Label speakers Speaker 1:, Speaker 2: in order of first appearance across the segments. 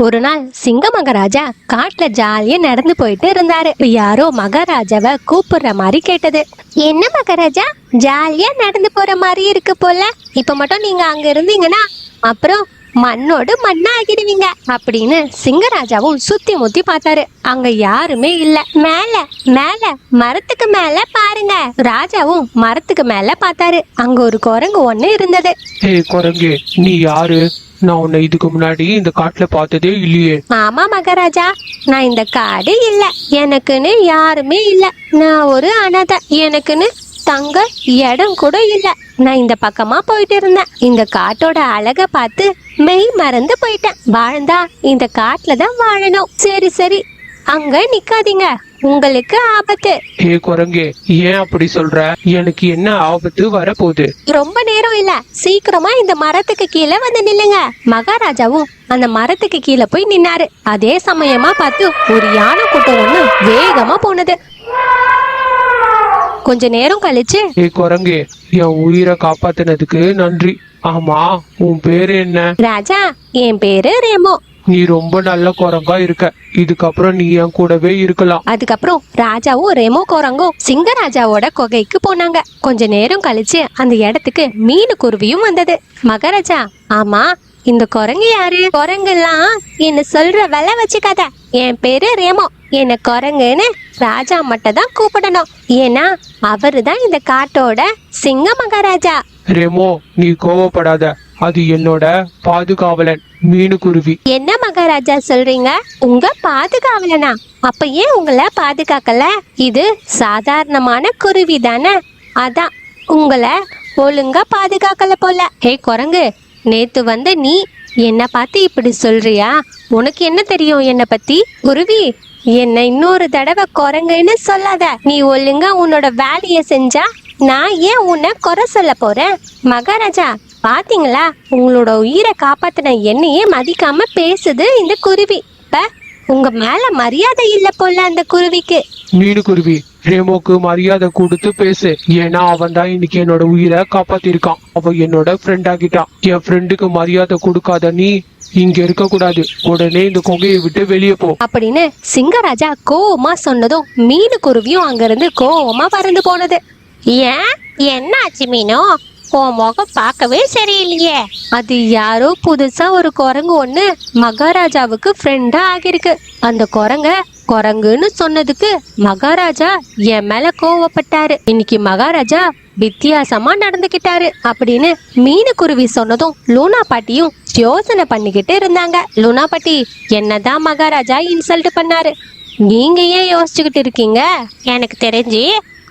Speaker 1: ஒரு நாள் சிங்க மகாராஜா காட்டுல ஜாலியா நடந்து போயிட்டு இருந்தாரு. யாரோ மகாராஜாவை கூப்பிடுற மாதிரி கேட்டது. என்ன மகாராஜா, ஜாலியா நடந்து போற மாதிரி இருக்கு போல. இப்ப மட்டும் நீங்க அங்க இருந்தீங்கன்னா அப்புறம் மண்ணோடு மண்ணா ஆகிடுவீங்க அப்படின்னு சிங்கராஜாவும் சுத்தி முத்தி பார்த்தாரு. அங்க யாருமே இல்ல. மேல மேல மரத்துக்கு மேல பாருங்க. ராஜாவும் மரத்துக்கு மேல பார்த்தாரு. அங்க ஒரு குரங்கு ஒண்ணு இருந்தது.
Speaker 2: குரங்கு, நீ யாரு? நான் உன்னை இதுக்கு முன்னாடி இந்த காட்டுல பார்த்ததே இல்லையே.
Speaker 1: ஆமா மகாராஜா, நான் இந்த காடு இல்ல, எனக்குன்னு யாருமே இல்ல. நான் ஒரு அனாதை, எனக்குன்னு தங்க இடம் கூட இல்ல. நான் இந்த பக்கமா போயிட்டு இருந்தேன். இந்த காட்டோட அழக பார்த்து மெய் மறந்து போயிட்டேன். வாழ்ந்தா இந்த காட்டுல தான் வாழணும். சரி சரி, அங்க நிக்காதீங்க, உங்களுக்கு ஆபத்து.
Speaker 2: குரங்கே, ஏன் அப்படி சொல்ற? எனக்கு என்ன ஆபத்து வரப்போகுது?
Speaker 1: ரொம்ப நேரம் இல்ல, சீக்கிரமா இந்த மரத்துக்கு கீழே வந்து நில்லுங்க. மகாராஜாவும் அந்த மரத்துக்கு கீழே போய் நின்னாரு. அதே சமயமா பார்த்து ஒரு யானை கூட்டம் ஒண்ணு வேகமா போனது. கொஞ்ச நேரம் கழிச்சு,
Speaker 2: குரங்கே, என் உயிரை காப்பாத்தினதுக்கு நன்றி. ஆமா, உன் பேரு என்ன?
Speaker 1: ராஜா, என் பேரு ரெமோ.
Speaker 2: நீ ரொம்ப நல்ல குரங்கா இருக்க. இதுக்கப்புறம் நீ என் கூடவே இருக்கலாம்.
Speaker 1: அதுக்கப்புறம் ராஜாவும் ரெமோ குரங்கும் சிங்கராஜாவோட குகைக்கு போனாங்க. கொஞ்ச நேரம் கழிச்சு அந்த இடத்துக்கு மீனு குருவியும் வந்தது. மகாராஜா, ஆமா, இந்த குரங்கு யாரு? குரங்கெல்லாம் என்ன சொல்ற விலை வச்சுக்காத. என் பேரு ரெமோ. என்ன குரங்குன்னு ராஜா மட்டும் தான் கூப்பிடணும். ஏன்னா அவருதான் இந்த காட்டோட சிங்க மகாராஜா.
Speaker 2: ரெமோ, நீ கோவப்படாத. அது என்னோட பாதுகாவலன் மீனுக்குருவி.
Speaker 1: என்ன மகாராஜா சொல்றீங்க? உங்க பாதுகாவலனா? அப்ப ஏன் உங்களை பாதுகாக்கல? இது சாதாரணமான குருவி தானே, அதான் உங்களை ஒழுங்கா பாதுகாக்கல போல. ஹே குரங்கு, நேத்து வந்த நீ என்ன பார்த்து இப்படி சொல்றியா? உனக்கு என்ன தெரியும் என்ன பத்தி? குருவி, என்ன இன்னொரு தடவை குரங்குன்னு சொல்லாத. நீ ஒழுங்கா உன்னோட வேலைய செஞ்சா நான் ஏன் உன்னை குறை சொல்ல போறேன்? மகாராஜா, பாத்தீங்களா, உங்களோட உயிரை காப்பாத்தின என்னையே மதிக்காம பேசுது இந்த குருவி. உங்க மேல மரியாதை இல்ல போல அந்த குருவிக்கு.
Speaker 2: மீனுக்குருவி, ரெமோக்கு மரியாதை கொடுத்து பேசு. ஏன்னா அவன் தான் இன்னைக்கு என்னோட உயிரை காப்பாத்திருக்கான். அவன் என்னோட ஃப்ரெண்ட் ஆகிட்டான். என் ஃப்ரெண்டுக்கு மரியாதை கொடுக்காத நீ இங்க இருக்க கூடாது. உடனே இந்த குகையை விட்டு வெளியே போ
Speaker 1: அப்படின்னு சிங்கராஜா கோவமா சொன்னதும் மீனு குருவியும் அங்கிருந்து கோவமா பறந்து போனது. ஏன், என்னாச்சு மீனோ? உன் முகம் பார்க்கவே சரியில்லையே. அது யாரோ புதுசா ஒரு குரங்கு ஒண்ணு மகாராஜாவுக்கு ஃப்ரெண்டா ஆகிருக்கு. அந்த குரங்குன்னு சொன்னதுக்கு மகாராஜா என் மேல கோவப்பட்டாரு. இன்னைக்கு மகாராஜா வித்தியாசமா நடந்துகிட்டாரு அப்படின்னு மீனு குருவி சொன்னதும் லூனா பாட்டியும் யோசனை பண்ணிக்கிட்டு இருந்தாங்க. லூனா பாட்டி, என்னதான் மகாராஜா இன்சல்ட் பண்ணாரு, நீங்க ஏன் யோசிச்சுக்கிட்டு இருக்கீங்க? எனக்கு தெரிஞ்சு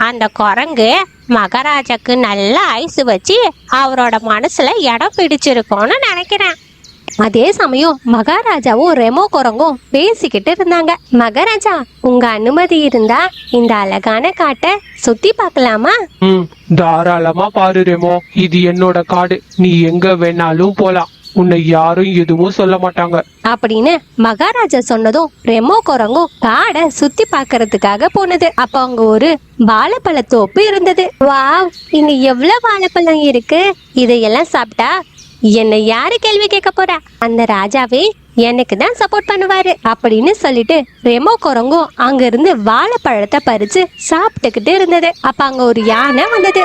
Speaker 1: அந்த குரங்கு மகாராஜாக்கு நல்ல ஐஸ் வச்சு அவரோட மனசுல இடம் பிடிச்சிருக்கோன்னு நினைக்கிறேன். அதே சமயம் மகாராஜாவும் ரெமோ குரங்கும் பேசிக்கிட்டு இருந்தாங்க. மகாராஜா, உங்க அனுமதி இருந்தா இந்த அழகான காட்டை சுத்தி பார்க்கலாமா?
Speaker 2: தாராளமா பாரு ரெமோ, இது என்னோட காடு. நீ எங்க வேணாலும் போலாம். உன்னை யாரும் எதுவும் சொல்ல மாட்டாங்க
Speaker 1: அப்படின்னு மகாராஜா சொன்னதும் ரெமோ குரங்கும் காடை சுத்தி பாக்குறதுக்காக போனது. அப்ப அங்க ஒரு வாழைப்பழ தோப்பு இருந்தது. வாவ், இங்க எவ்வளவு வாழைப்பழம் இருக்கு. இதையெல்லாம் சாப்பிட்டா என்ன யாரு கேள்வி கேட்க போறா? அந்த ராஜாவே எனக்கு தான் சப்போர்ட் பண்ணுவாரு அப்படின்னு சொல்லிட்டு ரெமோ குரங்கும் அங்க இருந்து வாழைப்பழத்தை பறிச்சு சாப்பிட்டுக்கிட்டு இருந்தது. அப்ப அங்க ஒரு யானை வந்தது.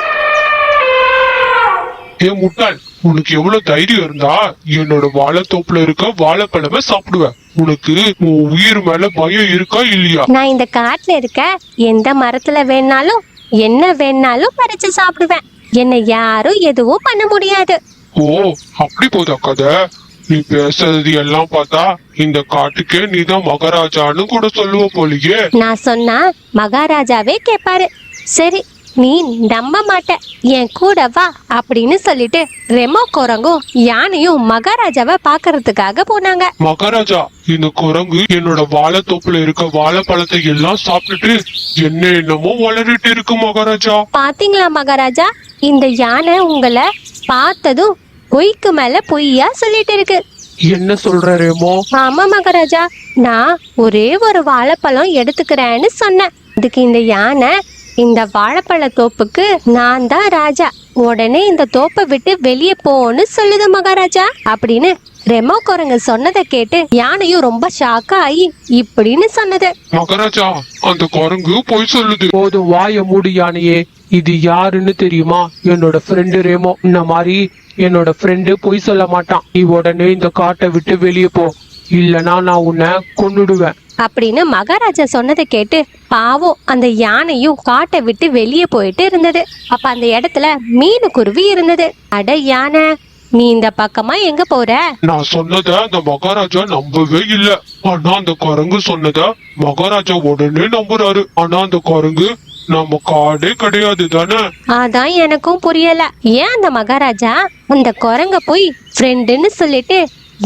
Speaker 3: முட்டாள், உனக்கு எவ்வளவு தைரியம் இருந்தா என்னோட வாழைத்தோப்புல இருக்க வாழைப்பழமை சாப்பிடுவ? உனக்கு உன் உயிர் மேல பயம் இருக்கா இல்லையா?
Speaker 1: நான் இந்த காட்டுல இருக்க எந்த மரத்துல வேணாலும் என்ன வேணாலும் பறிச்சு சாப்பிடுவேன். என்னை யாரும் எதுவும் பண்ண முடியாது.
Speaker 3: ஓ, அப்படி போதா கதை? நீ பேசுறது எல்லாம் பார்த்தா இந்த காட்டுக்கே நீதான் மகாராஜான்னு கூட சொல்லுவ போலியே.
Speaker 1: நான் சொன்னா மகாராஜாவே கேட்பாரு. சரி, நீ நம்ப மாட்ட, என் கூட வா அப்படின்னு சொல்லிட்டு ரெமோ குரங்கும் யானையும் மகாராஜாவை பாக்குறதுக்காக போனாங்க.
Speaker 3: மகாராஜா, இந்த குரங்கு என்னோட வாழைத்தோப்புல இருக்க வாழைப்பழத்தை எல்லாம் சாப்பிட்டுட்டு என்னமோ வளரிட்டு இருக்கு மகாராஜா.
Speaker 1: பாத்தீங்களா மகாராஜா, இந்த யானை உங்களை பார்த்ததும் பொய்க்கு மேல பொய்யா சொல்லிட்டு இருக்கு.
Speaker 2: என்ன சொல்ற ரெமோ?
Speaker 1: ஆமா மகாராஜா, நான் ஒரே ஒரு வாழைப்பழம் எடுத்துக்கிறேன்னு சொன்னேன். அதுக்கு இந்த யானை இந்த வாழைப்பழ தோப்புக்கு நான் தான் ராஜா, உடனே இந்த தோப்பை விட்டு வெளியே போன்னு சொல்லுது மகாராஜா அப்படின்னு ரெமோ குரங்கு சொன்னதை கேட்டு யானையும் ரொம்ப ஷாக்கா ஆகி இப்படின்னு சொன்னது.
Speaker 3: மகாராஜா, அந்த குரங்கு பொய் சொல்லுது.
Speaker 2: போதும், வாய மூடு யானையே. இது யாருன்னு தெரியுமா? என்னோட ஃப்ரெண்டு ரெமோ. இந்த மாதிரி என்னோட ஃப்ரெண்டு பொய் சொல்ல மாட்டான். நீ உடனே இந்த காட்டை விட்டு வெளியே போ, இல்லனா நான் உன்னை கொன்னுடுவேன்
Speaker 1: அப்படின்னு மகாராஜா சொன்னதை கேட்டு பாவம் அந்த யானையும் காட்டை விட்டு வெளியே போயிட்டு இருந்தது. அப்ப அந்த இடத்துல மீனுக்குருவி இருந்தது. அட யானை, நீ இந்த பக்கமா எங்க போற?
Speaker 3: நான் சொன்னத அந்த மகாராஜா நம்பவே இல்ல. ஆனா அந்த குரங்கு சொன்னத மகாராஜா உடனே நம்புறாரு. ஆனா அந்த குரங்கு நம்ம காடே கிடையாது தானே.
Speaker 1: அதான் எனக்கும் புரியல. ஏன் அந்த மகாராஜா அந்த குரங்க போய் ஃப்ரெண்டுன்னு சொல்லிட்டு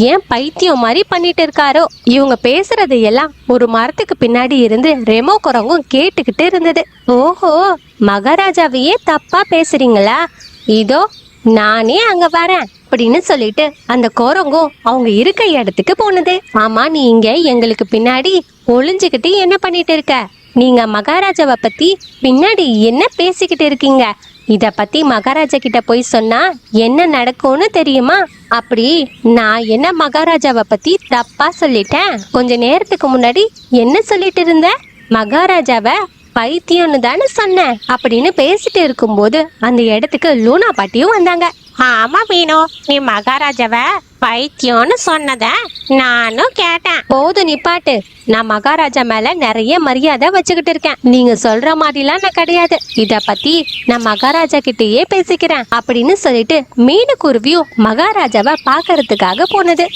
Speaker 1: ஏன் பைத்தியம் மாதிரி பண்ணிட்டு இருக்காரோ? இவங்க பேசுறது எல்லாம் ஒரு மரத்துக்கு பின்னாடி இருந்து ரெமோ குரங்கும் கேட்டுக்கிட்டு இருந்தது. ஓஹோ, மகாராஜாவையே தப்பா பேசுறீங்களா? இதோ நானே அங்க வரேன் அப்படின்னு சொல்லிட்டு அந்த குரங்கும் அவங்க இருக்க இடத்துக்கு போனது. ஆமா, நீ இங்க எங்களுக்கு பின்னாடி ஒளிஞ்சுக்கிட்டு என்ன பண்ணிட்டு இருக்க? நீங்க மகாராஜாவை பத்தி பின்னாடி என்ன பேசிக்கிட்டு இருக்கீங்க? இத பத்தி மகாராஜா கிட்ட போய் சொன்னா என்ன நடக்கும்னு தெரியுமா? அப்படி நான் என்ன மகாராஜாவை பத்தி தப்பா சொல்லிட்டேன்? கொஞ்ச நேரத்துக்கு முன்னாடி என்ன சொல்லிட்டு இருந்த? மகாராஜாவை பைத்தியம்னு தானே சொன்னேன் அப்படின்னு பேசிட்டு இருக்கும்போது அந்த இடத்துக்கு லூனா பாட்டியும் வந்தாங்க. ஆமா மீனு, நீ மகாராஜாவை பைத்தியம்னு சொன்னத நானும் கேட்டேன். போது நிப்பாட்டு. நான் மகாராஜா மேல நிறைய மரியாதை வச்சுக்கிட்டு இருக்கேன். நீங்க சொல்ற மாதிரிலாம் நான் கிடையாது. இத பத்தி நான் மகாராஜா கிட்டயே பேசிக்கிறேன் அப்படின்னு சொல்லிட்டு மீனுக்குருவியும் மகாராஜாவை பாக்குறதுக்காக போனது.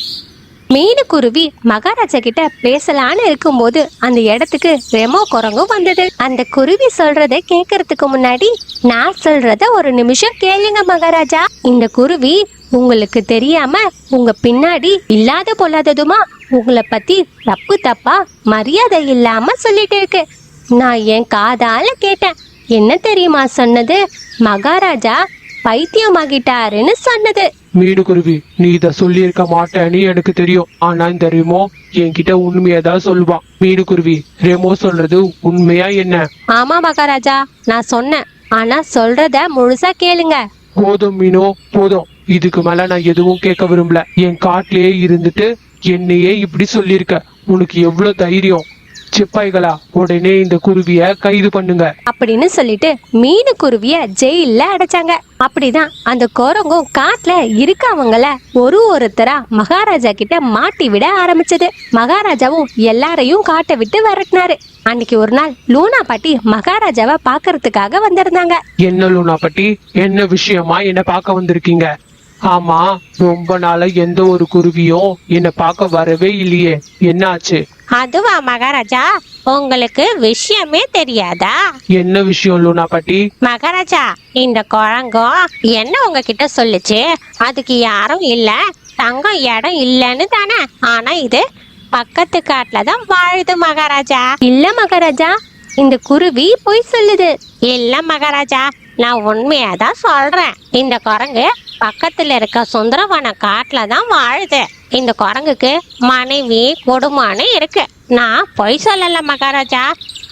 Speaker 1: மீனுக்குருவி மகாராஜா கிட்ட பேசலான்னு இருக்கும்போது அந்த இடத்துக்கு ரெமோ குரங்கும் வந்தது. அந்த குருவி சொல்றத கேட்கறதுக்கு முன்னாடி நான் சொல்றத ஒரு நிமிஷம் கேளுங்க மகாராஜா. இந்த குருவி உங்களுக்கு தெரியாம உங்க பின்னாடி இல்லாத பொல்லாததுமா உங்களை பத்தி தப்பு தப்பா மரியாதை இல்லாம சொல்லிட்டு இருக்கு. நான் என் காதால கேட்டேன். என்ன தெரியுமா சொன்னது? மகாராஜா பைத்தியமாகிட்டாருன்னு சொன்னது.
Speaker 2: மீனுக்குருவி, நீ இத சொல்லியிருக்க மாட்டேன்னு எனக்கு தெரியும். ஆனா இந்த ரெமோ என்கிட்ட உண்மையதான் சொல்லுவான். மீனுக்குருவி, ரெமோ சொல்றது உண்மையா என்ன?
Speaker 1: ஆமா மகாராஜா, நான் சொன்னேன். ஆனா சொல்றத முழுசா கேளுங்க.
Speaker 2: போதும் மீனோ, போதும். இதுக்கு மேல நான் எதுவும் கேட்க விரும்பல. என் காட்டிலேயே இருந்துட்டு என்னையே இப்படி சொல்லியிருக்க. உனக்கு எவ்வளவு தைரியம்? சிப்பாய்களா, உடனே இந்த குருவிய கைது பண்ணுங்க
Speaker 1: அப்படின்னு சொல்லிட்டு மீனுக்குருவிய ஜெயில அடைச்சாங்க. அப்படிதான் அந்த குரங்கும் காட்டுல இருக்கவங்கள ஒருத்தரா மகாராஜா கிட்ட மாட்டி விட ஆரம்பிச்சது. மகாராஜாவும் எல்லாரையும் காட்டை விட்டு விரட்டினாரு. அன்னைக்கு ஒரு நாள் லூனா பாட்டி மகாராஜாவை பாக்குறதுக்காக வந்திருந்தாங்க.
Speaker 2: என்ன லூனா பாட்டி, என்ன விஷயமா என்ன பார்க்க வந்திருக்கீங்க? ஆமா, ரொம்ப நாளா எந்த ஒரு குருவியும் என்ன பார்க்க வரவே இல்லையே, என்ன ஆச்சு?
Speaker 1: அதுவா மகாராஜா, உங்களுக்கு விஷயமே தெரியாதா?
Speaker 2: என்ன விஷயம் லூனா பாட்டி?
Speaker 1: மகாராஜா, இந்த குரங்கும் என்ன உங்ககிட்ட சொல்லுச்சு? அதுக்கு யாரும் இல்ல, தங்கம் இடம் இல்லன்னு தானே. ஆனா இது பக்கத்து காட்டுல தான் வாழுது மகாராஜா. இல்ல மகாராஜா, இந்த குருவி பொய் சொல்லுது. இல்ல மகாராஜா, நான் உண்மையாதான் சொல்றேன். இந்த குரங்கு பக்கத்துல இருக்க சுந்தரவன காட்டுல தான் வாழுது. இந்த குரங்குக்கு மனைவி குடும்பம்னு இருக்கு. நான் பொய் சொல்லல மகாராஜா.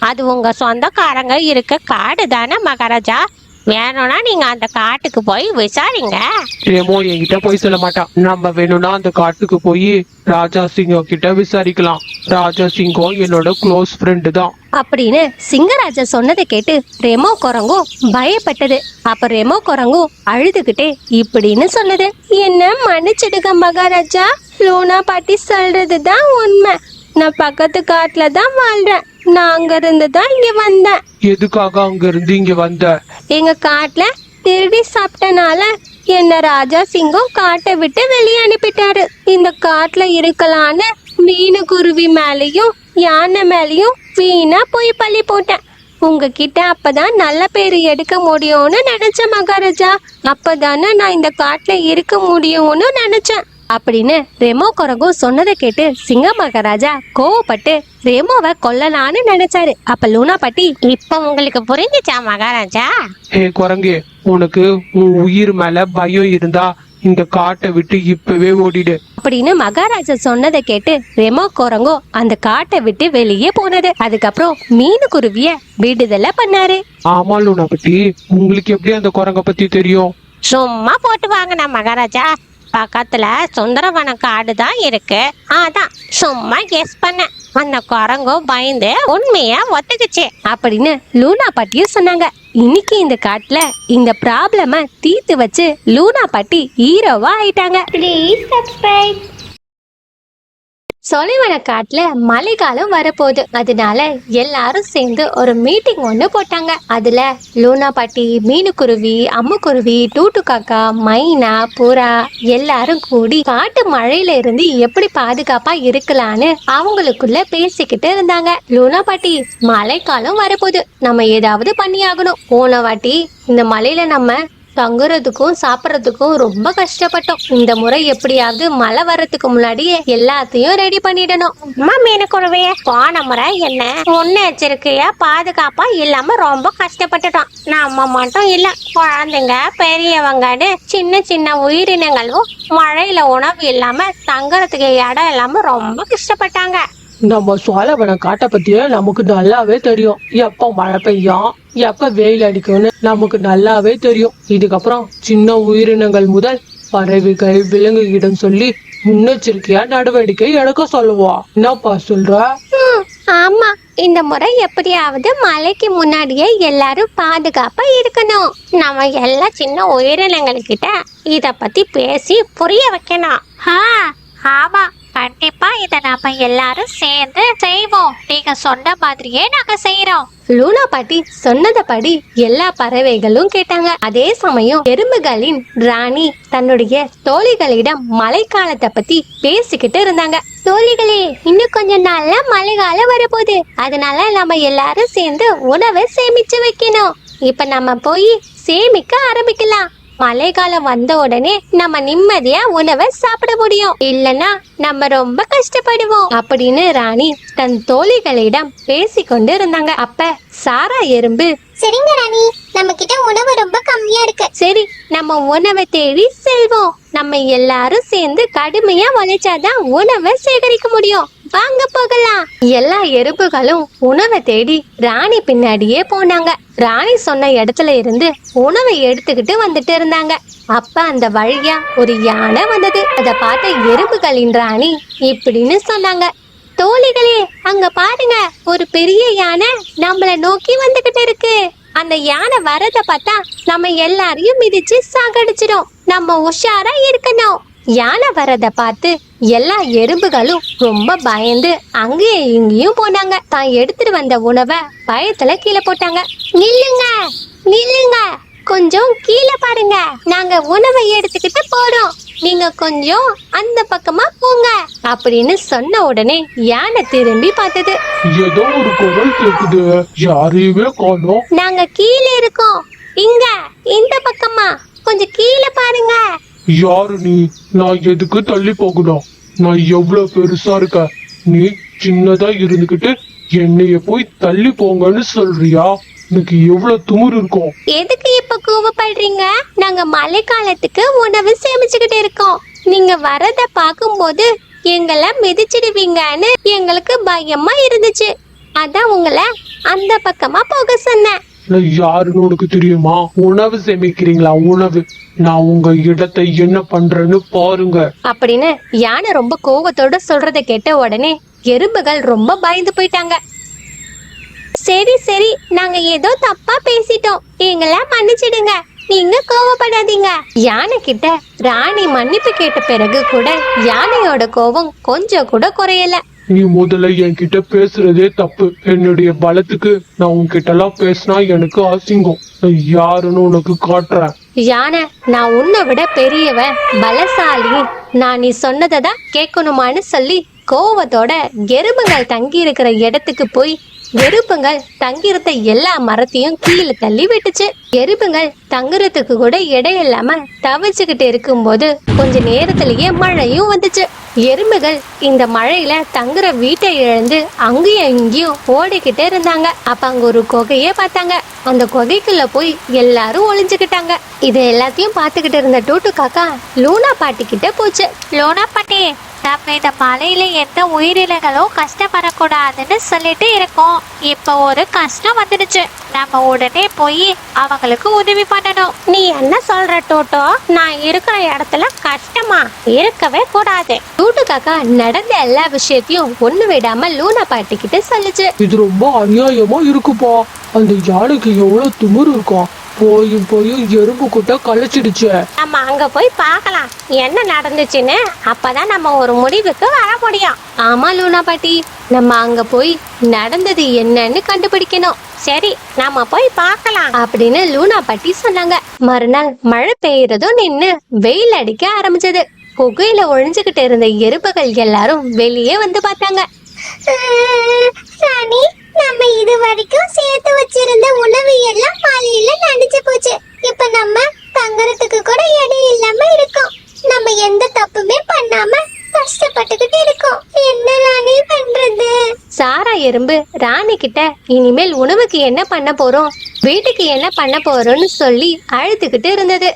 Speaker 1: அது உங்க சொந்தக்காரங்க இருக்க காடு தானே மகாராஜா. வேணும்னா நீங்க அந்த காட்டுக்கு போய் விசாரிங்க.
Speaker 2: ரெமோ என்கிட்ட போய் சொல்ல மாட்டான். நம்ம வேணும்னா அந்த காட்டுக்கு போய் ராஜா சிங்கம் கிட்ட விசாரிக்கலாம். ராஜா சிங்கம் என்னோட க்ளோஸ் ஃப்ரெண்டு தான்
Speaker 1: அப்படின்னு சிங்கராஜா சொன்னதை கேட்டு ரெமோ குரங்கும் பயப்பட்டது. அப்ப ரெமோ குரங்கும் அழுதுகிட்டே இப்படின்னு சொன்னது. என்ன மன்னிச்சிடுங்க மகாராஜா, லூனா பாட்டி சொல்றதுதான் உண்மை. நான் பக்கத்து காட்டுல தான் வாழ்றேன். நான் அங்க இருந்து தான் இங்க வந்தேன்.
Speaker 2: எதுக்காக அங்க இருந்து இங்க வந்த?
Speaker 1: எங்க காட்டுல திருடி சாப்பிட்டனால என்ன ராஜா சிங்கம் காட்டை விட்டு வெளியே அனுப்பிட்டாரு. இந்த காட்டுல இருக்கலான்னு மீனுக்குருவி மேலையும் யானை மேலையும் வீணா போய் பழி போட்டேன். உங்ககிட்ட அப்பதான் நல்ல பேரு எடுக்க முடியும்னு நினைச்சேன் மகாராஜா. அப்பதானே நான் இந்த காட்டுல இருக்க முடியும்னு நினைச்சேன் அப்படின்னு ரெமோ குரங்கும் சொன்னதை கேட்டு சிங்க மகாராஜா கோவப்பட்டு ரெமோவை கொல்லலான்னு நினைச்சாரு. அப்ப லூனா பாட்டி, இப்ப உங்களுக்கு புரிஞ்சுச்சா மகாராஜா?
Speaker 2: ஹே குரங்கே, உனக்கு உன் உயிர் மேல பயம் இருந்தா இந்த காட்டை விட்டு இப்பவே ஓடிடு
Speaker 1: அப்படின்னு மகாராஜா சொன்னதை கேட்டு ரெமோ குரங்கும் அந்த காட்டை விட்டு வெளியே போனது. அதுக்கப்புறம் மீனுக்குருவிய விடுதலை பண்ணாரு.
Speaker 2: ஆமா லூனா பாட்டி, உங்களுக்கு எப்படி அந்த குரங்க பத்தி தெரியும்?
Speaker 1: சும்மா போட்டு வாங்கினா மகாராஜா. பக்கத்துல சுந்தரவன காடு தான் இருக்கு. அதான் சும்மா கெஸ் பண்ண. அந்த குரங்கும் பயந்து உண்மைய ஒத்துக்குச்சு அப்படின்னு லூனா பாட்டியும் சொன்னாங்க. இன்னைக்கு இந்த காட்டுல இந்த ப்ராப்ளம தீர்த்து வச்சு லூனா பாட்டி ஹீரோவா ஆயிட்டாங்க. Please subscribe. சொலைவன காட்டுல மழைக்காலம் வரப்போகுது. அதனால எல்லாரும் சேர்ந்து ஒரு மீட்டிங் ஒண்ணு போட்டாங்க. அதுல லூனா பாட்டி, மீனுக்குருவி, அம்முக்குருவி, டூட்டு காக்கா, மைனா, புறா எல்லாரும் கூடி காட்டு மழையில இருந்து எப்படி பாதுகாப்பா இருக்கலான்னு அவங்களுக்குள்ள பேசிக்கிட்டு இருந்தாங்க. லூனா பாட்டி, மழைக்காலம் வரப்போகுது, நம்ம ஏதாவது பண்ணி ஆகணும். போன வாட்டி இந்த மழையில நம்ம தங்குறதுக்கும் சாப்பிட்றதுக்கும் ரொம்ப கஷ்டப்பட்டோம். இந்த முறை எப்படியாவது மழை வர்றதுக்கு முன்னாடியே எல்லாத்தையும் ரெடி பண்ணிடணும். அம்மா மீனுக்குருவே, போன முறை என்ன முன்னெச்சரிக்கையா பாதுகாப்பா இல்லாம ரொம்ப கஷ்டப்பட்டுட்டோம். நம்ம மட்டும் இல்ல, குழந்தைங்க பெரியவங்கன்னு சின்ன சின்ன உயிரினங்களும் மழையில உணவு இல்லாம தங்குறதுக்கு இடம் இல்லாம ரொம்ப கஷ்டப்பட்டாங்க.
Speaker 2: நம்ம சோழவன காட்டை பத்தியே நமக்கு நல்லாவே தெரியும். எப்ப மழை பெய்யும், எப்ப வெயில் அடிக்கும்னு நமக்கு நல்லாவே தெரியும். இதுக்கப்புறம் சின்ன உயிரினங்கள் முதல் பறவைகள், விலங்குகளிடம் சொல்லி முன்னெச்சரிக்கையா நடவடிக்கை எடுக்க சொல்லுவோம். என்னப்பா சொல்ற?
Speaker 1: ஆமா, இந்த முறை எப்படியாவது மழைக்கு முன்னாடியே எல்லாரும் பாதுகாப்பா இருக்கணும். நம்ம எல்லா சின்ன உயிரினங்கள்கிட்ட இத பத்தி பேசி புரிய வைக்கணும். ஆமா, கண்டிப்பா இத நாம எல்லாரும் சேர்ந்து செய்வோம். நீங்க சொன்ன மாதிரியே நாங்க செய்யறோம். லூனா பாட்டி சொன்னதபடி எல்லா பறவைகளும் கேட்டாங்க. அதே சமயம் எறும்புகளின் ராணி தன்னுடைய தோழிகளிடம் மழைக்காலத்தை பத்தி பேசிக்கிட்டு இருந்தாங்க. தோழிகளே, இன்னும் கொஞ்ச நாள்ல மழைக்காலம் வரப்போகுது. அதனால நம்ம எல்லாரும் சேர்ந்து உணவை சேமிச்சு வைக்கணும். இப்ப நம்ம போய் சேமிக்க ஆரம்பிக்கலாம். மழைக்காலம் வந்த உடனே நம்ம நிம்மதியா உணவை சாப்பிட முடியும். இல்லனா நம்ம ரொம்ப கஷ்டப்படுவோம் அப்படின்னு ராணி தன் தோழிகளிடம் பேசிக்கொண்டு இருந்தாங்க. அப்ப சாரா எறும்பு,
Speaker 4: சரிங்க ராணி, நம்ம கிட்ட உணவு ரொம்ப கம்மியா இருக்கு.
Speaker 1: சரி, நம்ம உணவை தேடி செல்வோம். நம்ம எல்லாரும் சேர்ந்து கடுமையா உழைச்சாதான் உணவை சேகரிக்க முடியும். வாங்க போகலாம். எல்லா எறும்புகளும் உணவை தேடி ராணி பின்னாடியே போனாங்க. ராணி சொன்ன இடத்துல இருந்து உணவை எடுத்துக்கிட்டு வந்துட்டு இருந்தாங்க. அப்ப அந்த வழியா ஒரு யானை வந்தது. அதை பார்த்த எறும்புகளின் ராணி இப்படின்னு சொன்னாங்க. தோழிகளே, அங்க பாருங்க, ஒரு பெரிய யானை நம்மள நோக்கி வந்துகிட்டு இருக்கு. அந்த யானை வரத பார்த்தா நம்ம எல்லாரையும் மிதிச்சு சாகடிச்சிடும். நம்ம உஷாரா இருக்கணும். யானை வரத பார்த்து எல்லா எறும்புகளும் ரொம்ப பயந்து அங்கேயும் இங்கேயும் போனாங்க. தான் எடுத்துட்டு வந்த உணவை பயத்துல கீழே போட்டாங்க. நில்லுங்க, நில்லுங்க, கொஞ்சம் கீழே பாருங்க. நாங்க உணவை எடுத்துக்கிட்டு போறோம். நீங்க கொஞ்சம் அந்த பக்கமா போங்க அப்படின்னு சொன்ன உடனே யானை திரும்பி பார்த்தது.
Speaker 3: ஏதோ ஒரு குரல் கேக்குது, யாரையுமே காணோம்.
Speaker 1: நாங்க கீழே இருக்கோம். இங்க இந்த பக்கமா கொஞ்சம் கீழே பாருங்க.
Speaker 3: யாரு நீ? நான் எதுக்கு தள்ளி போகணும்? நான் எவ்வளவு பெருசா இருக்க, நீ சின்னதா இருந்துகிட்டு என்னைய போய் தள்ளி போங்கன்னு சொல்றியா? எனக்கு எவ்வளவு துமுறு இருக்கும்.
Speaker 1: எதுக்கு இப்ப கோவப்படுறீங்க? நாங்க மழைக்காலத்துக்கு உணவு சேமிச்சுக்கிட்டு இருக்கோம். நீங்க வரத பாக்கும்போது எங்களை மிதிச்சிடுவீங்கன்னு எங்களுக்கு பயமா இருந்துச்சு. அதான் உங்களை அந்த பக்கமா போக சொன்னேன்.
Speaker 3: நான் யாருன்னு உனக்கு தெரியுமா? உணவு சேமிக்கிறீங்களா? உணவு. நான் உங்க இடத்தை என்ன பண்றேன்னு பாருங்க
Speaker 1: அப்படின்னு யானை ரொம்ப கோவத்தோட சொல்றதை கேட்ட உடனே எறும்புகள் ரொம்ப பயந்து போயிட்டாங்க. சரி சரி, நாங்க ஏதோ தப்பா பேசிட்டோம், எங்களை மன்னிச்சிடுங்க, நீங்க கோவப்படாதீங்க. யானை கிட்ட ராணி மன்னிப்பு கேட்ட பிறகு கூட யானையோட கோவம் கொஞ்சம் கூட குறையல.
Speaker 3: நீ முதல்ல என்கிட்ட பேசுறதே தப்பு. என்னுடைய பலத்துக்கு நான் உன்கிட்ட எல்லாம் பேசினா எனக்கு அசிங்கம். நான் யாருன்னு உனக்கு காட்டுறேன்.
Speaker 1: யானை, நான் உன்னை விட பெரியவன், பலசாலி, நான் நீ சொன்னதை தான் கேட்கணுமான்னு சொல்லி கோவத்தோட எறும்புகள் தங்கி இருக்கிற இடத்துக்கு போய் எறும்புகள் தங்கியிருந்த எல்லா மரத்தையும் கீழே தள்ளி விட்டுச்சு. எறும்புகள் தங்குறதுக்கு கூட இடம் இல்லாம தவிச்சுக்கிட்டு இருக்கும்போது கொஞ்ச நேரத்திலேயே மழையும் வந்துச்சு. எறும்புகள் இந்த மழையில தங்குற வீட்டை இழந்து அங்கேயும் இங்கேயும் ஓடிக்கிட்டே இருந்தாங்க. அப்ப அங்க ஒரு குகையே பார்த்தாங்க. அந்த குகைக்குள்ள போய் எல்லாரும் ஒளிஞ்சுக்கிட்டாங்க. இது எல்லாத்தையும் பார்த்துக்கிட்டு இருந்த டூட்டு காக்கா லூனா பாட்டி கிட்ட போச்சு. லூனா பாட்டி,
Speaker 5: நம்ம இந்த மலையில எந்த உயிரினங்களும் கஷ்டப்படக்கூடாதுன்னு சொல்லிட்டு இருக்கோம். இப்போ ஒரு கஷ்டம் வந்துடுச்சு, நம்ம உடனே போய் அவங்களுக்கு உதவி பண்ணணும்.
Speaker 1: நீ என்ன சொல்ற டோட்டோ? நான் இருக்கிற இடத்துல கஷ்டமா இருக்கவே கூடாது. டூட்டு காக்கா நடந்த எல்லா விஷயத்தையும் ஒண்ணு விடாம லூனா பாட்டி கிட்ட சொல்லுச்சு.
Speaker 2: இது ரொம்ப அநியாயமா இருக்குப்பா. அந்த யானைக்கு எவ்வளவு திமிரு இருக்கும். போயும் எறும்பு கூட்ட கலைச்சிடுச்சு.
Speaker 1: நம்ம அங்க போய் பார்க்கலாம் என்ன நடந்துச்சுன்னு. அப்பதான் நம்ம ஒரு முடிவுக்கு வர முடியும். ஆமா லூனா பாட்டி, நம்ம அங்க போய் நடந்தது என்னன்னு கண்டுபிடிக்கணும். சரி, நாம போய் பார்க்கலாம் அப்படின்னு லூனா பாட்டி சொன்னாங்க. மறுநாள் மழை பெய்யறதும் நின்னு வெயில் அடிக்க ஆரம்பிச்சது. குகையில ஒழிஞ்சுகிட்டு இருந்த எறும்புகள் எல்லாரும் வெளியே வந்து பார்த்தாங்க.
Speaker 4: ராணி, நம்ம இது வரைக்கும் சேர்த்து வச்சிருந்த உணவு எல்லாம் மழையில நனைஞ்சு போச்சு. இப்ப நம்ம தங்கறதுக்கு கூட இடம் இல்லாம இருக்கோம். நம்ம எந்த தப்புமே பண்ணாம கஷ்டப்பட்டுக்கிட்டு இருக்கோம். என்ன ராணி பண்றது?
Speaker 1: சாரா எறும்பு ராணி கிட்ட இனிமேல் உணவுக்கு என்ன பண்ண போறோம், வீட்டுக்கு என்ன பண்ண போறோம்னு சொல்லி அழுதுகிட்டு இருந்தது.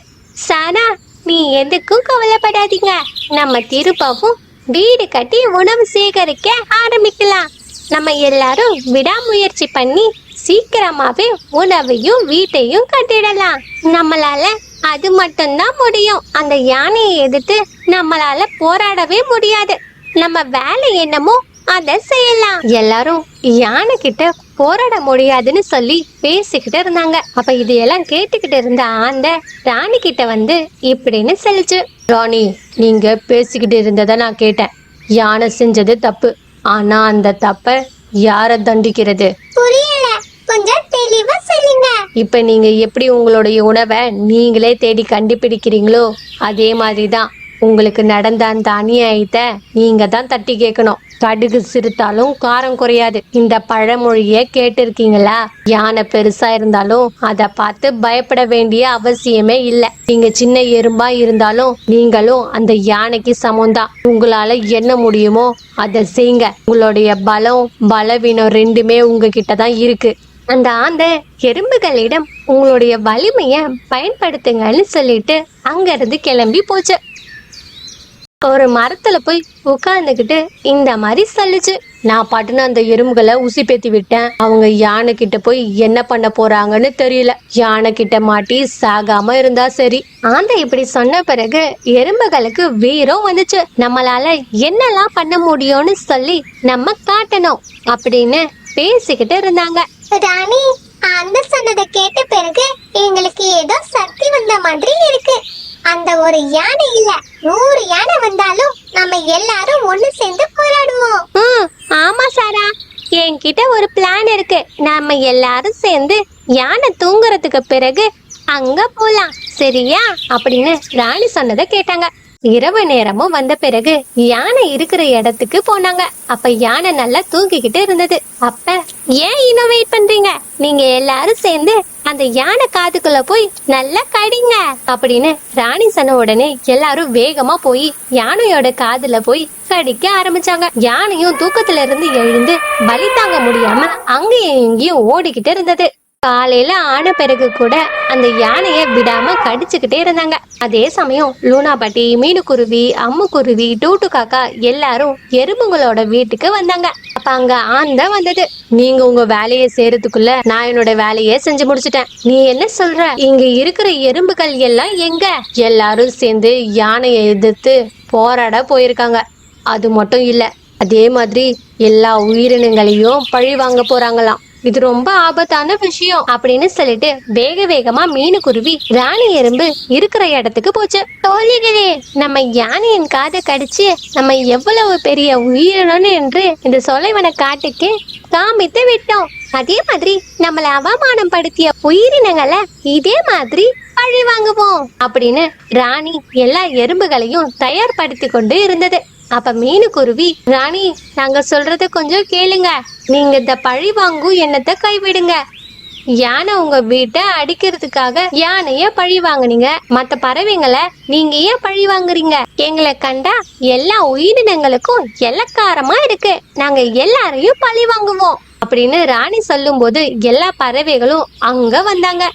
Speaker 1: சாரா, நீ எதுக்கும் கவலைப்படாதீங்க. நம்ம திருப்பவும் வீடு கட்டி உணவு சேகரிக்க ஆரம்பிக்கலாம். நம்ம எல்லாரும் விடாமுயற்சி பண்ணி சீக்கிரமாவே உணவையும் வீட்டையும் கட்டிடலாம். நம்மளால அது மட்டும்தான் முடியும். அந்த யானையை எதிர்த்து நம்மளால போராடவே முடியாது. நம்ம வேலை என்னமோ அத செய்யலாம். எல்லாரும் யானை கிட்ட போராட முடியாதுன்னு சொல்லி பேசிக்கிட்டு இருந்தாங்க. அப்ப இதையெல்லாம் கேட்டுக்கிட்டு இருந்த ஆந்த ராணி கிட்ட வந்து இப்படின்னு சொல்லிச்சு. ராணி, நீங்க பேசிக்கிட்டு இருந்ததை நான் கேட்டேன். யானை செஞ்சது தப்பு. ஆனா அந்த தப்ப யார தண்டிக்கிறது?
Speaker 4: புரியல, கொஞ்சம் தெளிவா சொல்லுங்க.
Speaker 1: இப்ப நீங்க எப்படி உங்களுடைய உணவை நீங்களே தேடி கண்டுபிடிக்கிறீங்களோ அதே மாதிரிதான் உங்களுக்கு நடந்த அந்த அநியாயத்தை நீங்க தான் தட்டி கேட்கணும். கடுகு சிறுத்தாலும் காரம் குறையாது. இந்த பழமொழிய கேட்டிருக்கீங்களா? யானை பெருசா இருந்தாலும் அதை பார்த்து பயப்பட வேண்டிய அவசியமே இல்லை. நீங்க சின்ன எறும்பா இருந்தாலும் நீங்களும் அந்த யானைக்கு சமம்தான். உங்களால என்ன முடியுமோ அதை செய்யுங்க. உங்களுடைய பலம் பலவீனம் ரெண்டுமே உங்ககிட்ட தான் இருக்கு. அந்த ஆந்த எறும்புகளிடம் உங்களுடைய வலிமைய பயன்படுத்துங்கன்னு சொல்லிட்டு அங்க இருந்து கிளம்பி போச்சு. ஒரு மரத்துல போய் உட்கார்ந்துகிட்டு இந்த மாதிரி சொல்லுச்சு. நான் பாட்டுன்னு அந்த எறும்புகளை உசி பேத்தி விட்டேன். அவங்க யானை கிட்ட போய் என்ன பண்ண போறாங்கன்னு தெரியல. யானை கிட்ட மாட்டி சாகாம இருந்தா சரி. ஆந்த இப்படி சொன்ன பிறகு எறும்புகளுக்கு வீரம் வந்துச்சு. நம்மளால என்னெல்லாம் பண்ண முடியும்னு சொல்லி நம்ம காட்டணும் அப்படின்னு பேசிக்கிட்டு இருந்தாங்க.
Speaker 4: ராணி, அந்த சொன்னதை கேட்ட பிறகு எங்களுக்கு ஏதோ சக்தி வந்த மாதிரி இருக்கு. அந்த ஒரு யானை இல்ல, 100 யானை வந்தாலும் நம்ம எல்லாரும் ஒண்ணு சேர்ந்து போராடுவோம்.
Speaker 1: ஆமா சாரா, என்கிட்ட ஒரு பிளான் இருக்கு. நாம எல்லாரும் சேர்ந்து யானை தூங்குறதுக்கு பிறகு அங்க போலாம், சரியா அப்படின்னு ராணி சொன்னதை கேட்டாங்க. இரவு நேரமும் வந்த பிறகு யானை இருக்கிற இடத்துக்கு போனாங்க. அப்ப யானை நல்லா தூங்கிக்கிட்டு இருந்தது. அப்ப ஏன் இன்னும் வெயிட் பண்றீங்க? நீங்க எல்லாரும் சேர்ந்து அந்த யானை காதுக்குள்ள போய் நல்லா கடிங்க அப்படின்னு ராணி சொன்ன உடனே எல்லாரும் வேகமா போய் யானையோட காதுல போய் கடிக்க ஆரம்பிச்சாங்க. யானையும் தூக்கத்துல இருந்து எழுந்து வலி தாங்க முடியாம அங்கேயும் இங்கேயும் ஓடிக்கிட்டு இருந்தது. காலையில ஆன பிறகு கூட அந்த யானைய விடாம கடிச்சுக்கிட்டே இருந்தாங்க. அதே சமயம் லூனா பாட்டி, மீனுக்குருவி, அம்முக்குருவி, டூட்டு காக்கா எல்லாரும் எறும்புங்களோட வீட்டுக்கு வந்தாங்க. அப்ப அங்க ஆந்த வந்தது. நீங்க உங்க வேலையை செய்யறதுக்குள்ள நான் என்னோட வேலையை செஞ்சு முடிச்சிட்டேன். நீ என்ன சொல்ற? இங்க இருக்கிற எறும்புகள் எல்லாம் எங்க? எல்லாரும் சேர்ந்து யானையை எதிர்த்து போராட போயிருக்காங்க. அது மட்டும் இல்ல, அதே மாதிரி எல்லா உயிரினங்களையும் பழி வாங்க போறாங்களாம். இது ரொம்ப ஆபத்தான விஷயம் அப்படின்னு சொல்லிட்டு வேக வேகமா மீனுக்குருவி ராணி எறும்பு இருக்கிற இடத்துக்கு போச்சு. தோழிகளே, நம்ம யானையின் காதை கடிச்சு நம்ம எவ்வளவு பெரிய உயிரினம் என்று இந்த சொலைவன காட்டுக்கு காமித்து விட்டோம். அதே மாதிரி நம்மள அவமானம் படுத்திய உயிரினங்களை இதே மாதிரி பழி வாங்குவோம் அப்படின்னு ராணி எல்லா எறும்புகளையும் தயார்படுத்தி கொண்டு இருந்தது. அப்ப மீனுக்குருவி, ராணி, நாங்க சொல்றத கொஞ்சம் கேளுங்க. நீங்க இந்த பழி வாங்கும் எண்ணத்தை கைவிடுங்க. யானை உங்க வீட்டை அடிக்கிறதுக்காக யானைய பழி வாங்குனீங்க. மத்த பறவைங்களை நீங்க ஏன் பழி வாங்குறீங்க? எங்களை கண்டா எல்லா உயிரினங்களுக்கும் எல்லக்காரமா இருக்கு. நாங்க எல்லாரையும் பழி வாங்குவோம் அப்படின்னு ராணி சொல்லும் போது எல்லா பறவைகளும் அங்க வந்தாங்க.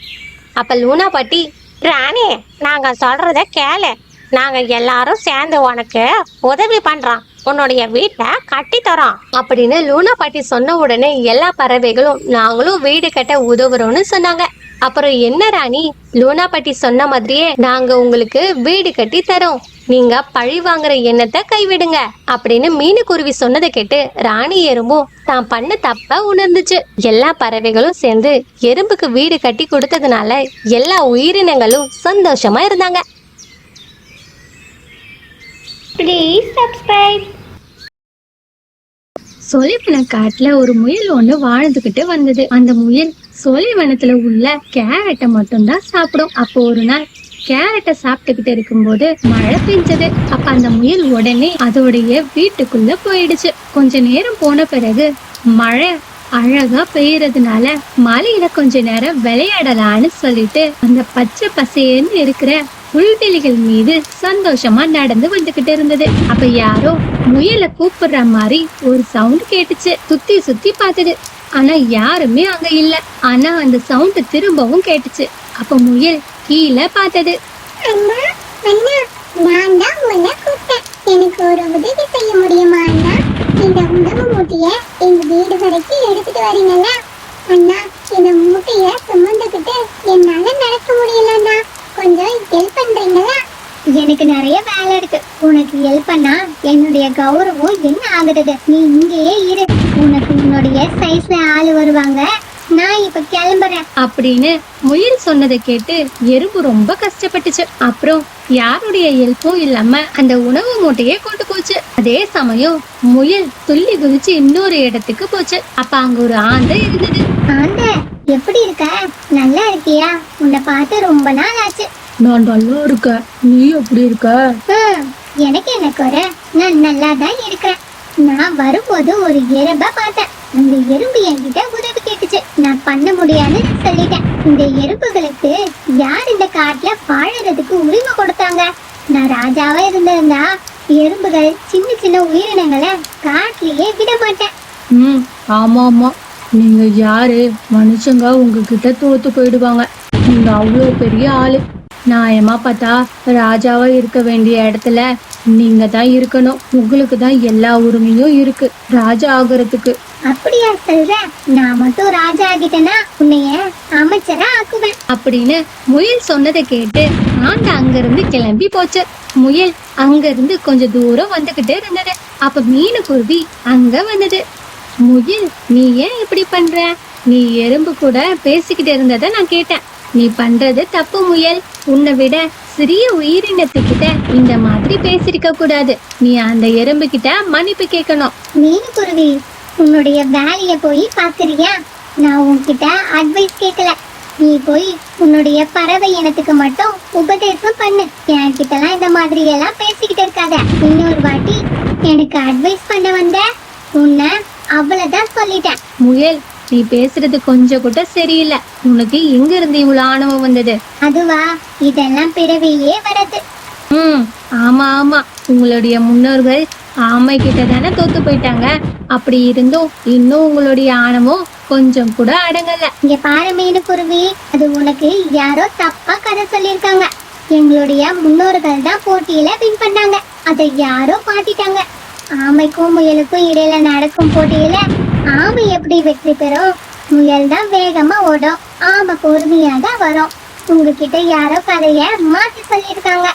Speaker 1: அப்ப லூனா பாட்டி, ராணி, நாங்க சொல்றத கேளு. நாங்க எல்லாரும் சேர்ந்து உனக்கு உதவி பண்றோம், உன்னுடைய வீட்டை கட்டி தரோம் அப்படின்னு லூனா பாட்டி சொன்ன உடனே எல்லா பறவைகளும் நாங்களும் வீடு கட்ட உதவுறோம்னு சொன்னாங்க. அப்புறம் என்ன ராணி, லூனா பாட்டி சொன்ன மாதிரியே நாங்க உங்களுக்கு வீடு கட்டி தரோம், நீங்க பழி வாங்குற எண்ணத்தை கைவிடுங்க அப்படின்னு மீனுக்குருவி சொன்னதை கேட்டு ராணி எறும்பும் தான் பண்ண தப்ப உணர்ந்துச்சு. எல்லா பறவைகளும் சேர்ந்து எறும்புக்கு வீடு கட்டி கொடுத்ததுனால எல்லா உயிரினங்களும் சந்தோஷமா இருந்தாங்க.
Speaker 4: Please subscribe.
Speaker 6: சொலிவன காட்டுல ஒரு முயல் ஒண்ணு வாழ்ந்துகிட்டு வந்தது. அந்த முயல் சொலிவனத்துல உள்ள கேரட்டை மட்டும்தான் சாப்பிடும். அப்போ ஒரு நாள் கேரட்டை சாப்பிட்டுக்கிட்டு இருக்கும்போது மழை பெஞ்சது. அப்ப அந்த முயல் உடனே அதோடைய வீட்டுக்குள்ள போயிடுச்சு. கொஞ்ச நேரம் போன பிறகு மழை அழகா பெய்யறதுனால மலையில கொஞ்ச நேரம் விளையாடலான்னு சொல்லிட்டு அந்த பச்சை பசேன்னு இருக்கிற புல்வெளிகள் மீது சந்தோஷமா நடந்து வந்துகிட்டு இருந்தது. அப்ப யாரோ முயலை கூப்பிடுற மாதிரி ஒரு சவுண்ட் கேட்டுச்சு. சுத்தி சுத்தி பார்த்தது, ஆனா யாருமே அங்க இல்ல. ஆனா அந்த சவுண்ட் திரும்பவும் கேட்டுச்சு. அப்ப முயல் கீழே பார்த்தது.
Speaker 4: அண்ணா அண்ணா, நான் தான் உன்னை கூப்பிட்டேன். எனக்கு ஒரு உதவி செய்ய முடியுமா அண்ணா? இந்த உணவு மூட்டைய எங்க வீடு வரைக்கும் எடுத்துட்டு வரீங்களா அண்ணா? இந்த மூட்டைய சுமந்துக்கிட்டு என்னால நடக்க முடியலண்ணா, கொஞ்சம் ஹெல்ப் பண்றீங்களா? எனக்கு நிறைய வேலை இருக்கு, உனக்கு ஹெல்ப் பண்ணா என்னுடைய கௌரவம் என்ன ஆகுறது? நீ இங்கேயே இரு, உனக்கு உன்னுடைய சைஸ்ல ஆளு வருவாங்க, நான் இப்ப கிளம்புறேன்
Speaker 6: அப்படின்னு முயல் சொன்னதை கேட்டு எறும்பு ரொம்ப கஷ்டப்பட்டுச்சு. அப்புறம் யாருடைய ஹெல்ப்பும் இல்லாம அந்த உணவு மூட்டையே கொண்டு போச்சு. அதே சமயம் முயல் துள்ளி குதிச்சு இன்னொரு இடத்துக்கு போச்சு. அப்ப அங்க ஒரு ஆந்தை இருந்தது.
Speaker 4: ஆண்ட, எப்படி இருக்க? நல்லா இருக்கியா? உன்னை பார்த்து ரொம்ப நாள் ஆச்சு.
Speaker 6: நான் நல்லா இருக்க, நீ எப்படி இருக்க?
Speaker 4: எனக்கு என்ன குறை? நான் நல்லா தான் இருக்கிறேன். நான் வரும்போது ஒரு எறும்ப பார்த்தேன். அந்த எறும்பு என்கிட்ட உதவி கேட்டுச்சு. நான் பண்ண முடியாதுன்னு சொல்லிட்டேன். இந்த எறும்புகளுக்கு யார் இந்த காட்டுல வாழறதுக்கு உரிமை கொடுத்தாங்க? நான் ராஜாவா இருந்திருந்தா எறும்புகள் சின்ன சின்ன உயிரினங்களை காட்டிலேயே விட மாட்டேன்.
Speaker 6: ஆமா ஆமா, நீங்க யாரு? மனுஷங்க உங்ககிட்ட தோத்து போயிடுவாங்க. நீங்க அவ்வளவு பெரிய ஆளு. நியாயமா பார்த்தா ராஜாவா இருக்க வேண்டிய இடத்துல நீங்க தான் இருக்கணும். உங்களுக்கு தான் எல்லா உரிமையும் இருக்கு ராஜா ஆகுறதுக்கு.
Speaker 4: அப்படியா சொல்ற? நான் மட்டும் ராஜா ஆகிட்டேன்னா உன்னைய அமைச்சரா ஆக்குவேன்
Speaker 6: அப்படின்னு முயல் சொன்னதை கேட்டு ஆண்ட அங்கிருந்து கிளம்பி போச்சு. முயல் அங்கிருந்து கொஞ்சம் தூரம் வந்துகிட்டே இருந்தது. அப்ப மீனுக்குருவி அங்க வந்தது. முயல், நீ ஏன் இப்படி பண்ற? நீ எறும்பு கூட பேசிக்கிட்டு இருந்ததை நான் கேட்டேன். நீ பண்றது தப்பு முயல். உன்னை விட சிறிய உயிரினத்துக்கிட்ட இந்த மாதிரி பேசிருக்க கூடாது. நீ அந்த எறும்பு கிட்ட மன்னிப்பு கேட்கணும்.
Speaker 4: மீனுக்குருவி, உன்னுடைய வேலைய போய் பாக்குறியா? நான் உன்கிட்ட அட்வைஸ் கேட்கல. நீ போய் உன்னுடைய பறவை இனத்துக்கு மட்டும் உபதேசம் பண்ணு. என்கிட்டலாம் இந்த மாதிரி எல்லாம் பேசிக்கிட்டு இருக்காத. இன்னொரு வாட்டி எனக்கு அட்வைஸ் பண்ண வந்த உன்னை அவ்வளவுதான் சொல்லிட்டேன்.
Speaker 6: முயல், நீ பேசுறது கொஞ்சம் கூட சரியில்லை. உனக்கு எங்க இருந்து இவ்வளவு ஆணவம் வந்தது?
Speaker 4: அதுவா, இதெல்லாம் பிறவியே வரது.
Speaker 6: ஆமா ஆமா, உங்களுடைய முன்னோர்கள் ஆமை கிட்ட தானே தோத்து போயிட்டாங்க. அப்படி இருந்தும் இன்னும் உங்களுடைய ஆணவம் கொஞ்சம் கூட அடங்கல.
Speaker 4: இங்க பாரு மீனுக்குருவி, அது உனக்கு யாரோ தப்பா கதை சொல்லியிருக்காங்க. எங்களுடைய முன்னோர்கள் தான் போட்டியில வின் பண்ணாங்க. அதை யாரோ மாத்திட்டாங்க. ஆமைக்கும் முயலுக்கும் இடையில நடக்கும் போட்டியில ஆமை எப்படி வெற்றி பெறும்? முயல் தான் வேகமா ஓடும், ஆமை பொறுமையா தான் வரும். உங்ககிட்ட யாரோ கதைய மாத்தி சொல்லியிருக்காங்க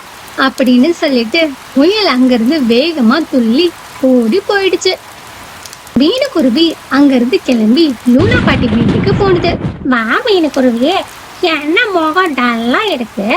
Speaker 6: அப்படின்னு சொல்லிட்டு முயல் அங்கிருந்து வேகமா துள்ளி ஓடி போயிடுச்சு. மீனுக்குருவி அங்கிருந்து கிளம்பி லூனா பாட்டி வீட்டுக்கு போனது.
Speaker 1: வா மீனுக்குருவியே, என்ன முகம் டல்லா இருக்கு,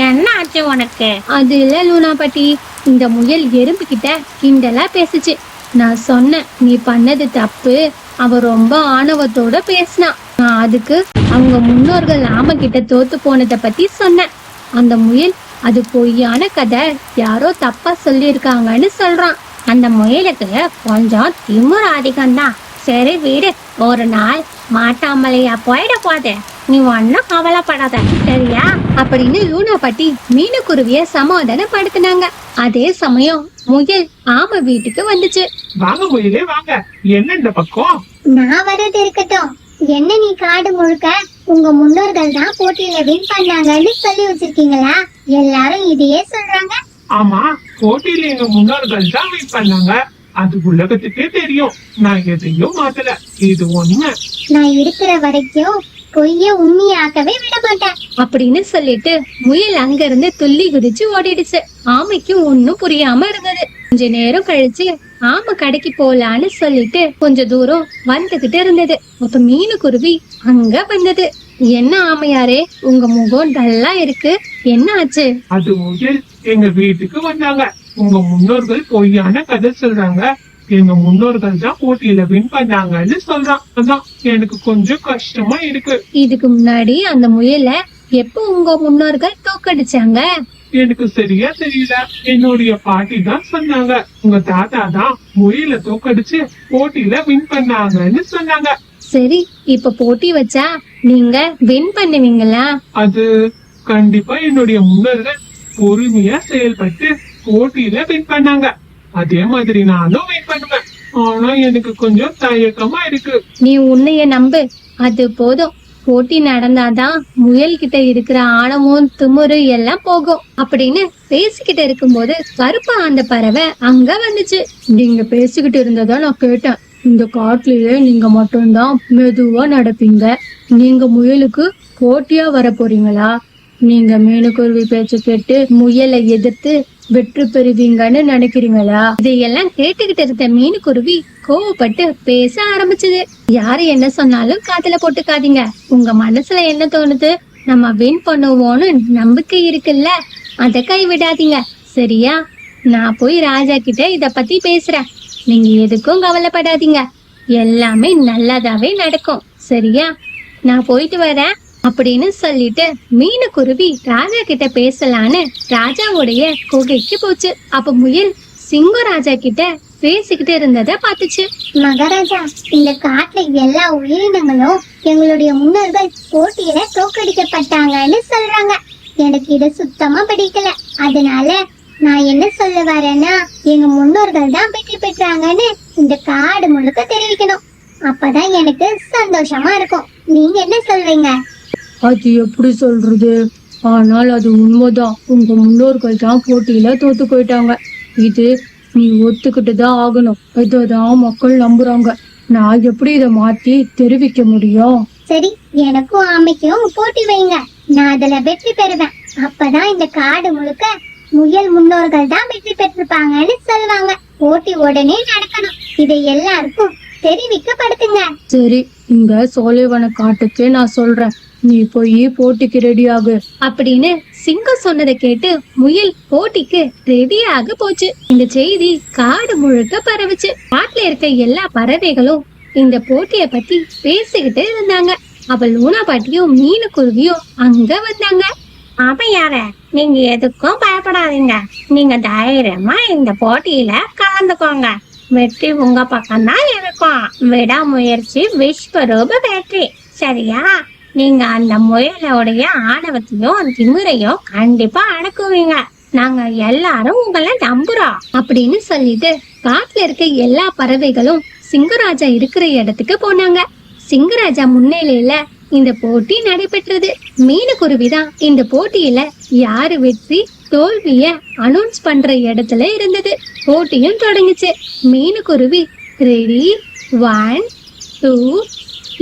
Speaker 1: என்ன ஆச்சு உனக்கு?
Speaker 6: அது இல்ல லூனா பாட்டி, இந்த முயல் எறும்பு கிட்ட கிண்டலா பேசுச்சு. நான் சொன்னேன், நீ பண்ணது தப்பு. அவ ரொம்ப ஆணவத்தோட பேசினான். நான் அதுக்கு அவங்க முன்னோர்கள் ஆமை கிட்ட தோத்து போனதை பத்தி சொன்னேன். அந்த முயல் அது பொய்யான கதை, யாரோ தப்பா சொல்லியிருக்காங்கன்னு சொல்றான்.
Speaker 1: அந்த முயலுக்கு கொஞ்சம் திமிரு அதிகம்தான். சரி வீடு, ஒரு நாள் மாட்டாமலையா போயிட போகுது, நீ ஒன்னும் கவலைப்படாத சரியா?
Speaker 6: அப்படின்னு லூனா பாட்டி மீனுக்குருவிய சமாதானப்படுத்தினாங்க. அதே சமயம் முயல் ஆமை வீட்டுக்கு வந்துச்சு.
Speaker 3: வாங்க முயலே வாங்க, என்ன இந்த பக்கம்?
Speaker 4: நான் வர்றது இருக்கட்டும். என்ன நீ காடு முழுக்க உங்க முன்னோர்கள் தான் போட்டியில வின் பண்ணாங்கன்னு சொல்லி வச்சிருக்கீங்களா? எல்லாரும் இதையே சொல்றாங்க.
Speaker 3: ஆமா, போட்டியில எங்க முன்னோர்கள் தான் வின் பண்ணாங்க. அது உலகத்துக்கே தெரியும். நான் எதையும் மாத்தல. இது உண்மை.
Speaker 4: நான் இருக்கிற வரைக்கும் பொய்ய உண்மையாக்கவே விட மாட்டேன்.
Speaker 6: அப்படின்னு சொல்லிட்டு முயல் அங்க இருந்து துள்ளி குதிச்சு ஓடிடுச்சு. ஆமைக்கு ஒன்னும் புரியாம இருந்தது. கொஞ்ச நேரம் கழிச்சு ஆமை கடைக்கு போலான்னு சொல்லிட்டு கொஞ்ச தூரம் வந்துகிட்டு இருந்தது. அப்ப மீனுக்குருவி அங்க வந்தது. என்ன ஆமையாரே, உங்க முகம் டல்லா இருக்கு, என்ன ஆச்சு?
Speaker 3: அது முயல் எங்க வீட்டுக்கு வந்தாங்க. உங்க முன்னோர்கள் பொய்யான கதை சொல்றாங்க. எங்க முன்னோர்கள் தான் போட்டியில வின் பண்ணாங்கன்னு சொல்றான். அதான் எனக்கு கொஞ்சம் கஷ்டமா இருக்கு.
Speaker 6: இதுக்கு முன்னாடி அந்த முயல எப்போ உங்க முன்னோர்கள் தோக்கடிச்சாங்க?
Speaker 3: எனக்கு சரியா தெரியல. என்னுடைய பாட்டி தான் சொன்னாங்க. உங்க தாத்தா தான் முயல தோக்கடிச்சு போட்டியில வின் பண்ணாங்கன்னு சொன்னாங்க.
Speaker 6: சரி, இப்ப போட்டி வச்சா நீங்க வின் பண்ணுவீங்களா?
Speaker 3: அது கண்டிப்பா என்னுடைய முன்னோர்கள் பொறுமையா செயல்பட்டு போட்டியில வின் பண்ணாங்க. அதே மாதிரி நானும் வின் பண்ணுவேன். ஆனா எனக்கு கொஞ்சம் தயக்கமா இருக்கு.
Speaker 6: நீ உன்னைய நம்பு, அது போதும். போட்டி நடந்தாதான் முயல் கிட்ட இருக்கிற ஆணவம் திமிரு எல்லாம் போகும் அப்படின்னு பேசிக்கிட்டு இருக்கும்போது கருப்பா அந்த பறவை அங்க வந்துச்சு. நீங்க பேசிக்கிட்டு இருந்ததா நான் கேட்டேன். இந்த காட்டுலயே நீங்க மட்டும்தான் மெதுவா நடப்பீங்க. நீங்க முயலுக்கு போட்டியா வர போறீங்களா? நீங்க மீனுக்குருவி பேச்சு கேட்டு முயலை எதிர்த்து வெற்றி பெறுவீங்கன்னு நினைக்கிறீங்களா? இதையெல்லாம் கேட்டுக்கிட்டு இருந்த மீனுக்குருவி கோவப்பட்டு பேச ஆரம்பிச்சது. யாரு என்ன சொன்னாலும் காதுல போட்டுக்காதீங்க. உங்க மனசுல என்ன தோணுது? நம்ம வின் பண்ணுவோம்னு நம்பிக்கை இருக்குல்ல, அத கைவிடாதீங்க, சரியா? நான் போய் ராஜா கிட்ட இத பத்தி பேசுறேன். நீங்க எதுக்கும் கவலைப்படாதீங்க, எல்லாமே நல்லதாவே நடக்கும், சரியா? நான் போயிட்டு வரேன் அப்படின்னு சொல்லிட்டு மீனுக்குருவி ராஜா கிட்ட பேசலான்னு ராஜாவுடைய குகைக்கு போச்சு. அப்ப முயல் சிங்கம் ராஜா கிட்ட பேசிக்கிட்டு இருந்தத பாத்துச்சு.
Speaker 4: மகாராஜா, இந்த காட்டுல எல்லா உயிரினங்களும் எங்களுடைய முன்னோர்கள் போட்டியில தோற்கடிக்கப்பட்டாங்கன்னு சொல்றாங்க. எனக்கு இது சுத்தமா பிடிக்கல. அதனால நான் என்ன சொல்ல வரேன்னா, எங்க முன்னோர்கள் தான் வெற்றி பெற்றாங்கன்னு இந்த காடு முழுக்க தெரிவிக்கணும். அப்பதான் எனக்கு சந்தோஷமா இருக்கும். நீங்க என்ன சொல்றீங்க?
Speaker 6: அது எப்படி சொல்றது? ஆனால் அது உண்மைதான். உங்க முன்னோர்கள் தான் போட்டியில தோத்து போயிட்டாங்க. இது நீ ஒத்துக்கிட்டு தான் ஆகணும். இதான் மக்கள் நம்புறாங்க. நான் எப்படி இதை மாத்தி தெரிவிக்க முடியும்?
Speaker 4: சரி, எனக்கும் ஆமைக்கும் போட்டி வைங்க. நான் அதுல வெற்றி பெறுவேன். அப்பதான் இந்த காடு முழுக்க முயல் முன்னோர்கள் தான் வெற்றி பெற்றிருப்பாங்கன்னு சொல்லுவாங்க. போட்டி உடனே நடக்கணும். இதை எல்லாருக்கும் தெரிவிக்கப்படுத்துங்க.
Speaker 6: சரி, இந்த சோலைவன காட்டுக்கே நான் சொல்றேன். நீ போய் போட்டிக்கு ரெடி ஆகு அப்படின்னு சிங்கம் சொன்னதை கேட்டு முயல் போட்டிக்கு ரெடியாக போச்சு. இந்த செய்தி காடு முழுக்க பரவுச்சு. காட்டுல இருக்க எல்லா பறவைகளும் இந்த போட்டிய பத்தி பேசிக்கிட்டு இருந்தாங்க. அப்ப லூனா பாட்டியும் மீனுக்குருவியும் அங்க வந்தாங்க.
Speaker 1: ஆமையார, நீங்க எதுக்கும் பயப்படாதீங்க. நீங்க தைரியமா இந்த போட்டியில கலந்துக்கோங்க. வெற்றி உங்க பக்கம் தான் இருக்கும். விடாமுயற்சி விஸ்வரூப வெற்றி, சரியா? நீங்க அந்த முயலோடைய ஆணவத்தையும் திமிரையும் கண்டிப்பா அடக்குவீங்க. நாங்க எல்லாரும் உங்களை நம்புறோம்
Speaker 6: அப்படின்னு சொல்லிட்டு காட்டுல இருக்க எல்லா பறவைகளும் சிங்கராஜா இருக்கிற இடத்துக்கு போனாங்க. சிங்கராஜா முன்னிலையில இந்த போட்டி நடைபெற்றது. மீனுக்குருவிதான் இந்த போட்டியில யாரு வெற்றி தோல்விய அனௌன்ஸ் பண்ற இடத்துல இருந்தது. போட்டியும் தொடங்குச்சு. மீனுக்குருவி ரெடி 1 2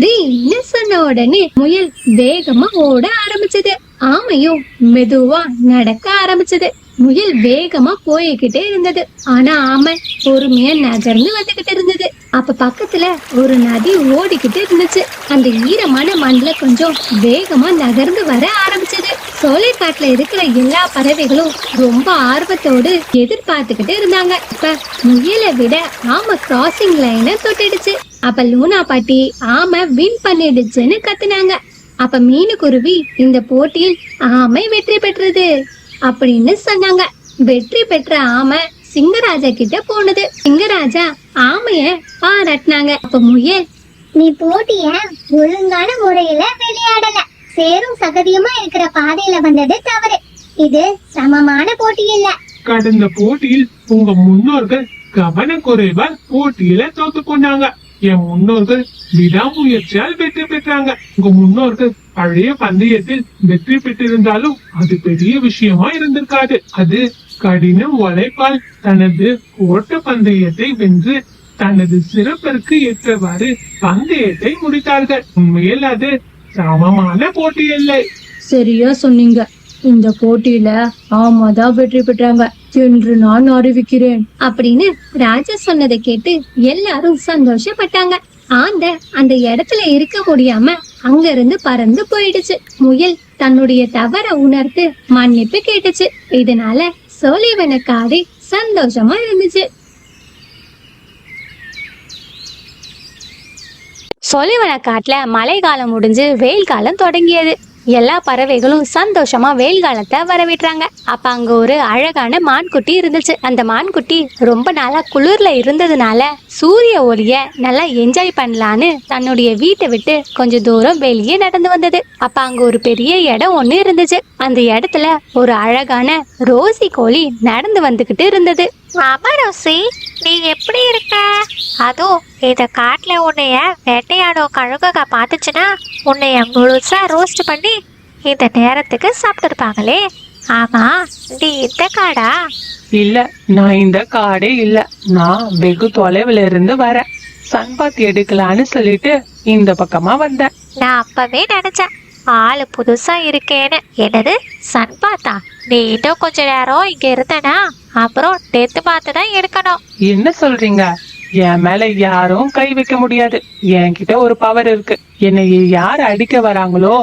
Speaker 6: 3 சொன்ன உடனே முயல் வேகமா ஓட ஆரம்பிச்சது. ஆமையும் மெதுவா நடக்க ஆரம்பிச்சது. முயல் வேகமா போய்கிட்டே இருந்தது. ஆனா ஆமை பொறுமையா நகர்ந்து வந்துகிட்டு இருந்தது. அப்ப பக்கத்துல ஒரு நதி ஓடிக்கிட்டு இருந்துச்சு. அந்த ஈரமான மண்ணுல கொஞ்சம் வேகமா நகர்ந்து வர ஆரம்பிச்சது. சோலைக்காட்டுல இருக்கிற எல்லா பறவைகளும் ரொம்ப ஆர்வத்தோடு எதிர்பார்த்துக்கிட்டு இருந்தாங்க. இப்ப முயலை விட ஆமை கிராசிங் லைனை தொட்டுடுச்சு. அப்ப லூனா பாட்டி ஆமை வின் பண்ணிடுச்சுன்னு கத்துனாங்க. அப்ப மீனுக்குருவி இந்த போட்டியில் ஆமை வெற்றி பெற்றது அப்படின்னு சொன்னாங்க. வெற்றி பெற்ற ஆமை சிங்கராஜா கிட்ட போனது. சிங்கராஜா ஆமைய பாராட்டினாங்க. அப்ப முயல்,
Speaker 4: நீ போட்டிய ஒழுங்கான முறையில விளையாடல. சேரும் சகதியுமா இருக்கிற பாதையில வந்தது தவறு. இது சமமான போட்டி இல்ல.
Speaker 3: கடந்த போட்டியில் உங்க முன்னோர்கள் கவனக்குறைவா போட்டியில தோத்து போனாங்க. என் முன்னோர்கள் விடாமுயற்சியால் வெற்றி பெற்றாங்க. உங்க முன்னோர்கள் பழைய பந்தயத்தில் வெற்றி பெற்றிருந்தாலும் அது பெரிய விஷயமா இருந்திருக்காது. அது கடின உழைப்பால் தனது ஓட்ட பந்தயத்தை வென்று தனது சிறப்பிற்கு ஏற்றவாறு பந்தயத்தை முடித்தார்கள். உண்மையில் அது சமமான போட்டி இல்லை.
Speaker 6: சரியா சொன்னீங்க. இந்த போட்டியில ஆமாதான் வெற்றி பெற்றாங்க என்று நான் அறிவிக்கிறேன் அப்படின்னு ராஜா சொன்னதை கேட்டு எல்லாரும் சந்தோஷப்பட்டாங்க. ஆந்த அந்த இடத்துல இருக்க முடியாம அங்க இருந்து பறந்து போயிடுச்சு. முயல் தன்னுடைய தவற உணர்ந்து மன்னிப்பு கேட்டுச்சு. இதனால சோலைவன காடு சந்தோஷமா இருந்துச்சு.
Speaker 1: சொலிவன காட்டுல மழை காலம் முடிஞ்சு வெயில் காலம் தொடங்கியது. எல்லா பறவைகளும் சந்தோஷமா வெயில் காலத்தை வரவேற்றாங்க. அப்ப அங்க ஒரு அழகான மான்குட்டி இருந்துச்சு. அந்த மான்குட்டி ரொம்ப நாளா குளிர்ல இருந்ததுனால சூரிய ஒளிய நல்லா என்ஜாய் பண்ணலான்னு தன்னுடைய வீட்டை விட்டு கொஞ்சம் தூரம் வெளியே நடந்து வந்தது. அப்ப அங்க ஒரு பெரிய இடம் ஒண்ணு இருந்துச்சு. அந்த இடத்துல ஒரு அழகான ரோசி கோழி நடந்து வந்துகிட்டு இருந்தது.
Speaker 5: ஆமா ரோசி, நீ எப்படி இருக்க? அதுவும் இந்த காட்டுல உன்னைய வேட்டையாடும் கழுகுக பாத்துச்சுன்னா உன்னைய முழுசா ரோஸ்ட் பண்ணி இந்த நேரத்துக்கு சாப்பிட்டுருப்பாங்களே. ஆமா, நீ இந்த காடா?
Speaker 2: இல்ல, நான் இந்த காடே இல்ல. நான் வெகு தொலைவுல இருந்து வரேன். சன்பாத் எடுக்கலான்னு சொல்லிட்டு இந்த பக்கமா வந்தேன்.
Speaker 5: நான் அப்பவே நினைச்சேன் ஆளு புதுசா இருக்கேன்னு. என்னது சன்பாத்தா? நீ இன்னும் கொஞ்ச நேரம் இங்க இருந்தனா அப்புறம் டெத்து பார்த்து தான் எடுக்கணும்.
Speaker 2: என்ன சொல்றீங்க? என் மேல யாரும் கை வைக்க முடியாது. என்கிட்ட ஒரு பவர் இருக்கு. என்னை யார் அடிக்க வராங்களோ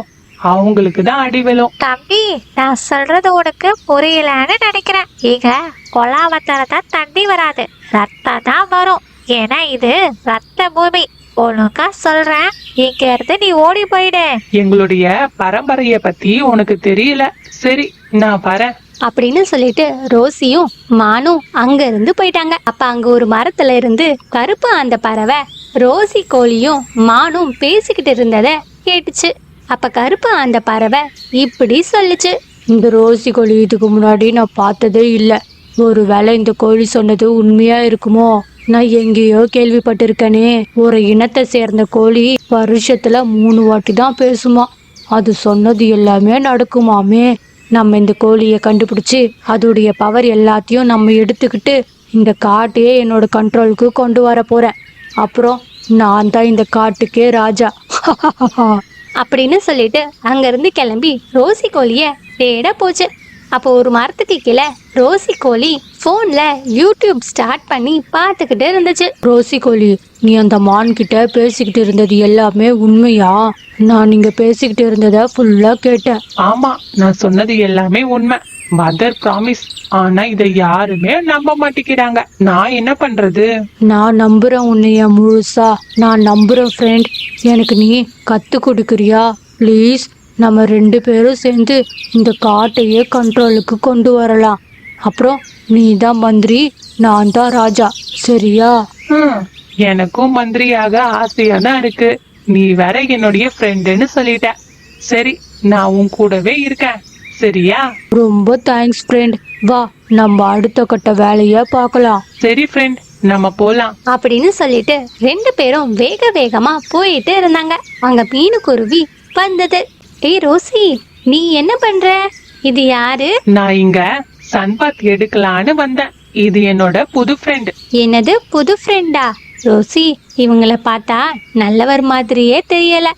Speaker 2: அவங்களுக்கு தான் அடி விழும்.
Speaker 5: தம்பி, நான் சொல்றது உனக்கு புரியலன்னு நினைக்கிறேன். இங்க கொலாவத்தால தான் தண்ணி வராது, ரத்தம் தான் வரும். ஏன்னா இது ரத்த பூமி. ஒழுங்கா சொல்றேன், இங்க இருந்து நீ ஓடி போயிடு.
Speaker 2: எங்களுடைய பரம்பரைய பத்தி உனக்கு தெரியல. சரி, நான் வரேன்
Speaker 1: அப்படின்னு சொல்லிட்டு ரோசியும் மானும் அங்க இருந்து போயிட்டாங்க. அப்ப அங்க ஒரு மரத்துல இருந்து கருப்பு அந்த பறவை ரோசி கோழியும் மானும் பேசிக்கிட்டு இருந்தத கேட்டுச்சு. அப்ப கருப்பு அந்த பறவை இப்படி சொல்லுச்சு. இந்த ரோசி கோழி இதுக்கு முன்னாடி நான் பார்த்ததே இல்ல. ஒருவேளை இந்த கோழி சொன்னது உண்மையா இருக்குமோ? நான் எங்கேயோ கேள்விப்பட்டிருக்கேனே. ஒரு இனத்தை சேர்ந்த கோழி வருஷத்துல 3 வாட்டி தான் பேசுமா. அது சொன்னது எல்லாமே நடக்குமாமே. நம்ம இந்த கோழியை கண்டுபிடிச்சு அதோடைய பவர் எல்லாத்தையும் நம்ம எடுத்துக்கிட்டு இந்த காட்டையே என்னோட கண்ட்ரோலுக்கு கொண்டு வர போறேன். அப்புறம் நான் தான் இந்த காட்டுக்கே ராஜா அப்படின்னு சொல்லிட்டு அங்கிருந்து கிளம்பி ரோசி கோழிய தேட போச்சு. அப்போ ஒரு மரத்துக்கு கீழே ரோசி கோழி போன்ல யூடியூப் ஸ்டார்ட் பண்ணி பார்த்துக்கிட்டு இருந்துச்சு. ரோசி கோழி, நீ அந்த மான் கிட்ட பேசிக்கிட்டு இருந்தது எல்லாமே உண்மையா? நான் நீங்க பேசிக்கிட்டு இருந்தத ஃபுல்லா கேட்டேன்.
Speaker 2: ஆமா, நான் சொன்னது எல்லாமே உண்மை. Mother promise. ஆனா இதை யாருமே நம்ப மாட்டேங்கிறாங்க. நான் என்ன பண்றது?
Speaker 1: நான் நம்புறேன் உன்னைய முழுசா. நான் நம்புறேன் ஃப்ரெண்ட். எனக்கு நீ கத்து கொடுக்குறியா ப்ளீஸ்? நம்ம 2 பேரும் சேர்ந்து இந்த காட்டையே கண்ட்ரோலுக்கு கொண்டு வரலாம். அப்புறம் நீ தான் மந்திரி, நான் தான் ராஜா, சரியா?
Speaker 2: எனக்கும் மந்திரியாக ஆசையா தான் இருக்கு. நீ வேற என்னுடைய ஃப்ரெண்டுன்னு சொல்லிட்ட. சரி, நான் உன் கூடவே இருக்கேன், சரியா?
Speaker 1: ரொம்ப தேங்க்ஸ் ஃப்ரெண்ட். வா, நம்ம அடுத்த கட்ட வேலைய பார்க்கலாம்.
Speaker 2: சரி ஃப்ரெண்ட், நம்ம போலாம்
Speaker 1: அப்படின்னு சொல்லிட்டு 2 பேரும் வேக வேகமா போயிட்டு இருந்தாங்க. அங்க மீனுக்குருவி வந்தது. ஏய் ரோசி, நீ என்ன பண்ற? இது யாரு?
Speaker 2: நான் இங்க சன்பாத் எடுக்கலான்னு வந்தேன். இது என்னோட புது ஃப்ரெண்ட்.
Speaker 1: என்னது புது ஃப்ரெண்டா? ரோசி, இவங்கள பார்த்தா நல்லவர் மாதிரியே தெரியல,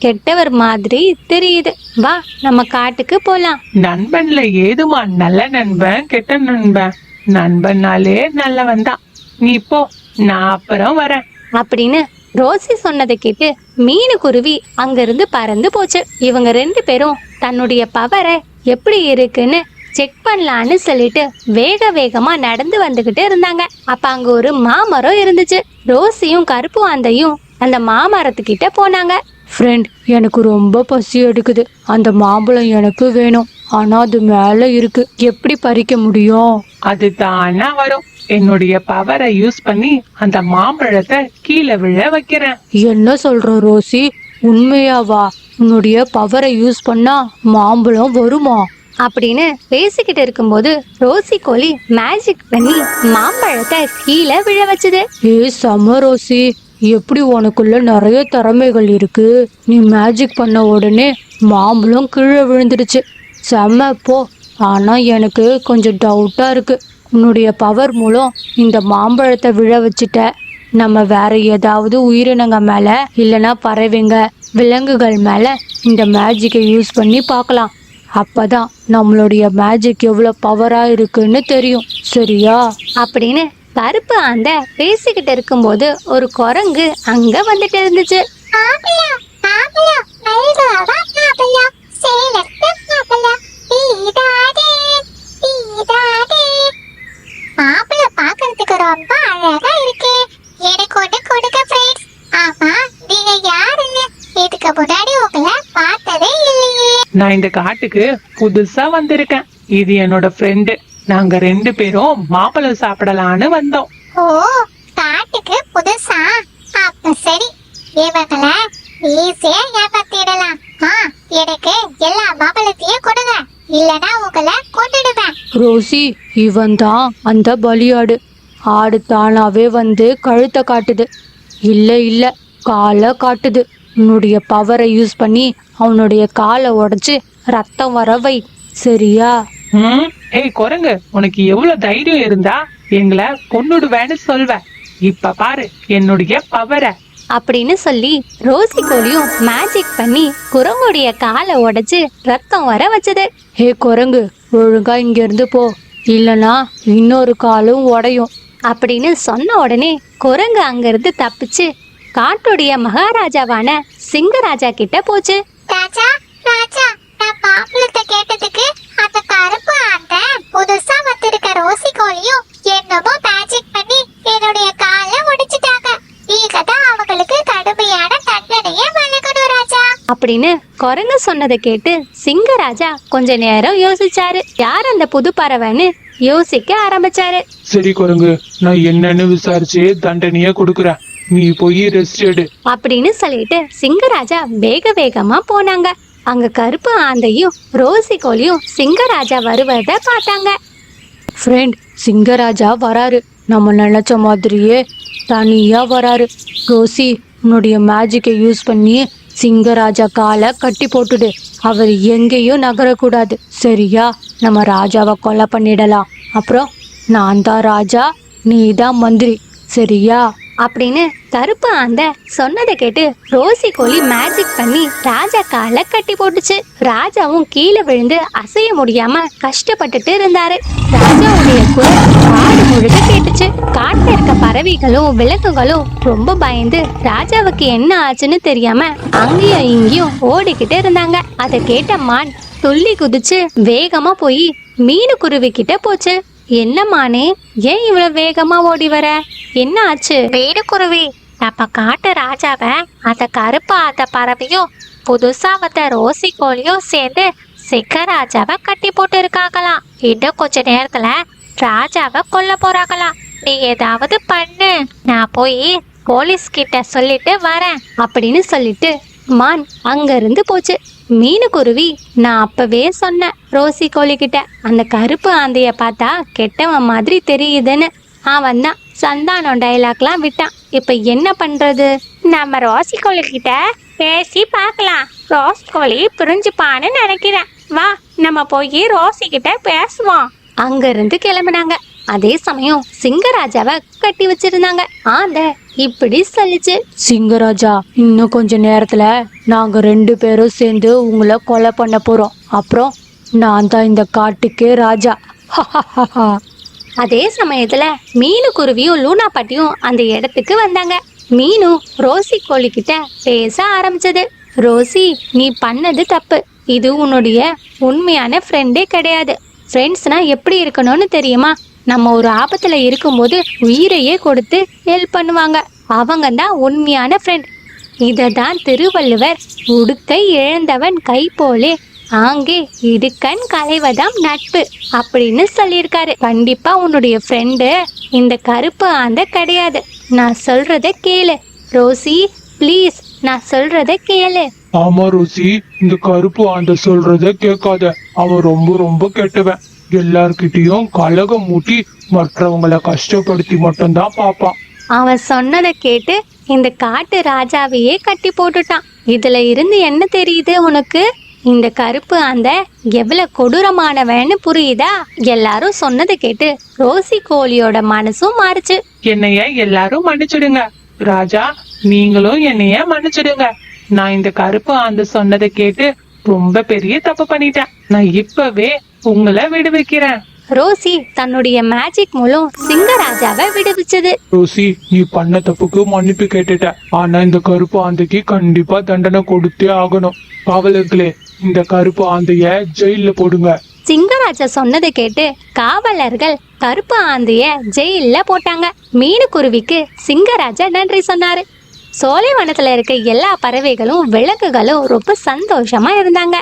Speaker 1: கெட்டவர் மாதிரி தெரியுது. வா, நம்ம காட்டுக்கு போலாம்.
Speaker 2: நண்பன்ல ஏதுமா நல்ல நண்பன் கெட்ட நண்பன்? நண்பன்னாலே நல்லவன் தான். நீ போ, நான் அப்புறம் வரேன்
Speaker 1: அப்படின்னு ரோசி சொன்னதை கேட்டு மீனுக்குருவி அங்கிருந்து பறந்து போச்சு. இவங்க 2 பேரும் தன்னுடைய பவரை எப்படி இருக்குன்னு செக் பண்ணலான்னு சொல்லிட்டு வேக வேகமா நடந்து வந்துகிட்டு இருந்தாங்க. அப்ப அங்க ஒரு மாமரம் இருந்துச்சு. ரோசியும் கருப்பு ஆந்தையும் அந்த மாமரத்துக்கிட்ட போனாங்க. ஃப்ரெண்ட், எனக்கு ரொம்ப பசி எடுக்குது. அந்த மாம்பழம் எனக்கு வேணும். ஆனா அது மேல இருக்கு, எப்படி பறிக்க முடியும்?
Speaker 2: அது தானா வரும். என்னுடைய பவரை யூஸ் பண்ணி அந்த மாம்பழத்தை கீழே விழ வைக்கிறேன்.
Speaker 1: என்ன சொல்ற ரோசி? உண்மையாவா? உன்னுடைய பவரை யூஸ் பண்ணா மாம்பழம் வருமா? அப்படின்னு பேசிக்கிட்டு இருக்கும்போது ரோசி கோழி மேஜிக் பண்ணி மாம்பழத்தை கீழே விழ வச்சது. செம ரோசி, எப்படி உனக்குள்ள நிறைய திறமைகள் இருக்கு. நீ மேஜிக் பண்ண உடனே மாம்பழம் கீழே விழுந்துடுச்சு. செம்ம. போ,
Speaker 6: ஆனா எனக்கு கொஞ்சம் டவுட்டா இருக்கு. உன்னுடைய பவர் மூலம் இந்த மாம்பழத்தை விழ வச்சுட்ட. நம்ம வேற ஏதாவது உயிரினங்க மேல இல்லனா பறவைங்க விலங்குகள் மேல இந்த மேஜிக்கை யூஸ் பண்ணி பார்க்கலாம். அப்பதான் நம்மளுடைய மேஜிக் எவ்வளவு பவரா இருக்குன்னு தெரியும். சரியா?
Speaker 1: அப்படின்னு கருப்பு ஆந்த பேசிக்கிட்டு இருக்கும்போது ஒரு குரங்கு அங்க வந்துட்டு இருந்துச்சு.
Speaker 4: மாம்பழம் மாம்பழம் மல்கோவா மாம்பழம் சேலத்து மாம்பழம் பீதாதே பீதாதே. மாம்பழம் பார்க்கிறதுக்கு ரொம்ப அழகா இருக்கு. எனக்கு ஒண்ணு கொடுங்க ஃப்ரெண்ட்ஸ். ஆமா, நீங்க யாரு? இதுக்கு முன்னாடி உங்களை பார்த்ததே இல்லையே.
Speaker 2: நான் இந்த காட்டுக்கு புதுசா வந்திருக்கேன். இது என்னோட ஃப்ரெண்டு. நாங்க 2 பேரும் மாம்பழம் சாப்பிடலான்னு வந்தோம்.
Speaker 4: ஓ, காட்டுக்கு புதுசா? அப்ப சரி, இவங்கள ஈஸியா ஏமாத்திடலாம். எனக்கு எல்லா மாம்பழத்தையும் கொடுங்க, இல்லனா உங்களை கொன்னுடுவேன்.
Speaker 6: ரோசி, இவன் தான் அந்த பலியாடு. ஆடு தானாவே வந்து கழுத்தை காட்டுது. இல்ல இல்ல, காலை காட்டுது. உன்னுடைய பவரை யூஸ் பண்ணி அவனுடைய காலை உடைச்சு ரத்தம் வர வை. சரியா?
Speaker 2: ஏய் குரங்கு, உனக்கு எவ்வளவு தைரியம் இருந்தா எங்களை கொன்னுடுவேன்னு சொல்வ. இப்ப பாரு என்னுடைய பவரை.
Speaker 1: அப்படின்னு சொல்லி ரோசி கோழியும் மேஜிக் பண்ணி குரங்குடைய காலை உடைச்சு ரத்தம் வர வச்சது.
Speaker 6: ஹே குரங்கு, ஒழுங்கா இங்க இருந்து போ, இல்லனா இன்னொரு காலும் உடையும்.
Speaker 1: அப்படின்னு சொன்ன உடனே குரங்கு அங்கிருந்து தப்பிச்சு காட்டுடைய மகாராஜாவான சிங்கராஜா கிட்ட போச்சு.
Speaker 4: ராஜா ராஜா, நான் மாம்பழத்தை கேட்டதுக்கு அந்த கருப்பு ஆண்ட புதுசா வந்திருக்க ரோசி கோழியும் என்னமோ மேஜிக் பண்ணி என்னுடைய காலை உடைச்சிட்டாங்க. நீங்க தான் அவங்களுக்கு கடுமையான தண்டனையை வழங்கணும் ராஜா.
Speaker 1: அப்படின்னு குரங்கு சொன்னதை கேட்டு சிங்கராஜா கொஞ்ச நேரம் யோசிச்சாரு. யார் அந்த புது பறவைன்னு யோசிக்க ஆரம்பிச்சாரு.
Speaker 3: சரி குரங்கு, நான் என்னன்னு விசாரிச்சு தண்டனைய கொடுக்குறேன். நீ போய் ரெஸ்ட் எடு.
Speaker 1: அப்படின்னு சொல்லிட்டு சிங்கராஜா வேக வேகமா போனாங்க. அங்க கருப்பு ஆந்தையும் ரோசி கோழியும் சிங்கராஜா வருவதை பார்த்தாங்க.
Speaker 6: ஃப்ரெண்ட், சிங்கராஜா வராரு. நம்ம நினைச்ச மாதிரியே தனியா வராரு. ரோசி, உன்னுடைய மேஜிக்கை யூஸ் பண்ணி சிங்கராஜா காலை கட்டி போட்டுடு. அவர் எங்கேயும் நகரக்கூடாது. சரியா? நம்ம ராஜாவை கொலை பண்ணிடலாம். அப்புறம் நான் தான் ராஜா, நீ தான் மந்திரி. சரியா?
Speaker 1: அப்படின்னு கருப்பு ஆந்த சொன்னதை கேட்டு ரோசி கோழி மேஜிக் பண்ணி ராஜா காலை கட்டி போட்டுச்சு. ராஜாவும் கீழே விழுந்து அசைய முடியாம கஷ்டப்பட்டுட்டு இருந்தாரு. ராஜாவுடைய குரல் காடு முழுக்க கேட்டுச்சு. காட்டுல இருக்க பறவைகளும் விலங்குகளும் ரொம்ப பயந்து ராஜாவுக்கு என்ன ஆச்சுன்னு தெரியாம அங்கேயும் இங்கேயும் ஓடிக்கிட்டு இருந்தாங்க. அதை கேட்ட மான் துள்ளி குதிச்சு வேகமா போய் மீனு குருவி கிட்ட போச்சு. என்ன மானே, ஏன் இவ்வளவு வேகமா ஓடி வர? என்ன ஆச்சு?
Speaker 5: வேடுக்குருவி, நம்ம காட்டு ராஜாவை அந்த கருப்பு ஆத்த பறவையும் புதுசா வந்த ரோசி கோழியும் சேர்ந்து சிங்கராஜாவை கட்டி போட்டு இருக்காங்களாம். இன்னும் கொஞ்ச நேரத்துல ராஜாவை கொல்ல போறாங்களாம். நீ ஏதாவது பண்ணு, நான் போய் போலீஸ் கிட்ட சொல்லிட்டு வரேன்.
Speaker 1: அப்படின்னு சொல்லிட்டு மான் அங்க இருந்து போச்சு. மீனுக்குருவி, நான் அப்பவே சொன்னேன் ரோசி கோழி கிட்ட, அந்த கருப்பு ஆந்தைய பார்த்தா கெட்டவன் மாதிரி தெரியுதுன்னு. அவன் தான் சந்தானம் டைலாக்லாம் விட்டான். இப்ப என்ன பண்றது?
Speaker 5: நம்ம ரோசி கோழி கிட்ட பேசி பார்க்கலாம். ரோசி கோழி புரிஞ்சுப்பான்னு நினைக்கிறேன். வா, நம்ம போய் ரோசி கிட்ட பேசுவோம்.
Speaker 1: அங்க இருந்து கிளம்புனாங்க. அதே சமயம் சிங்கராஜாவை கட்டி வச்சிருந்தாங்க. ஆந்த இப்படி சொல்லிச்சு.
Speaker 6: சிங்கராஜா, இன்னும் கொஞ்ச நேரத்துல நாங்க 2 பேரும் சேர்ந்து உங்களை கொலை பண்ண போறோம். அப்புறம் நான் தான் இந்த காட்டுக்கே ராஜா.
Speaker 1: அதே சமயத்துல மீனு குருவியும் லூனா பாட்டியும் அந்த இடத்துக்கு வந்தாங்க. மீனு ரோசி கோழி கிட்ட பேச ஆரம்பிச்சது. ரோசி, நீ பண்ணது தப்பு. இது உன்னுடைய உண்மையான ஃப்ரெண்டே கிடையாது. ஃப்ரெண்ட்ஸ்னா எப்படி இருக்கணும்னு தெரியுமா? நம்ம ஒரு ஆபத்துல இருக்கும்போது உயிரையே கொடுத்து ஹெல்ப் பண்ணுவாங்க. அவங்க தான் உண்மையான ஃப்ரெண்ட். இதை தான் திருவள்ளுவர் உடுக்கை இழந்தவன் கை போலே ஆங்கே இடுக்கண் களைவதாம் நட்பு அப்படின்னு சொல்லியிருக்காரு. கண்டிப்பா உன்னுடைய ஃப்ரெண்டு இந்த கருப்பு ஆந்த கிடையாது. நான் சொல்றத கேளு ரோசி, ப்ளீஸ் நான் சொல்றத கேளு.
Speaker 3: ஆமா ரோசி, இந்த கருப்பு ஆண்ட சொல்றத கேட்காத. அவன் ரொம்ப ரொம்ப கெட்டவன். எல்லார்கிட்டயும் கலகம் மூட்டி மற்றவங்களை கஷ்டப்படுத்தி மட்டும்தான் பாப்பான்.
Speaker 1: அவன் சொன்னதை கேட்டு இந்த காட்டு ராஜாவையே கட்டி போட்டுட்டான். இதுல இருந்து என்ன தெரியுது உனக்கு? இந்த கருப்பு அந்த எவ்வளவு கொடூரமானவன்னு புரியுதா? எல்லாரும் சொன்னதை கேட்டு ரோசி கோழியோட மனசும் மாறுச்சு.
Speaker 2: என்னைய எல்லாரும் மன்னிச்சிடுங்க ராஜா, நீங்களும் என்னைய மன்னிச்சிடுங்க. நான் இந்த கருப்பு ஆந்து சொன்னதை கேட்டு ரொம்ப பெரிய தப்பு பண்ணிட்டேன். நான் இப்பவே உங்களை விடுவிக்கிறேன்.
Speaker 1: ரோசி தன்னுடைய மேஜிக் மூலம் சிங்கராஜாவை விடுவிச்சது.
Speaker 3: ரோசி, நீ பண்ண தப்புக்கு மன்னிப்பு கேட்டுட்ட. ஆனா இந்த கருப்பு ஆந்தைக்கு கண்டிப்பா தண்டனை கொடுத்தே ஆகணும். காவலர்களே, இந்த கருப்பு ஆந்தைய ஜெயில போடுங்க.
Speaker 1: சிங்கராஜா சொன்னதை கேட்டு காவலர்கள் கருப்பு ஆந்தைய ஜெயில்ல போட்டாங்க. மீனுக்குருவிக்கு சிங்கராஜா நன்றி சொன்னாரு. சோலைவனத்துல இருக்க எல்லா பறவைகளும் விலங்குகளும் ரொம்ப சந்தோஷமா இருந்தாங்க.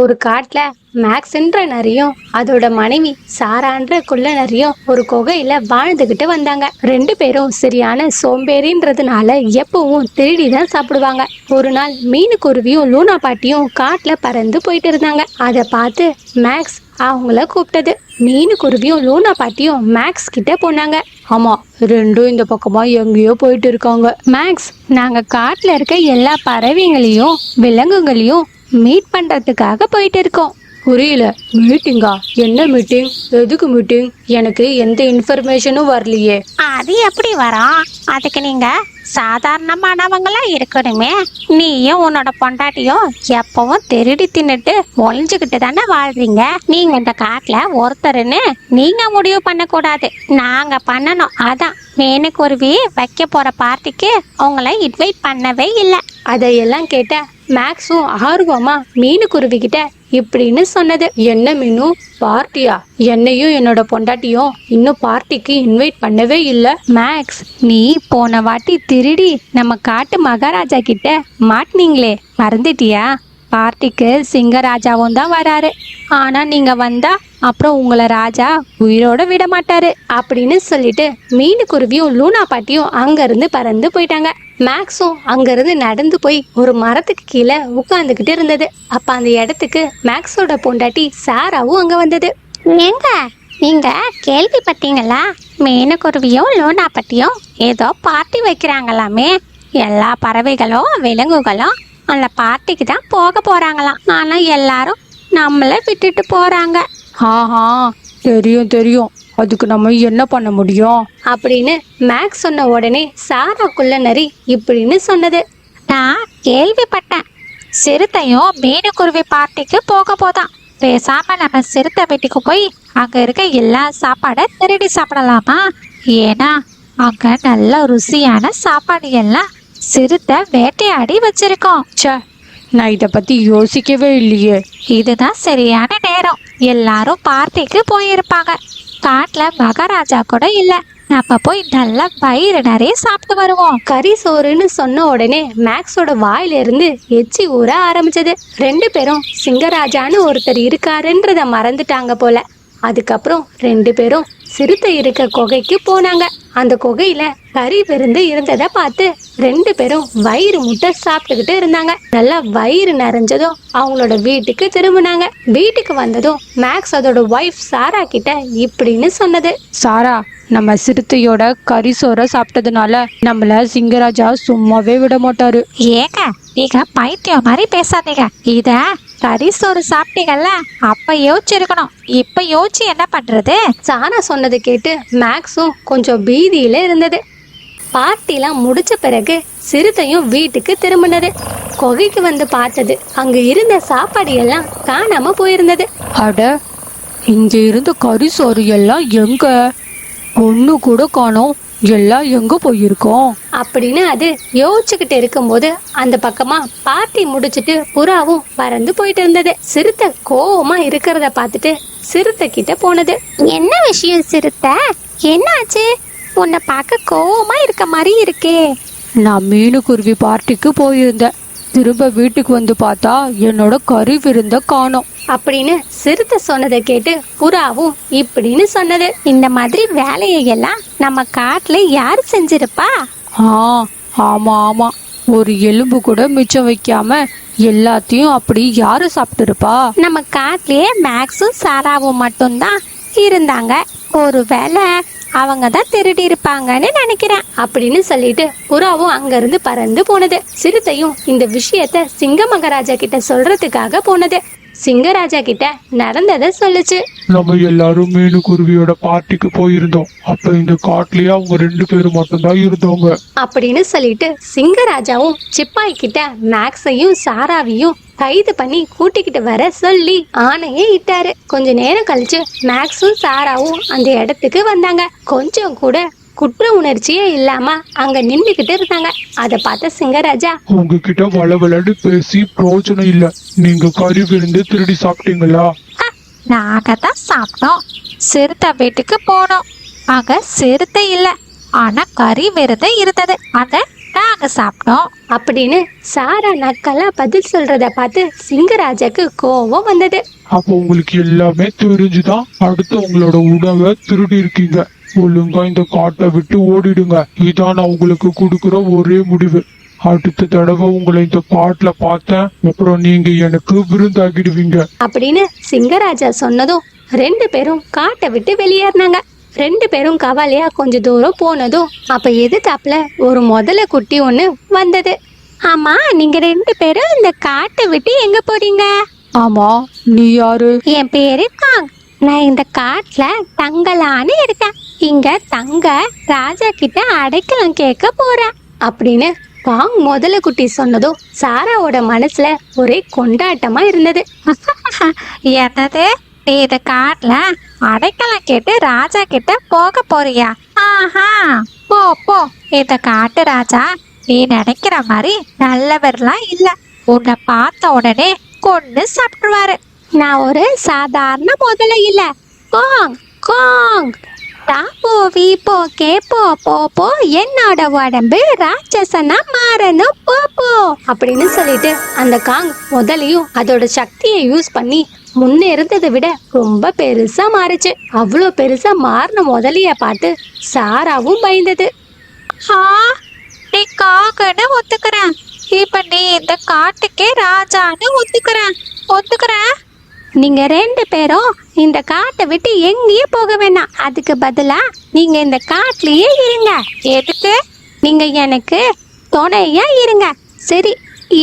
Speaker 1: ஒரு காட்டுல மேக்ஸ்ன்ற நரியும் அதோட மனைவி சாரான்ற குள்ள நரியும் ஒரு குகையில வாழ்ந்துகிட்டு வந்தாங்க. ரெண்டு பேரும் சரியான சோம்பேறின்றதுனால எப்பவும் திருடி தான் சாப்பிடுவாங்க. ஒரு நாள் மீனுக்குருவியும் லூனா பாட்டியும் காட்டுல பறந்து போயிட்டு இருந்தாங்க. அதை பார்த்து மேக்ஸ் அவங்கள கூப்பிட்டது. மீனுக்குருவியும் லூனா பாட்டியும் மேக்ஸ் கிட்ட போனாங்க. ஆமா, ரெண்டும் இந்த பக்கமா எங்கேயோ போயிட்டு இருக்காங்க. மேக்ஸ், நாங்க காட்டுல இருக்க எல்லா பறவைங்களையும் விலங்குகளையும் மீட் பண்றதுக்காக போயிட்டு இருக்கோம். புரியல, மீட்டிங்கா? என்ன மீட்டிங்? எதுக்கு மீட்டிங்? எனக்கு எந்த இன்ஃபர்மேஷனும் வரலையே.
Speaker 5: அது எப்படி வரும்? அதுக்கு நீங்க சாதாரணமானவங்களா இருக்கணுமே. நீயும் உன்னோட பொண்டாட்டியும் எப்பவும் திருடி தின்னுட்டு ஒளிஞ்சுக்கிட்டு தானே வாழ்றீங்க. நீங்க இந்த காட்டுல ஒருத்தருன்னு நீங்க முடிவு பண்ண கூடாது, நாங்க பண்ணணும். அதான் மீனுக்குருவி வைக்க போற பார்ட்டிக்கு உங்களை இன்வைட் பண்ணவே இல்லை.
Speaker 1: அதையெல்லாம் கேட்ட மேக்ஸும் ஆர்வமா மீனுக்குருவி கிட்ட இப்படின்னு சொன்னது. என்ன மீனு, பார்ட்டியா? என்னையும் என்னோட பொண்டாட்டியும் இன்னும் பார்ட்டிக்கு இன்வைட் பண்ணவே இல்லை. மேக்ஸ், நீ போன வாட்டி திருடி நம்ம காட்டு மகாராஜா கிட்ட மாட்டினீங்களே, மறந்துட்டியா? பார்ட்டிக்கு சிங்கராஜாவும் தான் வராரு. ஆனா நீங்க வந்தா அப்புறம் உங்களை ராஜா உயிரோட விட மாட்டாரு அப்படின்னு சொல்லிட்டு மீனுக்குருவியும் லூனா பாட்டியும் அங்கிருந்து பறந்து போயிட்டாங்க. மேக்ஸும் அங்கிருந்து நடந்து போய் ஒரு மரத்துக்கு கீழே உட்கார்ந்துகிட்டு இருந்தது. அப்ப அந்த இடத்துக்கு மேக்ஸோட பொண்டாட்டி சாராவும் அங்க வந்தது.
Speaker 5: எங்க நீங்க கேள்விப்பட்டீங்களா? மீனுக்குருவியும் லூனா பட்டியும் ஏதோ பார்ட்டி வைக்கிறாங்களாமே. எல்லா பறவைகளும் விலங்குகளும் அந்த பார்ட்டிக்கு தான் போக போறாங்களாம். ஆனா எல்லாரும் நம்மள விட்டுட்டு போறாங்க.
Speaker 1: ஆஹா, தெரியும் தெரியும். அதுக்கு நம்ம என்ன பண்ண முடியும் அப்படின்னு மேக்ஸ் சொன்ன உடனே சாராக்குள்ள நரி இப்படின்னு சொன்னது.
Speaker 5: நான் கேள்விப்பட்டேன், சிறுத்தையும் மீனுக்குருவி பார்ட்டிக்கு போக போதான். பேசாம நம்ம சிறுத்தை வீட்டுக்கு போய் அங்க இருக்க எல்லா சாப்பாடை திருடி சாப்பிடலாமா? ஏன்னா அங்க நல்ல ருசியான சாப்பாடு எல்லாம் சிறுத்தை வேட்டையாடி வச்சிருக்கோம்.
Speaker 1: ச்சே, நான் இத பத்தி யோசிக்கவே இல்லையே.
Speaker 5: இதுதான் சரியான நேரம். எல்லாரும் பார்ட்டிக்கு போயிருப்பாங்க. காட்டுல மகாராஜா கூட இல்ல. நம்ம போய் நல்லா வயிறு நிறைய சாப்பிட்டு வருவோம்.
Speaker 1: கறி சோறுன்னு சொன்ன உடனே மேக்ஸோட வாயில இருந்து எச்சி ஊற ஆரம்பிச்சது. ரெண்டு பேரும் சிங்கராஜான்னு ஒருத்தர் இருக்காருன்றத மறந்துட்டாங்க போல. அதுக்கப்புறம் ரெண்டு பேரும் சிறுத்தை இருக்க குகைக்கு போனாங்க. அந்த குகையில கறி விருந்து இருந்ததை பார்த்து ரெண்டு பேரும் வயிறு முட்டை சாப்பிட்டுக்கிட்டு இருந்தாங்க. நல்லா வயிறு நிறைஞ்சதும் அவங்களோட வீட்டுக்கு திரும்பினாங்க. வீட்டுக்கு வந்ததும் மேக்ஸ் அதோட ஒய்ஃப் சாரா கிட்ட இப்படின்னு சொன்னது. சாரா, நம்ம சிறுத்தையோட கறி சோறை சாப்பிட்டதுனால நம்மள சிங்கராஜா சும்மாவே விட மாட்டாரு.
Speaker 5: ஏங்க நீங்க பைத்தியம் மாதிரி பேசாதீங்க. இத கறி சோறு சாப்பிட்டீங்கல்ல, அப்ப யோசிச்சிருக்கணும். இப்ப யோசிச்சு என்ன பண்றது?
Speaker 1: சாரா சொன்னதை கேட்டு மேக்ஸும் கொஞ்சம் பீதியில இருந்தது. பார்ட்டிலாம் முடிச்ச பிறகு சிறுத்தையும் வீட்டுக்கு திரும்பினது. குகைக்கு வந்து பார்த்தது அங்க இருந்த சாப்பாடு எல்லாம் காணாம போயிருந்தது. அட, இங்க இருந்த கறி சோறு எல்லாம் எங்க? ஒண்ணு கூட காணோம். எல்லாம் எங்க போயிருக்கோம் அப்படின்னு அது யோசிச்சுக்கிட்டு இருக்கும்போது அந்த பக்கமா பார்ட்டி முடிச்சிட்டு புறாவும் பறந்து போயிட்டு இருந்தது. சிறுத்தை கோவமா இருக்கிறத பார்த்துட்டு சிறுத்தை கிட்ட போனது.
Speaker 5: என்ன விஷயம் சிறுத்தை? என்னாச்சு? உன்னை பார்க்க கோவமா இருக்க மாதிரி இருக்கே.
Speaker 1: நான் மீனுக்குருவி பார்ட்டிக்கு போயிருந்தேன். திரும்ப வீட்டுக்கு வந்து பார்த்தா என்னோட கறி விருந்த காணோம் அப்படின்னு சிறுத்தை சொன்னதை கேட்டு புறாவும் இப்படின்னு சொன்னது.
Speaker 5: இந்த மாதிரி வேலையை எல்லாம் நம்ம காட்டுல யாரு செஞ்சிருப்பா?
Speaker 1: ஆமா ஆமா, ஒரு எலும்பு கூட மிச்சம் வைக்காம எல்லாத்தையும் அப்படி யாரு சாப்பிட்டு இருப்பா?
Speaker 5: நம்ம காட்டுலயே மேக்ஸும் சாராவும் மட்டும்தான் இருந்தாங்க.
Speaker 1: ஒருவேளை அவங்க தான் திருடி இருப்பாங்கன்னு நினைக்கிறேன் அப்படின்னு சொல்லிட்டு புறாவும் அங்கிருந்து பறந்து போனது. சிறுத்தையும் இந்த விஷயத்த சிங்க மகாராஜா கிட்ட சொல்றதுக்காக போனது. சிங்கராஜா கிட்ட நடந்ததை சொல்லுச்சு.
Speaker 3: நம்ம எல்லாரும் மீனுக்குருவியோட பார்ட்டிக்கு போயிருந்தோம். அப்ப இந்த காட்டுலயே அவங்க 2 பேரும் மட்டும்தான் இருந்தாங்க
Speaker 1: அப்படின்னு சொல்லிட்டு சிங்கராஜாவும் சிப்பாய் கிட்ட மேக்ஸையும் சாராவையும் கைது பண்ணி கூட்டிக்கிட்டு வர சொல்லி ஆணையே இட்டாரு. கொஞ்ச நேரம் கழிச்சு மேக்ஸும் சாராவும் அந்த இடத்துக்கு வந்தாங்க. கொஞ்சம் கூட குற்ற உணர்ச்சியே இல்லாம அங்க நின்றுகிட்டு இருந்தாங்க. அத பார்த்த சிங்கராஜா,
Speaker 3: உங்ககிட்ட வளவலன்னு பேசி பிரோஜனம் இல்ல. நீங்க கறி விருந்து திருடி சாப்பிட்டீங்களா?
Speaker 5: நாங்க தான் சாப்பிட்டோம். சிறுத்தை வீட்டுக்கு போனோம். அங்க சிறுத்தை இல்ல, ஆனா கறி விருது இருந்தது. அத நாங்க சாப்பிட்டோம்
Speaker 1: அப்படின்னு சாரா நக்கலா பதில் சொல்றத பார்த்து சிங்கராஜாக்கு கோபம் வந்தது.
Speaker 3: அப்போ உங்களுக்கு எல்லாமே தெரிஞ்சுதான் அடுத்து உங்களோட உணவை திருடி இருக்கீங்க. ஒழுங்கா இந்த காட்டை விட்டு ஓடிடுங்க. இதான் நான் உங்களுக்கு கொடுக்குற ஒரே முடிவு. அடுத்த தடவை உங்களை இந்த காட்டுல பார்த்தேன் அப்புறம் நீங்க எனக்கு விருந்தாகிடுவீங்க
Speaker 1: அப்படின்னு சிங்கராஜா சொன்னதும் 2 பேரும் காட்டை விட்டு வெளியேறினாங்க. 2 பேரும் கவலையா கொஞ்ச தூரம் போனதும் அப்ப எதிர்த்தாப்புல ஒரு முதல குட்டி ஒண்ணு வந்தது. ஆமா, நீங்க 2 பேரும் இந்த காட்டை விட்டு எங்க போறீங்க?
Speaker 2: ஆமா, நீ யாரு?
Speaker 1: என் பேரு காங். நான் இந்த காட்டுல தங்கலான்னு இருக்கேன். இங்க தங்க ராஜா கிட்ட அடைக்கலம் கேட்க போறேன் அப்படின்னு காங் முதல குட்டி சொன்னதும் சாராவோட மனசுல ஒரே கொண்டாட்டமா இருந்தது.
Speaker 5: என்னது, நீ இந்த காட்டுல அடைக்கலம் கேட்டு ராஜா கிட்ட போக போறியா? ஆஹா, போ போ. இந்த காட்டு ராஜா நீ நினைக்கிற மாதிரி நல்லவர்லாம் இல்ல. உன்னை பார்த்த உடனே கொன்னு சாப்பிடுவாரு.
Speaker 1: நான் ஒரு சாதாரண முதல இல்ல. காங் காங் தாப்போ வீப்போ கேப்போ போ என்னோட உடம்பு ராட்சசனா மாறணும் போ அப்படின்னு சொல்லிட்டு அந்த காங் முதலையும் அதோட சக்தியை யூஸ் பண்ணி முன்ன இருந்ததை விட ரொம்ப பெருசா மாறுச்சு. அவ்வளோ பெருசா மாறின முதலைய பார்த்து சாராவும் பயந்தது.
Speaker 5: நீ காகன்னு ஒத்துக்கிறேன். இப்ப நீ இந்த காட்டுக்கே ராஜான்னு ஒத்துக்கிறேன்.
Speaker 1: நீங்க 2 பேரும் இந்த காட்டை விட்டு எங்கேயும் போக வேணாம். அதுக்கு பதிலா நீங்க இந்த காட்டுலயே இருங்க.
Speaker 5: எதுக்கு?
Speaker 1: நீங்க எனக்கு துணையா இருங்க. சரி,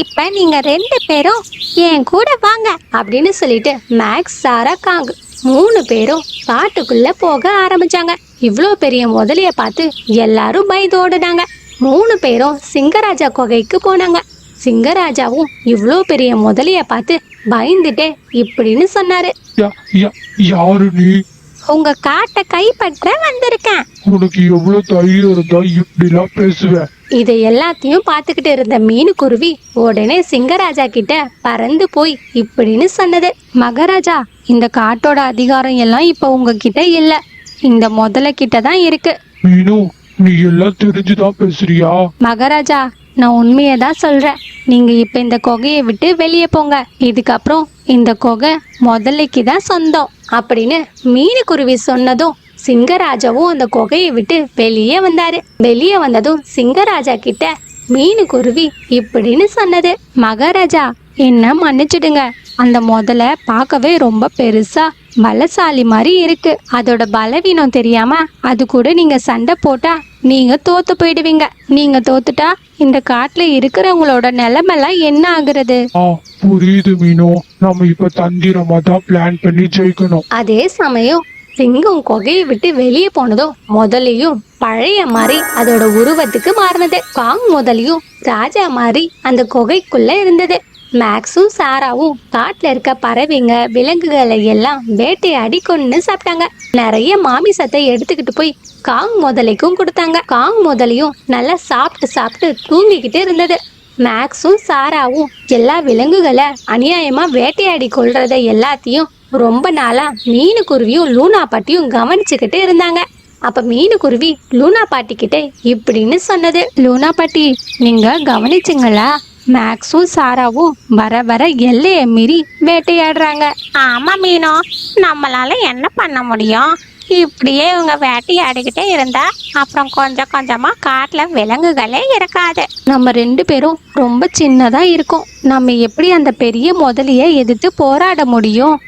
Speaker 1: இப்ப நீங்க 2 பேரும் என் கூட வாங்க அப்படின்னு சொல்லிட்டு மேக்ஸ், சாரா, காங் 3 பேரும் காட்டுக்குள்ள போக ஆரம்பிச்சாங்க. இவ்வளோ பெரிய முதலைய பார்த்து எல்லாரும் பயந்து ஓடுனாங்க. 3 பேரும் சிங்கராஜா குகைக்கு போனாங்க. சிங்கராஜாவும் இவ்வளோ பெரிய முதலைய பார்த்து பயந்துட்டே இப்படின்னு சொன்னாரு.
Speaker 3: யாரு நீ?
Speaker 1: உங்க காட்டை கைப்பற்ற வந்திருக்கேன்.
Speaker 3: உனக்கு எவ்வளவு தைரியம் இருந்தா இப்படிலாம் பேசுவ?
Speaker 1: இதை எல்லாத்தையும் பார்த்துக்கிட்டு இருந்த மீனுக்குருவி உடனே சிங்கராஜா கிட்ட பறந்து போய் இப்படின்னு சொன்னது. மகாராஜா, இந்த காட்டோட அதிகாரம் எல்லாம் இப்ப உங்ககிட்ட இல்ல, இந்த முதல கிட்ட தான் இருக்கு.
Speaker 3: மீனு, நீ எல்லாம் தெரிஞ்சுதான் பேசுறியா?
Speaker 1: மகாராஜா, நான் உண்மையை தான் சொல்றேன். நீங்க இப்ப இந்த குகையை விட்டு வெளியே போங்க. இதுக்கப்புறம் இந்த குகை முதலைக்கு தான் சொந்தம் அப்படின்னு மீனுக்குருவி சொன்னதும் சிங்கராஜாவும் அந்த குகையை விட்டு வெளியே வந்தாரு. வெளியே வந்ததும் சிங்கராஜா கிட்ட மீனுக்குருவி இப்படின்னு சொன்னது. மகாராஜா, என்ன மன்னிச்சிடுங்க. அந்த முதல்ல பார்க்கவே ரொம்ப பெருசா பலசாலி மாதிரி இருக்கு. அதோட பலவீனம் தெரியாம அது கூட நீங்க சண்டை போட்டா நீங்க தோத்து போயிடுவீங்க. நீங்க தோத்துட்டா இந்த காட்டுல இருக்கிறவங்களோட நிலைமெல்லாம் என்ன ஆகுறது?
Speaker 3: புரியுது மீனு. நம்ம இப்ப தந்திரமா தான் பிளான் பண்ணி ஜெயிக்கணும்.
Speaker 1: அதே சமயம் சிங்கம் குகையை விட்டு வெளியே போனதும் முதலையும் பழைய மாதிரி அதோட உருவத்துக்கு மாறினது. காங் முதலையும் ராஜா மாதிரி அந்த குகைக்குள்ள இருந்தது. மேக்ஸும் சாராவும் காட்டுல இருக்க பறவைங்க விலங்குகளை எல்லாம் வேட்டையாடி கொண்டு சாப்பிட்டாங்க. நிறைய மாமிசத்தை எடுத்துக்கிட்டு போய் காங் முதலைக்கும் கொடுத்தாங்க. காங் முதலையும் நல்லா சாப்பிட்டு தூங்கிக்கிட்டு இருந்தது. மேக்ஸும் சாராவும் எல்லா விலங்குகளை அநியாயமா வேட்டையாடி கொள்றத எல்லாத்தையும் ரொம்ப நாளா மீனுக்குருவியும் லூனா பாட்டியும் கவனிச்சுக்கிட்டு இருந்தாங்க. அப்ப மீனுக்குருவி லூனா பாட்டி கிட்ட இப்படின்னு சொன்னது. லூனா பாட்டி, நீங்க கவனிச்சுங்களா? மேக்ஸும் சாராவும் வர வர எல்லையை மீறி வேட்டையாடுறாங்க.
Speaker 5: ஆமா மீனோ, நம்மளால என்ன பண்ண முடியும்? இப்படியே இவங்க வேட்டையாடிக்கிட்டே இருந்தா அப்புறம் கொஞ்சம் கொஞ்சமா காட்டுல விலங்குகளே இருக்காது.
Speaker 1: நம்ம 2 பேரும் ரொம்ப சின்னதா இருக்கோம். நம்ம எப்படி அந்த பெரிய முதலைய எதிர்த்து போராட முடியும்?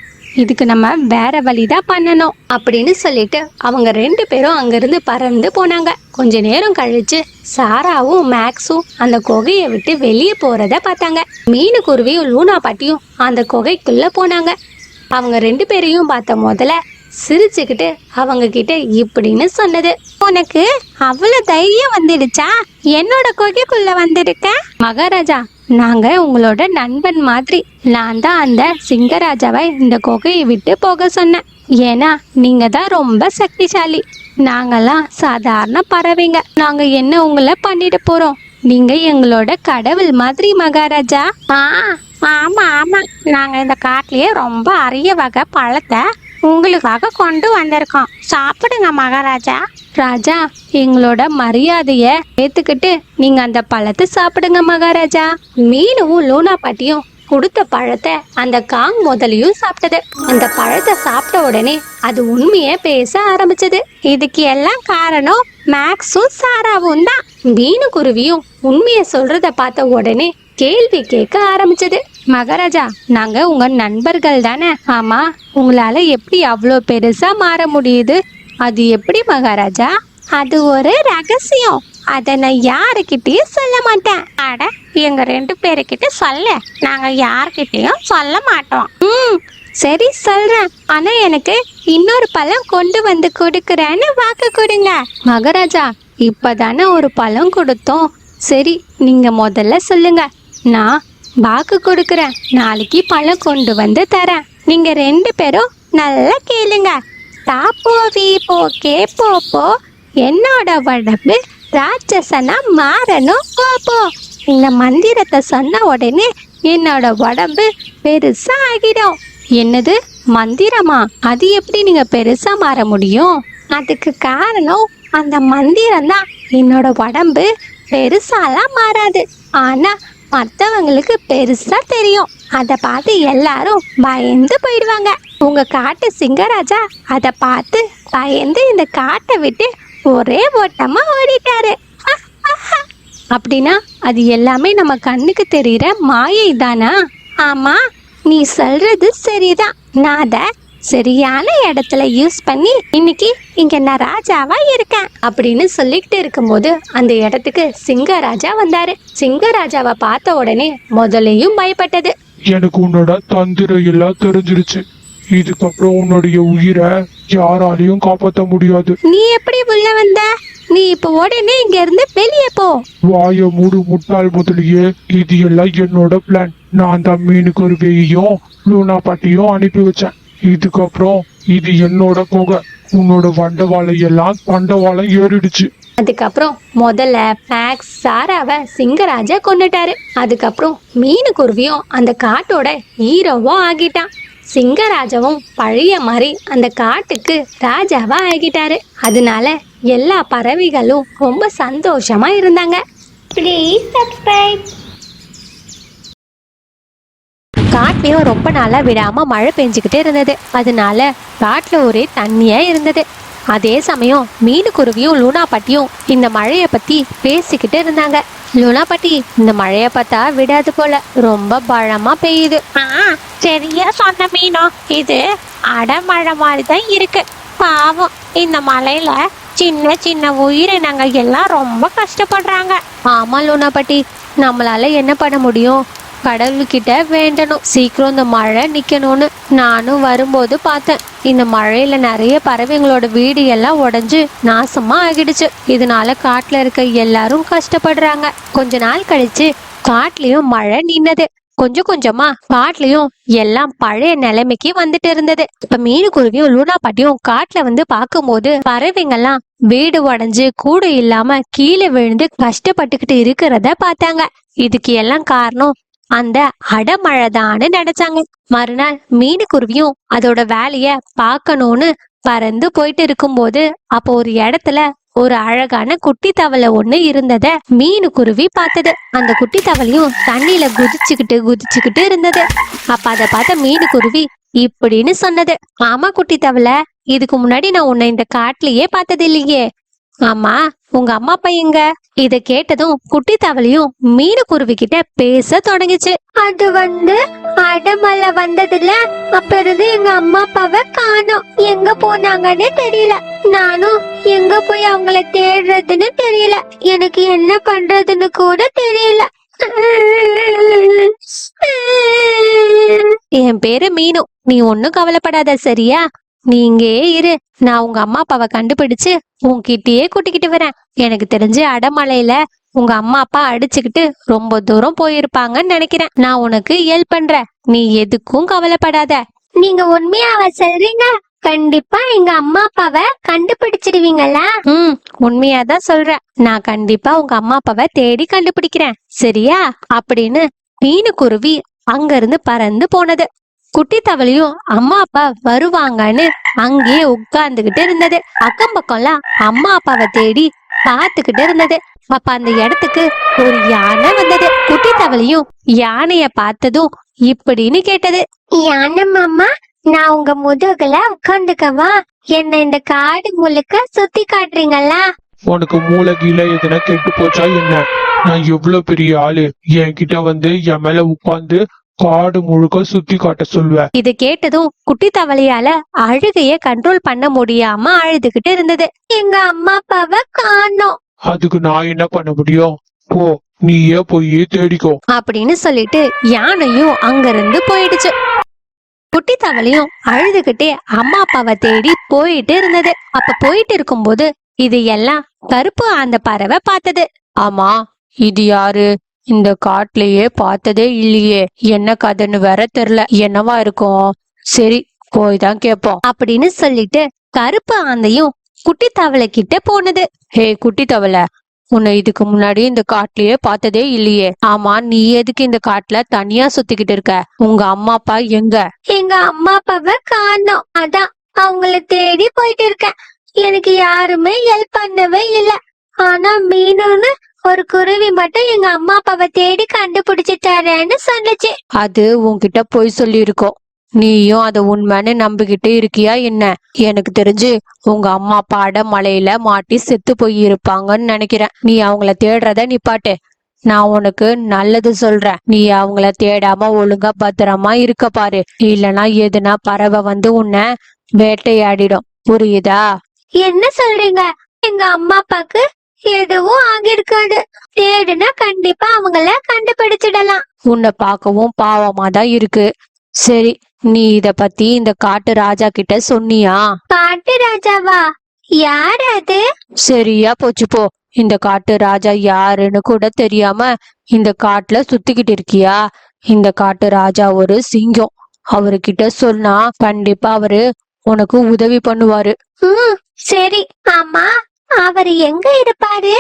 Speaker 1: இதுக்கு நம்ம வேற வழிதான் பண்ணணும் அப்படின்னு சொல்லிட்டு அவங்க 2 பேரும் அங்கிருந்து பறந்து போனாங்க. கொஞ்ச நேரம் கழிச்சு சாராவும் மேக்ஸும் அந்த குகையை விட்டு வெளியே போறத பார்த்தாங்க. மீனுக்குருவியும் லூனா பாட்டியும் அந்த குகைக்குள்ள போனாங்க. அவங்க 2 பேரையும் பார்த்த முதல்ல சிரிச்சுக்கிட்டு அவங்க கிட்ட இப்படின்னு சொன்னது, உனக்கு அவ்வளவு தைரியம் வந்துடுச்சா என்னோட குகைக்குள்ள வந்திருக்க? மகாராஜா, நாங்க உங்களோட நண்பன் மாதிரி. நான் தான் அந்த சிங்கராஜாவை இந்த குகையை விட்டு போக சொன்னேன். ஏன்னா நீங்க தான் ரொம்ப சக்திசாலி, நாங்கெல்லாம் சாதாரண பறவைங்க. நாங்க என்ன உங்களை பண்ணிட்டு போறோம்? நீங்க எங்களோட கடவுள் மாதிரி மகாராஜா. ஆமா ஆமா, நாங்க இந்த காட்டிலேயே ரொம்ப அரிய வகை பழத்தை உங்களுக்காக கொண்டு வந்திருக்கோம், சாப்பிடுங்க மகாராஜா. ராஜா, எங்களோட மரியாதைய ஏத்துக்கிட்டு நீங்க அந்த பழத்தை சாப்பிடுங்க மகாராஜா. மீனும் லூனா பாட்டியும் கொடுத்த பழத்தை அந்த காங் முதலையும் சாப்பிட்டது. அந்த பழத்தை சாப்பிட்ட உடனே அது உண்மையை பேச ஆரம்பிச்சது. இதுக்கு எல்லாம் காரணம் மேக்ஸும் சாராவும் தான். மீனுக்குருவியும் உண்மையை சொல்றத பார்த்த உடனே கேள்வி கேட்க ஆரம்பிச்சது. மகாராஜா, நாங்க உங்க நண்பர்கள் தானே? ஆமா, உங்களால எப்படி அவ்வளோ பெருசா மாற முடியுது? அது எப்படி மகாராஜா? அது ஒரு ரகசியம், அத நான் யாருக்கிட்டயும் சொல்ல மாட்டேன். அட, எங்க 2 பேருக்கிட்ட சொல்ல, நாங்க யாருக்கிட்டயும் சொல்ல மாட்டோம். சரி சொல்றேன், ஆனா எனக்கு இன்னொரு பழம் கொண்டு வந்து கொடுக்கறேன்னு வாக்கு கொடுங்க. மகாராஜா, இப்பதானே ஒரு பழம் கொடுத்தோம். சரி, நீங்க முதல்ல சொல்லுங்க, நான் வாக்கு கொடுக்கறேன், நாளைக்கு பழம் கொண்டு வந்து தரேன். நீங்க 2 பேரும் நல்லா கேளுங்க. தாப்போவி போக்கே போப்போ, என்னோட உடம்பு ராட்சசனா மாறணும் போப்போ. இந்த மந்திரத்தை சொன்ன உடனே என்னோட உடம்பு பெருசா ஆகிடும். என்னது மந்திரமா? அது எப்படி நீங்க பெருசா மாற முடியும்? அதுக்கு காரணம் அந்த மந்திரம் தான். என்னோட உடம்பு பெருசாலாம் மாறாது, ஆனா மற்றவங்களுக்கு பெருசா தெரியும். அதை பார்த்து எல்லாரும் பயந்து போயிடுவாங்க. உங்க காட்டு சிங்கராஜா அதை பார்த்து பயந்து இந்த காட்டை விட்டு ஒரே ஓட்டமா ஓடிட்டாரு. அப்படின்னா அது எல்லாமே நம்ம கண்ணுக்கு தெரியுற மாயை தானா? ஆமா, நீ சொல்றது சரிதான். நான் அதை சரியான இடத்துல யூஸ் பண்ணி இன்னைக்கு இங்க நான் ராஜாவா இருக்கேன் அப்படின்னு சொல்லிக்கிட்டு இருக்கும்போது அந்த இடத்துக்கு சிங்கராஜா வந்தாரு. சிங்கராஜாவை பார்த்த உடனே முதலையும் பயப்பட்டது.
Speaker 3: எனக்கு உன்னோட தந்திரம் எல்லாம் தெரிஞ்சிருச்சு. இதுக்கப்புறம் உன்னுடைய உயிரை யாராலையும் காப்பாற்ற முடியாது.
Speaker 1: நீ எப்படி உள்ள வந்த? நீ இப்ப உடனே இங்க இருந்து வெளியே போ.
Speaker 3: வாய மூடு முட்டாள் முதலியே, இது எல்லாம் என்னோட பிளான். நான் தான் மீனுக்குருவியையும் லூனா பாட்டியும் அனுப்பி வச்சேன். இதுக்கப்புறம் இது என்னோட குகை. உன்னோட வண்டவாளம் எல்லாம் பண்டவாளம் ஏறிடுச்சு.
Speaker 1: அதுக்கப்புறம் முதல்ல மேக்ஸ் சாராவை சிங்கராஜா கொன்னுட்டாரு. அதுக்கப்புறம் மீனுக்குருவியும் அந்த காட்டோட ஹீரோவும் ஆகிட்டான். சிங்கராஜாவும் பழைய மாதிரி அந்த காட்டுக்கு ராஜாவா ஆகிட்டாரு. அதனால எல்லா பறவைகளும் ரொம்ப சந்தோஷமா இருந்தாங்க.
Speaker 4: Please subscribe.
Speaker 1: காட்லயும் ரொம்ப நாளா விடாம மழை பெஞ்சுக்கிட்டே இருந்தது. அதனால காட்டுல ஒரே தண்ணியா இருந்தது. அதே சமயம் மீனுக்குருவியும் லூனா பாட்டியும் இந்த மழைய பத்தி பேசிக்கிட்டு இருந்தாங்க. லூனா பாட்டி, இந்த மழைய பார்த்தா விடாது போல, ரொம்ப பலமா பெய்யுது.
Speaker 5: சரியா சொன்ன மீனோ, இது அடமழை மாதிரி தான் இருக்கு. பாவம், இந்த மலையில சின்ன சின்ன உயிரினங்கள் எல்லாம் ரொம்ப கஷ்டப்படுறாங்க.
Speaker 1: ஆமா லூனா பாட்டி, நம்மளால என்ன பண்ண முடியும்? கடவுள்கிட்ட வேண்டணும் சீக்கிரம் இந்த மழை நிக்கணும்னு. நானும் வரும்போது பார்த்தேன், இந்த மழையில நிறைய பறவைங்களோட வீடு எல்லாம் உடைஞ்சு நாசமா ஆகிடுச்சு. இதனால காட்டுல இருக்க எல்லாரும் கஷ்டப்படுறாங்க. கொஞ்ச நாள் கழிச்சு காட்டுலயும் மழை நின்னது. கொஞ்சம் கொஞ்சமா காட்டுலயும் எல்லாம் பழைய நிலைமைக்கு வந்துட்டு இருந்தது. இப்ப மீனுக்குருவியும் லூனா பாட்டியும் காட்டுல வந்து பார்க்கும்போது பறவைங்கெல்லாம் வீடு உடைஞ்சு கூடு இல்லாம கீழே விழுந்து கஷ்டப்பட்டுக்கிட்டு இருக்கிறத பார்த்தாங்க. இதுக்கு எல்லாம் காரணம் அந்த அடமழைதான்னு நினைச்சாங்க. மறுநாள் மீனுக்குருவியும் அதோட வேலைய பார்க்கணும்னு பறந்து போயிட்டு இருக்கும்போது அப்போ ஒரு இடத்துல ஒரு அழகான குட்டி தவளை ஒண்ணு இருந்தத மீனுக்குருவி பார்த்தது. அந்த குட்டி தவளையும் தண்ணியில குதிச்சுக்கிட்டு இருந்தது. அப்ப அதை பார்த்த மீனுக்குருவி இப்படின்னு சொன்னது, ஆமா குட்டி தவளை, இதுக்கு முன்னாடி நான் உன்னை இந்த காட்டுலயே பார்த்தது இல்லையே. ஆமா, உங்க அம்மா அப்பா எங்க? இத கேட்டதும் குட்டி தவளையும் மீனுக்குருவி கிட்ட பேச தொடங்குச்சு.
Speaker 4: அது அடமலை வந்ததுல அப்ப இருந்து எங்க அம்மா அப்பாவை காணோம். எங்க போனாங்கன்னு தெரியல. நானும் எங்க போய் அவங்கள தேடுறதுன்னு தெரியல. எனக்கு என்ன பண்றதுன்னு கூட தெரியல.
Speaker 1: என் பேரு மீனு. நீ ஒன்னும் கவலைப்படாத, சரியா? நீ இங்கேயே இரு. நான் உங்க அம்மா அப்பாவை கண்டுபிடிச்சு உன்கிட்டயே கூட்டிக்கிட்டு வரேன். எனக்கு தெரிஞ்சு அடமலையில உங்க அம்மா அப்பா அடிச்சுக்கிட்டு ரொம்ப தூரம் போயிருப்பாங்கன்னு நினைக்கிறேன். நான் உனக்கு ஹெல்ப் பண்றேன். நீ எதுக்கும் கவலைப்படாத.
Speaker 4: நீங்க உண்மையாவ சொல்றீங்க? கண்டிப்பா எங்க அம்மா அப்பாவை கண்டுபிடிச்சிடுவீங்களா?
Speaker 1: உண்மையாதான் சொல்றேன். நான் கண்டிப்பா உங்க அம்மா அப்பாவை தேடி கண்டுபிடிக்கிறேன், சரியா? அப்படின்னு மீனுக்குருவி அங்க இருந்து பறந்து போனது. குட்டி தவளையும் அம்மா அப்பா வருவாங்கன்னு அங்கேயே உட்கார்ந்துகிட்டு இருந்தது. அக்கம் பக்கம்லாம் அம்மா அப்பாவை தேடி பார்த்துக்கிட்டு இருந்தது. அப்ப அந்த இடத்துக்கு ஒரு யானை வந்தது. குட்டி தவளையும் யானைய பார்த்ததும் இப்படின்னு கேட்டது.
Speaker 4: யானை மாமா, நான் உங்க முதுகுல உட்காந்துக்கவா? என்ன இந்த காடு முழுக்க சுத்தி காட்டுறீங்களா?
Speaker 3: உனக்கு மூளை கீழே எதுனா கெட்டு போச்சா என்ன? நான் எவ்வளவு பெரிய ஆளு, என்கிட்ட என் மேல உட்கார்ந்து காடு முழுக்க சுத்தி காட்ட சொல்லுவேன்.
Speaker 1: இது கேட்டதும் குட்டி தவளையால அழுகைய கண்ட்ரோல் பண்ண முடியாம அழுதுகிட்டு இருந்தது.
Speaker 4: எங்க அம்மா அப்பாவை காணோம்.
Speaker 3: அதுக்கு நான் என்ன பண்ண முடியும்? போ, நீயே போய் தேடிக்கோ
Speaker 1: அப்படின்னு சொல்லிட்டு யானையும் அங்கிருந்து போயிடுச்சு. குட்டி தவளையும் அழுதுகிட்டே அம்மா அப்பாவை தேடி போயிட்டு இருந்தது. அப்ப போயிட்டு இருக்கும்போது இது எல்லாம் கருப்பு அந்த பறவை பார்த்தது. ஆமா, இது யாரு? இந்த காட்டுலயே பார்த்ததே இல்லையே, என்ன கதைன்னு வேற தெரியல. என்னவா இருக்கும்? சரி, போய்தான் கேப்போம் அப்படின்னு சொல்லிட்டு கருப்பு ஆந்தையும் குட்டி தவளை கிட்ட போனது. ஹே குட்டி தவளை, உன்னை இதுக்கு முன்னாடி இந்த காட்டுலயே பார்த்ததே இல்லையே. ஆமா, நீ எதுக்கு இந்த காட்டுல தனியா சுத்திக்கிட்டு இருக்க? உங்க அம்மா அப்பா எங்க?
Speaker 4: எங்க அம்மா அப்பாவை காணோம். அதான் அவங்கள தேடி போயிட்டு இருக்கேன். எனக்கு யாருமே ஹெல்ப் பண்ணவே இல்ல. ஆனா மீனுன்னு ஒரு குருவி மட்டும் எங்க அம்மா அப்பாவை தேடி கண்டுபிடிச்சிட்டாரேன்னு சொன்னுச்சு.
Speaker 1: அது உன்கிட்ட போய் சொல்லி இருக்கோம். நீயும் அதை உண்மைன்னு நம்பிக்கிட்டு இருக்கியா என்ன? எனக்கு தெரிஞ்சு உங்க அம்மா அப்பா அடமலையில மாட்டி செத்து போய் இருப்பாங்கன்னு நினைக்கிறேன். நீ அவங்கள தேடுறத நிப்பாட்டு. நான் உனக்கு நல்லது சொல்றேன். நீ அவங்கள தேடாம ஒழுங்கா பத்திரமா இருக்க பாரு. இல்லனா எதுனா பறவை உன்னை வேட்டையாடிடும், புரியுதா?
Speaker 4: என்ன சொல்றீங்க? எங்க அம்மா அப்பாக்கு எதுவும் ஆகிருக்காது. தேடுனா கண்டிப்பா அவங்கள கண்டுபிடிச்சிடலாம்.
Speaker 1: உன்னை பார்க்கவும் பாவமா தான் இருக்கு. சரி, நீ இத பத்தி இந்த காட்டு ராஜா கிட்ட சொன்னியா?
Speaker 4: காட்டு ராஜாவா? யார் அது?
Speaker 1: சரியா போச்சு போ. இந்த காட்டு ராஜா யாருன்னு கூட தெரியாம இந்த காட்டுல சுத்திக்கிட்டு இருக்கியா? இந்த காட்டு ராஜா ஒரு சிங்கம். அவர்கிட்ட சொன்னா கண்டிப்பா அவரு உனக்கு உதவி பண்ணுவாரு.
Speaker 4: சரி. ஆமா, அவரு எங்க இருப்பாரு?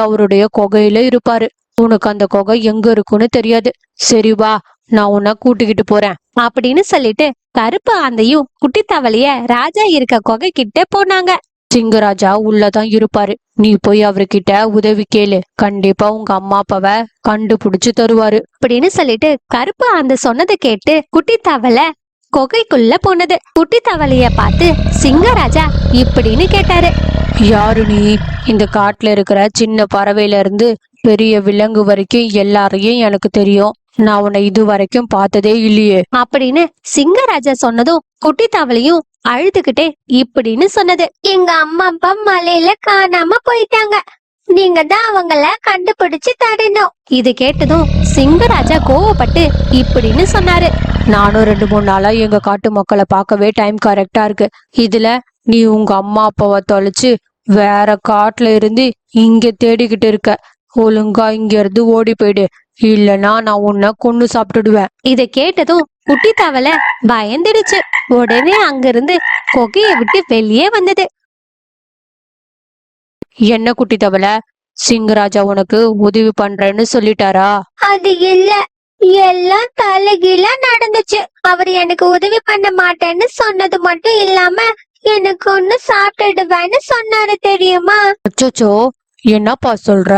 Speaker 1: அவருடைய குகையில இருப்பாரு. உனக்கு அந்த குகை எங்க இருக்குன்னு தெரியாது. சரி வா, நான் உன்னை கூட்டிக்கிட்டு போறேன் அப்படின்னு சொல்லிட்டு கருப்பு ஆந்தையும் குட்டி தவளைய ராஜா இருக்க குகை கிட்ட போனாங்க. சிங்கராஜா உள்ளதான் இருப்பாரு. நீ போய் அவர்கிட்ட உதவி கேளு. கண்டிப்பா உங்க அம்மா அப்பாவை கண்டுபிடிச்சு தருவாரு அப்படின்னு சொல்லிட்டு கருப்பு ஆந்தை சொன்னதை கேட்டு குட்டி தவளை குகைக்குள்ள போனது. குட்டி தவளைய பார்த்து சிங்கராஜா இப்படின்னு கேட்டாரு. யாரு நீ? இந்த காட்டுல இருக்கிற சின்ன பறவையில இருந்து பெரிய விலங்கு வரைக்கும் எல்லாரையும் எனக்கு தெரியும். நான் உன்னை இது வரைக்கும் பார்த்ததே இல்லையே அப்படின்னு சிங்கராஜா சொன்னதும் குட்டி தவளையும் அழுதுகிட்டே இப்படின்னு சொன்னது.
Speaker 4: எங்க அம்மா அப்பா மலையில காணாம போயிட்டாங்க. நீங்க தான் அவங்கள கண்டுபிடிச்சு தரணும்.
Speaker 1: இது கேட்டதும் சிங்கராஜா கோவப்பட்டு இப்படின்னு சொன்னாரு. நானும் 2-3 நாளா எங்க காட்டு மக்களை பார்க்கவே டைம் கரெக்டா இருக்கு. இதுல நீ உங்க அம்மா அப்பாவை தொலைச்சு வேற காட்டுல இருந்து இங்க தேடிக்கிட்டு இருக்க. ஒழுங்கா இங்க இருந்து ஓடி போயிடு, இல்லனா நான் உன்னை கொன்னு சாப்பிட்டுடுவேன். இத கேட்டதும் குட்டி தவளை பயந்துடுச்சு. உடனே அங்கிருந்து கொகைய விட்டு வெளியே வந்தது. என்ன குட்டி தவளை, சிங்கராஜா உனக்கு உதவி பண்றேன்னு சொல்லிட்டாரா?
Speaker 4: அது இல்ல, எல்லாம் தலைகீழா நடந்துச்சு. அவர் எனக்கு உதவி பண்ண மாட்டேன்னு சொன்னது மட்டும் இல்லாம எனக்கு ஒண்ணு சாப்பிட்டுடுவேன்னு சொன்னாரு, தெரியுமா?
Speaker 1: அச்சோச்சோ, என்னப்பா சொல்ற?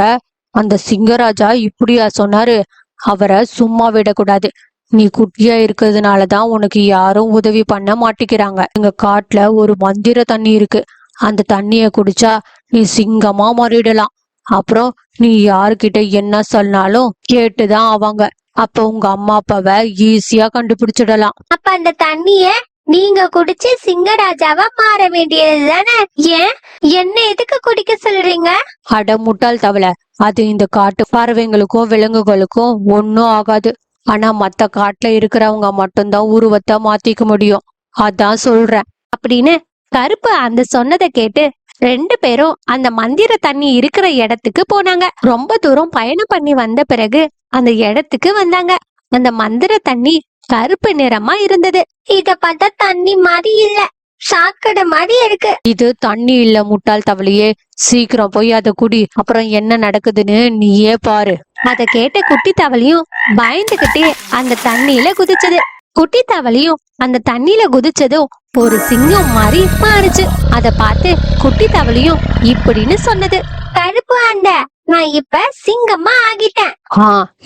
Speaker 1: அந்த சிங்கராஜா இப்படியா சொன்னாரு? அவரை சும்மா விடக்கூடாது. நீ குட்டியா இருக்கிறதுனாலதான் உனக்கு யாரும் உதவி பண்ண மாட்டேங்கிறாங்க. எங்க காட்டுல ஒரு மந்திர தண்ணி இருக்கு. அந்த தண்ணிய குடிச்சா நீ சிங்கமா மாறிடலாம். அப்புறம் நீ யாருக்கிட்ட என்ன சொன்னாலும் கேட்டுதான் அவங்க. அப்ப உங்க அம்மா அப்பாவை ஈஸியா கண்டுபிடிச்சிடலாம்.
Speaker 4: அப்ப அந்த தண்ணிய நீங்க குடிச்சு சிங்கராஜாவா மாற வேண்டியது தானே? ஏன் என்ன எதுக்கு குடிக்க சொல்றீங்க?
Speaker 1: அட முட்டாள் தவளை, அது இந்த காட்டு பறவைங்களுக்கும் விலங்குகளுக்கும் ஒன்னும் ஆகாது. ஆனா மத்த காட்டுல இருக்கிறவங்க மட்டும்தான் உருவத்தை மாத்திக்க முடியும். அதான் சொல்றேன் அப்படின்னு கருப்பு அந்த சொன்னதை கேட்டு 2 பேரும் அந்த மந்திர தண்ணி இருக்கிற இடத்துக்கு போனாங்க. ரொம்ப தூரம் பயணம் பண்ணி வந்த பிறகு அந்த இடத்துக்கு வந்தாங்க. அந்த மந்திர தண்ணி கருப்பு நிறமா இருந்தது.
Speaker 4: இத பார்த்தா தண்ணி மாதிரி இல்ல, சாக்கடை மாதிரி இருக்கு.
Speaker 1: இது தண்ணி இல்ல முட்டாள் தவளையே, சீக்கிரம் போய் அதை குடி, அப்புறம் என்ன நடக்குதுன்னு நீயே பாரு. அதை கேட்ட குட்டி தவளையும் பயந்துகிட்டே அந்த தண்ணியில குதிச்சது. குட்டி தவளையும் அந்த தண்ணியில குதிச்சதும் ஒரு சிங்கம் மாதிரி மாறுச்சு. அத பார்த்து குட்டி தவளையும் இப்படின்னு சொன்னது,
Speaker 4: கருப்பு ஆண்ட, நான் இப்ப சிங்கமா ஆகிட்டேன்.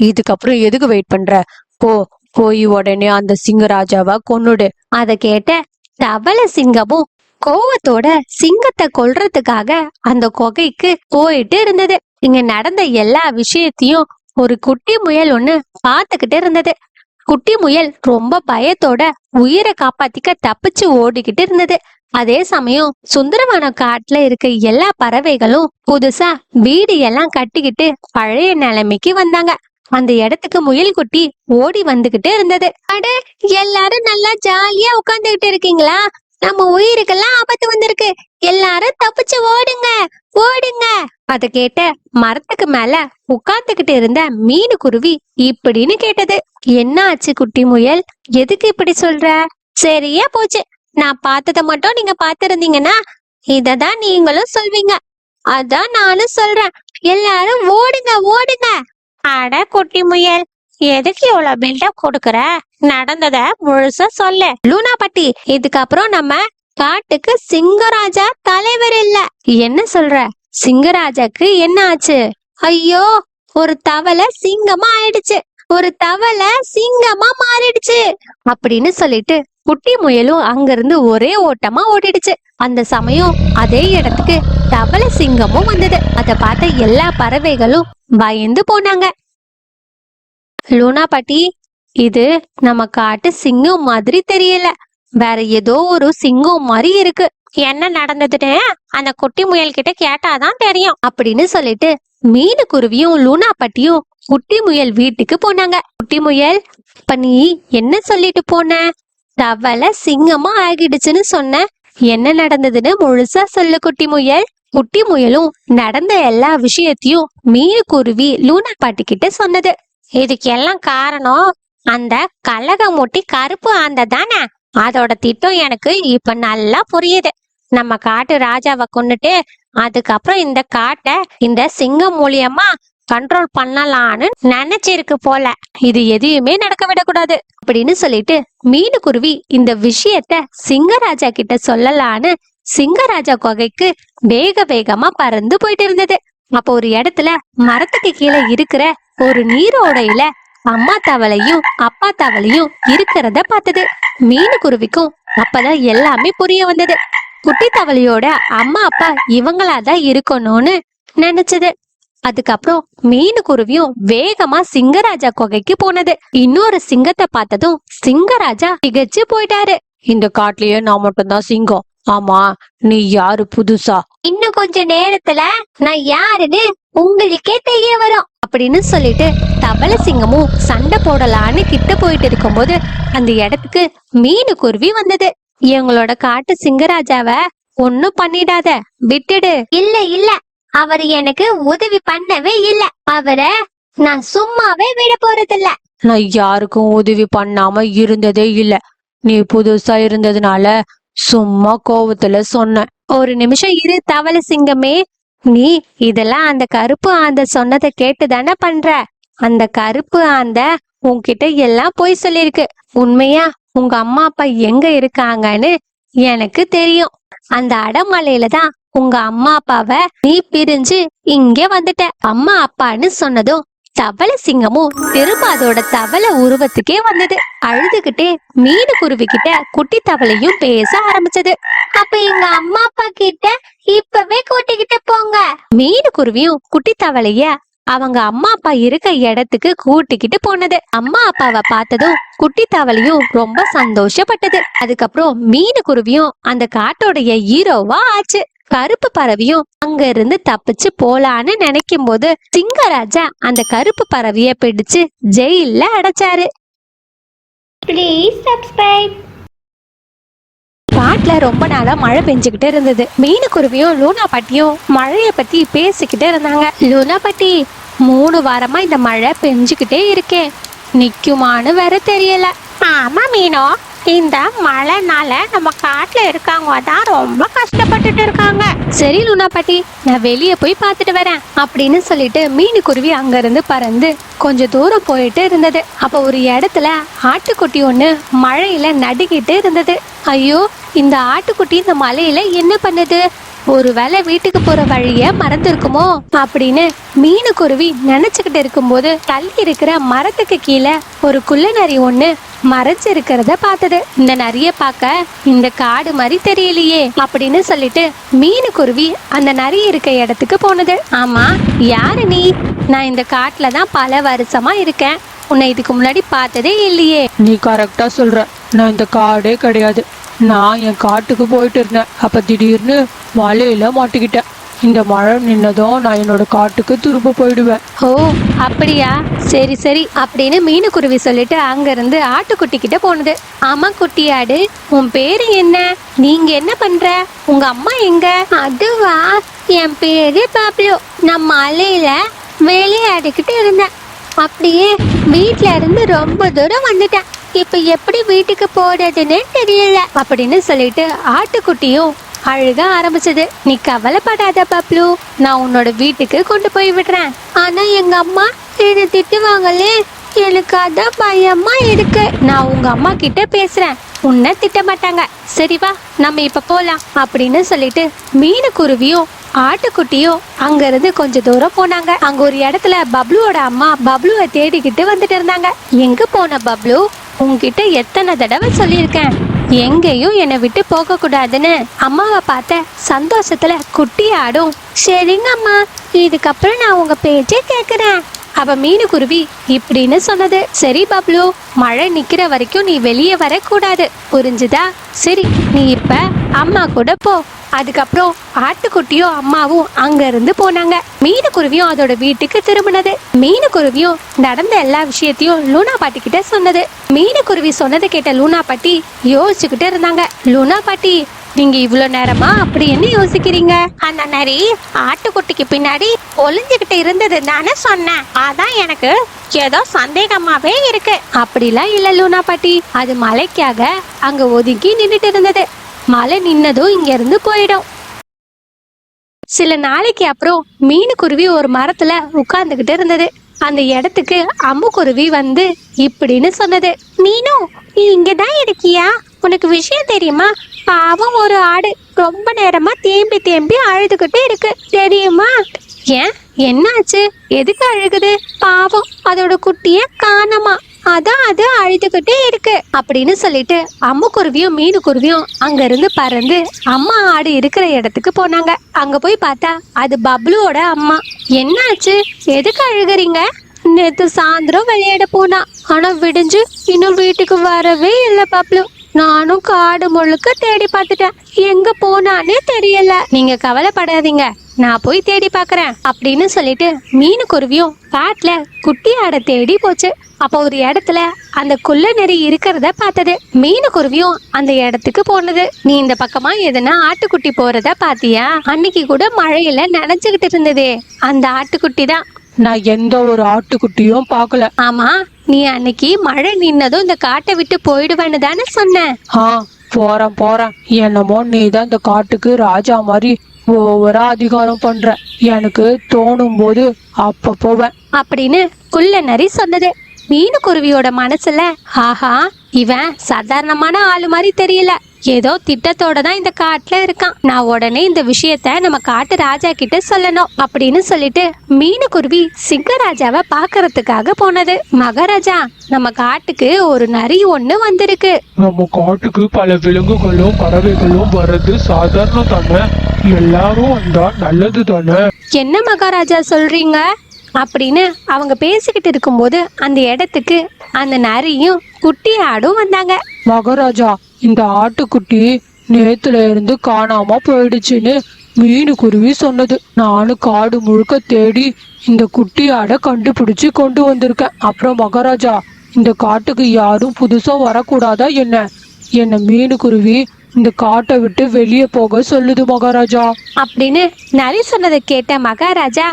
Speaker 1: இதுக்கப்புறம் எதுக்கு வெயிட் பண்ற? போய் உடனே அந்த சிங்கராஜாவை கொன்னுடு. அத கேட்ட தவளை சிங்கமும் கோவத்தோட சிங்கத்தை கொல்றதுக்காக அந்த குகைக்கு போயிட்டு இருந்தது. இங்க நடந்த எல்லா விஷயத்தையும் ஒரு குட்டி முயல் ஒண்ணு பாத்துக்கிட்டு இருந்தது. குட்டி முயல் ரொம்ப பயத்தோட உயிரை காப்பாத்திக்க தப்பிச்சு ஓடிக்கிட்டு இருந்தது. அதே சமயம் சுந்தரவன காட்டுல இருக்க எல்லா பறவைகளும் புதுசா வீடு எல்லாம் கட்டிக்கிட்டு பழைய நிலைமைக்கு வந்தாங்க. அந்த இடத்துக்கு முயல் குட்டி ஓடி வந்துகிட்டு இருந்தது.
Speaker 4: அட, எல்லாரும் நல்லா ஜாலியா உட்கார்ந்துகிட்டு இருக்கீங்களா? நம்ம உயிருக்கெல்லாம் ஆபத்து வந்திருக்கு, எல்லாரும் தப்பிச்சு ஓடுங்க ஓடுங்க.
Speaker 1: அத கேட்ட மரத்துக்கு மேல உட்கார்ந்துகிட்டு இருந்த மீனு குருவி இப்படின்னு கேட்டது, என்ன ஆச்சு குட்டி முயல், எதுக்கு இப்படி சொல்ற?
Speaker 4: சரியா போச்சு, நான் பார்த்ததை மட்டும் நீங்க பார்த்திருந்தீங்கன்னா இததான் நீங்களும் சொல்வீங்க. அதான் நானும் சொல்றேன், எல்லாரும் ஓடுங்க ஓடுங்க. அட குட்டி முயல், எதுக்கு இவ்வளவு பில்டப் கொடுக்கற? நடந்தத முழுசா சொல்லு.
Speaker 1: லூனா பாட்டி,
Speaker 4: இதுக்கப்புறம் நம்ம காட்டுக்கு சிங்கராஜா தலைவர் இல்ல.
Speaker 1: என்ன சொல்ற? சிங்கராஜாக்கு என்ன ஆச்சு?
Speaker 4: ஐயோ, ஒரு தவளை சிங்கமா ஆயிடுச்சு, ஒரு தவளை சிங்கமா மாறிடுச்சு
Speaker 1: அப்படின்னு சொல்லிட்டு குட்டி முயலும் அங்கிருந்து ஒரே ஓட்டமா ஓடிடுச்சு. அந்த சமயம் அதே இடத்துக்கு தவளை சிங்கமும் வந்தது. அத பார்த்த எல்லா பறவைகளும் பயந்து போனாங்க. லூனா பாட்டி, இது நம்ம காட்டு சிங்கம் மாதிரி தெரியல, வேற ஏதோ ஒரு சிங்கம் மாதிரி இருக்கு.
Speaker 4: என்ன நடந்ததுன்னு அந்த குட்டி முயல் கிட்ட கேட்டாதான் தெரியும்
Speaker 1: அப்படின்னு சொல்லிட்டு மீனு குருவியும் லூனா பாட்டியும் குட்டி முயல் வீட்டுக்கு போனாங்க. குட்டி முயல், இப்ப நீ என்ன சொல்லிட்டு போன? தவளை சிங்கமா ஆகிடுச்சுன்னு சொன்ன, என்ன நடந்ததுன்னு முழுசா சொல்லு குட்டி முயல். குட்டி முயலும் நடந்த எல்லா விஷயத்தையும் மீனு குருவி லூனா பாட்டி கிட்ட சொன்னது.
Speaker 4: இதுக்கெல்லாம் காரணம் அந்த கலகமூட்டி கருப்பு ஆந்த தானே. அதோட திட்டம் எனக்கு இப்ப நல்லா புரியுது. நம்ம காட்டு ராஜாவை கொன்னுட்டு அதுக்கப்புறம் இந்த காட்டை இந்த சிங்கம் மூலியமா கண்ட்ரோல் பண்ணலான்னு நினைச்சிருக்கு போல.
Speaker 1: இது எதையுமே நடக்க விடக்கூடாது அப்படின்னு சொல்லிட்டு மீனு குருவி இந்த விஷயத்த சிங்கராஜா கிட்ட சொல்லலான்னு சிங்கராஜா குகைக்கு வேக வேகமா பறந்து போயிட்டு இருந்தது. அப்போ ஒரு இடத்துல மரத்துக்கு கீழே இருக்கிற ஒரு நீரோடையில அம்மா தவளையும் அப்பா தவளையும் இருக்கிறத பார்த்தது. மீனு குருவிக்கும் அப்பதான் எல்லாமே புரிய வந்தது. குட்டி தவளையோட அம்மா அப்பா இவங்களாதான் இருக்கணும்னு நினைச்சது. அதுக்கப்புறம் மீனு குருவியும் வேகமா சிங்கராஜா குகைக்கு போனது. இன்னொரு சிங்கத்தை பார்த்ததும் சிங்கராஜா திகச்சு போயிட்டாரு. இந்த காட்டுலயே நான் மட்டும்தான் சிங்கம், ஆமா நீ யாரு புதுசா?
Speaker 4: இன்னும் கொஞ்ச நேரத்துல நான் யாருன்னு உங்களுக்கே தெரிய வரும்
Speaker 1: அப்படின்னு சொல்லிட்டு தவளை சிங்கமும் சண்டை போடலான்னு கிட்ட போயிட்டு இருக்கும்போது அந்த இடத்துக்கு மீனு குருவி வந்தது. எங்களோட காட்டு சிங்கராஜாவ ஒன்னும் பண்ணிடாத, விட்டுடு.
Speaker 4: இல்ல இல்ல, அவர் எனக்கு உதவி பண்ணவே இல்ல, அவரை நான் சும்மாவே விட போறதில்ல.
Speaker 1: நான் யாருக்கும் உதவி பண்ணாம இருந்ததே இல்ல, நீ புதுசா இருந்ததுனால சும்மா கோவத்துல சொன்ன. ஒரு நிமிஷம் இரு தவளை சிங்கமே, நீ இதெல்லாம் அந்த கருப்பு ஆந்த சொன்னதை கேட்டு தானே பண்ற? அந்த கருப்பு ஆந்த உன்கிட்ட எல்லாம் போய் சொல்லிருக்கு. உண்மையா உங்க அம்மா அப்பா எங்க இருக்காங்கன்னு எனக்கு தெரியும். அந்த அடமலையில தான் உங்க அம்மா அப்பாவை நீ பிரிஞ்சு இங்க வந்துட்ட. அம்மா அப்பான்னு சொன்னதும் தவளை சிங்கமும் திரும்ப அதோட தவளை உருவத்துக்கே வந்தது. அழுதுகிட்டே மீனுக்குருவி கிட்ட குட்டி தவளையும் பேச ஆரம்பிச்சது.
Speaker 4: அப்ப எங்க அம்மா அப்பா கிட்ட இப்பவே கூட்டிக்கிட்டு போங்க.
Speaker 1: மீனுக்குருவியும் குட்டி தவளைய அவங்க அம்மா அப்பா இருக்க இடத்துக்கு கூட்டிக்கிட்டு போனது. அம்மா அப்பாவை பார்த்ததும் குட்டி தவளையும் ரொம்ப சந்தோஷப்பட்டது. அதுக்கப்புறம் மீனுக்குருவியும் அந்த காட்டோடைய ஹீரோவா ஆச்சு. கருப்பு பறவையும் அங்க இருந்து தப்பிச்சு போலான்னு நினைக்கும் போது சிங்கராஜா அந்த கருப்பு பறவைய பிடிச்சு ஜெயில்ல அடைச்சாரு.
Speaker 4: Please subscribe.
Speaker 1: காட்டுல ரொம்ப நாளா மழை பெஞ்சுக்கிட்டு இருந்தது. மீனுக்குருவியும் லூனா பாட்டியும் மழைய பத்தி பேசிக்கிட்டு இருந்தாங்க. லூனா பாட்டி, 3 வாரமா இந்த மழை பெஞ்சுக்கிட்டே இருக்கேன், நிக்குமான்னு வேற தெரியல.
Speaker 5: ஆமா மீனோ, இந்த மழைனால நம்ம காட்டுல இருக்கவங்க தான் ரொம்ப கஷ்டப்பட்டுட்டு இருக்காங்க.
Speaker 1: சரி லூனா பாட்டி, நான் வெளியே போய் பார்த்துட்டு வரேன் அப்படின்னு சொல்லிட்டு மீனுக்குருவி அங்க இருந்து பறந்து கொஞ்சம் தூரம் போயிட்டு இருந்தது. அப்ப ஒரு இடத்துல ஆட்டுக்குட்டி ஒண்ணு மழையில நடுக்கிட்டு இருந்தது. ஐயோ, இந்த ஆட்டுக்குட்டி இந்த மலையில என்ன பண்ணுது? ஒருவேளை வீட்டுக்கு போற வழிய மறந்துருக்குமோ அப்படின்னு மீனுக்குருவி நினைச்சுக்கிட்டு இருக்கும்போது தள்ளி இருக்கிற மரத்துக்கு கீழே ஒரு குள்ள நரி ஒண்ணு மறைச்சு இருக்கிறத பார்த்தது. இந்த நரிய பார்க்க இந்த காடு மாதிரி தெரியலையே அப்படின்னு சொல்லிட்டு மீனுக்குருவி அந்த நரி இருக்க இடத்துக்கு போனது. ஆமா, யாரு நீ? நான் இந்த காட்டுல தான் பல வருஷமா இருக்கேன், உன்னை இதுக்கு முன்னாடி பார்த்ததே இல்லையே.
Speaker 2: நீ கரெக்டா சொல்ற, நான் இந்த காடே கிடையாது. நான் என் காட்டுக்கு போயிட்டு இருந்தேன். அப்ப திடீர்னு மழையில மாட்டிக்கிட்டேன். இந்த மழை நின்னதும் நான் என்னோட காட்டுக்கு திரும்ப போயிடுவேன்.
Speaker 1: ஓ அப்படியா, சரி சரி அப்படின்னு மீனுக்குருவி சொல்லிட்டு அங்க இருந்து ஆட்டுக்குட்டி கிட்ட போனது. ஆமா குட்டியாடு, உன் பேரு என்ன? நீங்க என்ன பண்ற? உங்க அம்மா எங்க?
Speaker 4: அதுவா, என் பேரு பப்ளு. நான் மலையில விளையாடிக்கிட்டு இருந்தேன். அப்படியே வீட்ல இருந்து ரொம்ப தூரம் வந்துட்டேன். இப்ப எப்படி வீட்டுக்கு போறதுன்னு தெரியல
Speaker 1: அப்படின்னு சொல்லிட்டு ஆட்டுக்குட்டியும் அழுக ஆரம்பிச்சது. நீ கவலைப்படாத பப்ளு, நான் உன்னோட வீட்டுக்கு கொண்டு போய் விடுறேன்.
Speaker 4: ஆனா எங்க அம்மா என்ன திட்டுவாங்களே, எனக்கு அதான் பயமா இருக்கு.
Speaker 1: நான் உங்க அம்மா கிட்ட பேசுறேன், உன்னை திட்ட மாட்டாங்க. சரி வா, நம்ம இப்ப போலாம் அப்படின்னு சொல்லிட்டு மீனுக்குருவியும் ஆட்டுக்குட்டியும் அங்க இருந்து கொஞ்ச தூரம் போனாங்க. அங்க ஒரு இடத்துல பப்ளுவோட அம்மா பப்ளுவை தேடிக்கிட்டு வந்துட்டு இருந்தாங்க. எங்க போன பப்ளு? உன்கிட்ட எத்தனை தடவை சொல்லியிருக்கேன், எங்கேயும் என்னை விட்டு போக கூடாதுன்னு. அம்மாவை பார்த்த சந்தோஷத்துல குட்டி ஆடும்.
Speaker 4: சரிங்க அம்மா, இதுக்கப்புறம் நான் உங்க பேச்சே கேக்குறேன்.
Speaker 1: அவ மீனுக்குருவி இப்படின்னு சொன்னது. சரி பப்ளு, மழை நிக்கிற வரைக்கும் நீ வெளியே வரக்கூடாது, புரிஞ்சுதா? சரி, நீ இப்ப அம்மா கூட போ. அதுக்கப்புறம் ஆட்டுக்குட்டியும் அம்மாவும் அங்க இருந்து போனாங்க. மீனுக்குருவியும் அதோட வீட்டுக்கு திரும்பினது. மீனுக்குருவியும் நடந்த எல்லா விஷயத்தையும் லூனா பாட்டி கிட்ட சொன்னது. மீனுக்குருவி சொன்னதை கேட்ட லூனா பாட்டி யோசிச்சுக்கிட்டு இருந்தாங்க. லூனா பாட்டி, நீங்க இவ்வளவு நேரமா அப்படி என்ன யோசிக்கிறீங்க?
Speaker 5: அந்த நரி ஆட்டுக்குட்டிக்கு பின்னாடி ஒளிஞ்சுகிட்டு இருந்தது தானே சொன்னேன். அதான் எனக்கு ஏதோ சந்தேகமாவே இருக்கு.
Speaker 1: அப்படிலாம் இல்ல லூனா பாட்டி, அது மழைக்காக அங்க ஒதுங்கி நின்னுட்டு இருந்தது. மழை நின்னதும் இங்க இருந்து போயிடும். சில நாளைக்கு அப்புறம் மீனுக்குருவி ஒரு மரத்துல உட்கார்ந்துகிட்டு இருந்தது. அந்த இடத்துக்கு அம்புக்குருவி வந்து இப்படின்னு சொன்னது.
Speaker 5: மீனு, நீ இங்கதான் இருக்கியா? உனக்கு விஷயம் தெரியுமா? பாவம் ஒரு ஆடு ரொம்ப நேரமா தேம்பி தேம்பி அழுதுகிட்டு இருக்கு, தெரியுமா?
Speaker 1: ஏன், என்னாச்சு? எதுக்கு அழுகுது?
Speaker 5: பாவம், அதோட குட்டிய காணோமா, அதான் அது அழுதுகிட்டே இருக்கு
Speaker 1: அப்படின்னு சொல்லிட்டு அம்புக்குருவியும் மீனுக்குருவியும் அங்க இருந்து பறந்து அம்மா ஆடு இருக்கிற இடத்துக்கு போனாங்க. அங்க போய் பார்த்தா அது பப்ளுவோட அம்மா. என்னாச்சு, எதுக்கு அழுகுறீங்க?
Speaker 5: நேத்து சாயந்தரம் விளையாட போனா, ஆனா விடிஞ்சு இன்னும் வீட்டுக்கு வரவே இல்லை பப்ளு. நானும் காடு முழுக்க தேடி பார்த்துட்டேன், எங்க போனானே தெரியல.
Speaker 1: நீங்க கவலைப்படாதீங்க, நான் போய் தேடி பாக்குறேன் அப்படின்னு சொல்லிட்டு மீனுக்குருவியும் காட்டுல குட்டி ஆடை தேடி போச்சு. அப்ப ஒரு இடத்துல அந்த குள்ள நெறி இருக்கிறத பார்த்தது. மீனுக்குருவியும் அந்த இடத்துக்கு போனது. நீ இந்த பக்கமா எதுனா ஆட்டுக்குட்டி போறத பாத்தியா? அன்னைக்கு கூட மழையில நனைஞ்சுகிட்டு இருந்ததே, அந்த ஆட்டுக்குட்டி தான்.
Speaker 2: நான் எந்த ஒரு ஆட்டுக்குட்டியும் பார்க்கல.
Speaker 1: ஆமா, நீ அன்னைக்கு மழை நின்னதும் இந்த காட்டை விட்டு போயிடுவேன்னு தானே சொன்ன?
Speaker 2: போறேன். என்னமோ நீ தான் இந்த காட்டுக்கு ராஜா மாதிரி ஓவரா அதிகாரம் பண்ற. எனக்கு தோணும் போது அப்ப போவேன்
Speaker 1: அப்படின்னு குள்ள நரி சொன்னது. மீனுக்குருவியோட மனசுல, ஆஹா, இவன் சாதாரணமான ஆளு மாதிரி தெரியல, ஏதோ திட்டத்தோட தான் இந்த காட்டுல இருக்கான். நான் உடனே இந்த விஷயத்த நம்ம காட்டு ராஜா கிட்ட சொல்லணும் அப்படின்னு சொல்லிட்டு மீனுக்குருவி சிங்கராஜாவை பாக்குறதுக்காக போனது. மகாராஜா, நம்ம காட்டுக்கு ஒரு நரி ஒண்ணு வந்திருக்கு.
Speaker 3: நம்ம காட்டுக்கு பல விலங்குகளும் பறவைகளும் வர்றது சாதாரணம் தானே, எல்லாரும் வந்தா நல்லது தானே.
Speaker 1: என்ன மகாராஜா சொல்றீங்க அப்படின்னு அவங்க பேசிக்கிட்டு இருக்கும்போது அந்த இடத்துக்கு அந்த நரியும் குட்டி ஆடும் வந்தாங்க.
Speaker 2: மகாராஜா, இந்த ஆட்டுக்குட்டி நேத்துல இருந்து காணாம போயிடுச்சுன்னு மீனுக்குருவி சொன்னது. நானும் காடு முழுக்க தேடி இந்த குட்டி ஆடை கண்டுபிடிச்சு கொண்டு வந்திருக்கேன். அப்புறம் மகாராஜா, இந்த காட்டுக்கு யாரும் புதுசா வரக்கூடாதா என்ன மீனுக்குருவி இந்த காட்டை விட்டு வெளியே போக சொல்லுது மகாராஜா
Speaker 1: அப்படின்னு நரி சொன்னதை கேட்ட மகாராஜா,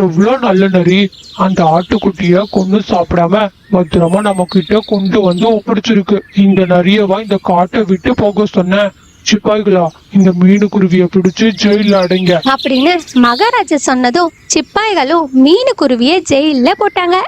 Speaker 3: எவ்வளவு நல்ல நரி, அந்த ஆட்டுக்குட்டிய கொண்டு சாப்பிடாம பத்திரமா நம்ம கிட்ட கொண்டு வந்து ஒப்படைச்சிருக்கு. இந்த நரியவா இந்த காட்டை விட்டு போக சொன்ன. சிப்பாய்களா, இந்த மீனுக்குருவிய பிடிச்சு ஜெயில அடைங்க
Speaker 1: அப்படின்னு மகாராஜா சொன்னதும் சிப்பாய்களும் மீனுக்குருவிய ஜெயில போட்டாங்க.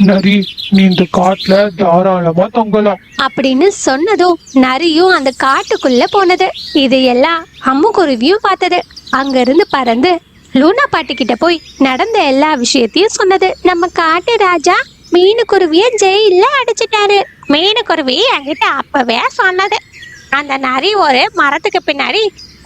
Speaker 3: நரி, நீ இந்த காட்டுல தாராளமா தொங்கலாம்
Speaker 1: அப்படின்னு சொன்னதும் நரியும் அந்த காட்டுக்குள்ள போனது. இதையெல்லாம் அம்முக்குருவியும் பார்த்தது. அங்க இருந்து பறந்து லூனா பாட்டி கிட்ட போய் நடந்த எல்லா விஷயத்தையும் சொன்னது. நம்ம காட்டு ராஜா மீனுக்குருவிய ஜெயில அடிச்சிட்டாரு. மீனுக்குருவி என்கிட்ட அப்பவே சொன்னது. அந்த நரி ஒரு மரத்துக்கு பின்னாடி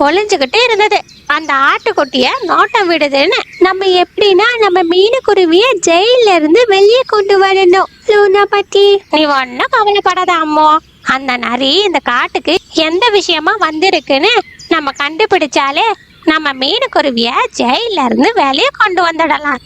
Speaker 1: ஒளிஞ்சுகிட்டு இருந்தது. அந்த ஆட்டுக்குட்டிய நோட்டம் விடுதுன்னு. நம்ம எப்படின்னா நம்ம மீனுக்குருவிய ஜெயில இருந்து வெளியே கொண்டு வரணும். லூனா பாட்டி, நீ ஒன்னும் கவலைப்படாத அம்மோ. அந்த நரி இந்த காட்டுக்கு எந்த விஷயமா வந்திருக்குன்னு நம்ம கண்டுபிடிச்சாலே நம்ம மீனுக்குருவிய ஜெயில இருந்து வெளியே கொண்டு வந்துடலாம்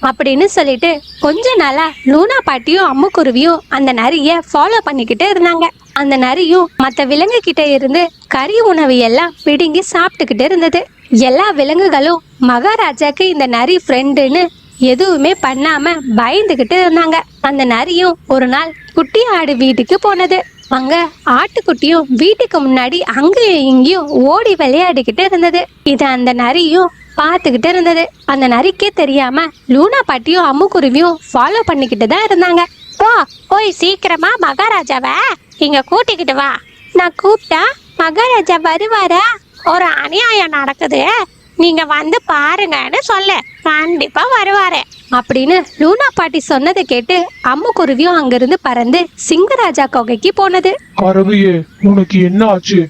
Speaker 1: அப்படின்னு சொல்லிட்டு கொஞ்ச நாளா லூனா பாட்டியும் அம்முக்குருவியும் அந்த நரிய ஃபாலோ பண்ணிக்கிட்டு இருந்தாங்க. அந்த நரியும் மற்ற விலங்கு கிட்ட இருந்து கறி உணவு எல்லாம் பிடுங்கி சாப்பிட்டுக்கிட்டு இருந்தது. எல்லா விலங்குகளும் மகாராஜாக்கு இந்த நரி ஃப்ரெண்டுன்னு எதுவுமே பண்ணாம பயந்துகிட்டு இருந்தாங்க. அந்த நரியும் ஒரு நாள் குட்டி ஆடு வீட்டுக்கு போனது. அங்க ஆட்டுக்குட்டியும் வீட்டுக்கு முன்னாடி அங்கேயும் இங்கேயும் ஓடி விளையாடிக்கிட்டு இருந்தது. இத அந்த நரியும் பார்த்துக்கிட்டு இருந்தது. அந்த நரிக்கே தெரியாம லூனா பாட்டியும் அம்முக்குருவியும் ஃபாலோ பண்ணிக்கிட்டு தான் இருந்தாங்க. போய் சீக்கிரமா மகாராஜாவை இங்க கூட்டிக்கிட்டு வா. நான் கூப்பிட்டா மகாராஜா வருவாரா? ஒரு அநியாயம் நடக்குது, நீங்க வந்து பாருங்கன்னு சொல்லு, கண்டிப்பா வருவாரு அப்படின்னு லூனா பாட்டி சொன்னதை கேட்டு அம்முக்குருவியும் அங்கிருந்து பறந்து சிங்கராஜா குகைக்கு போனது.
Speaker 3: பறவையே, உனக்கு என்ன ஆச்சு?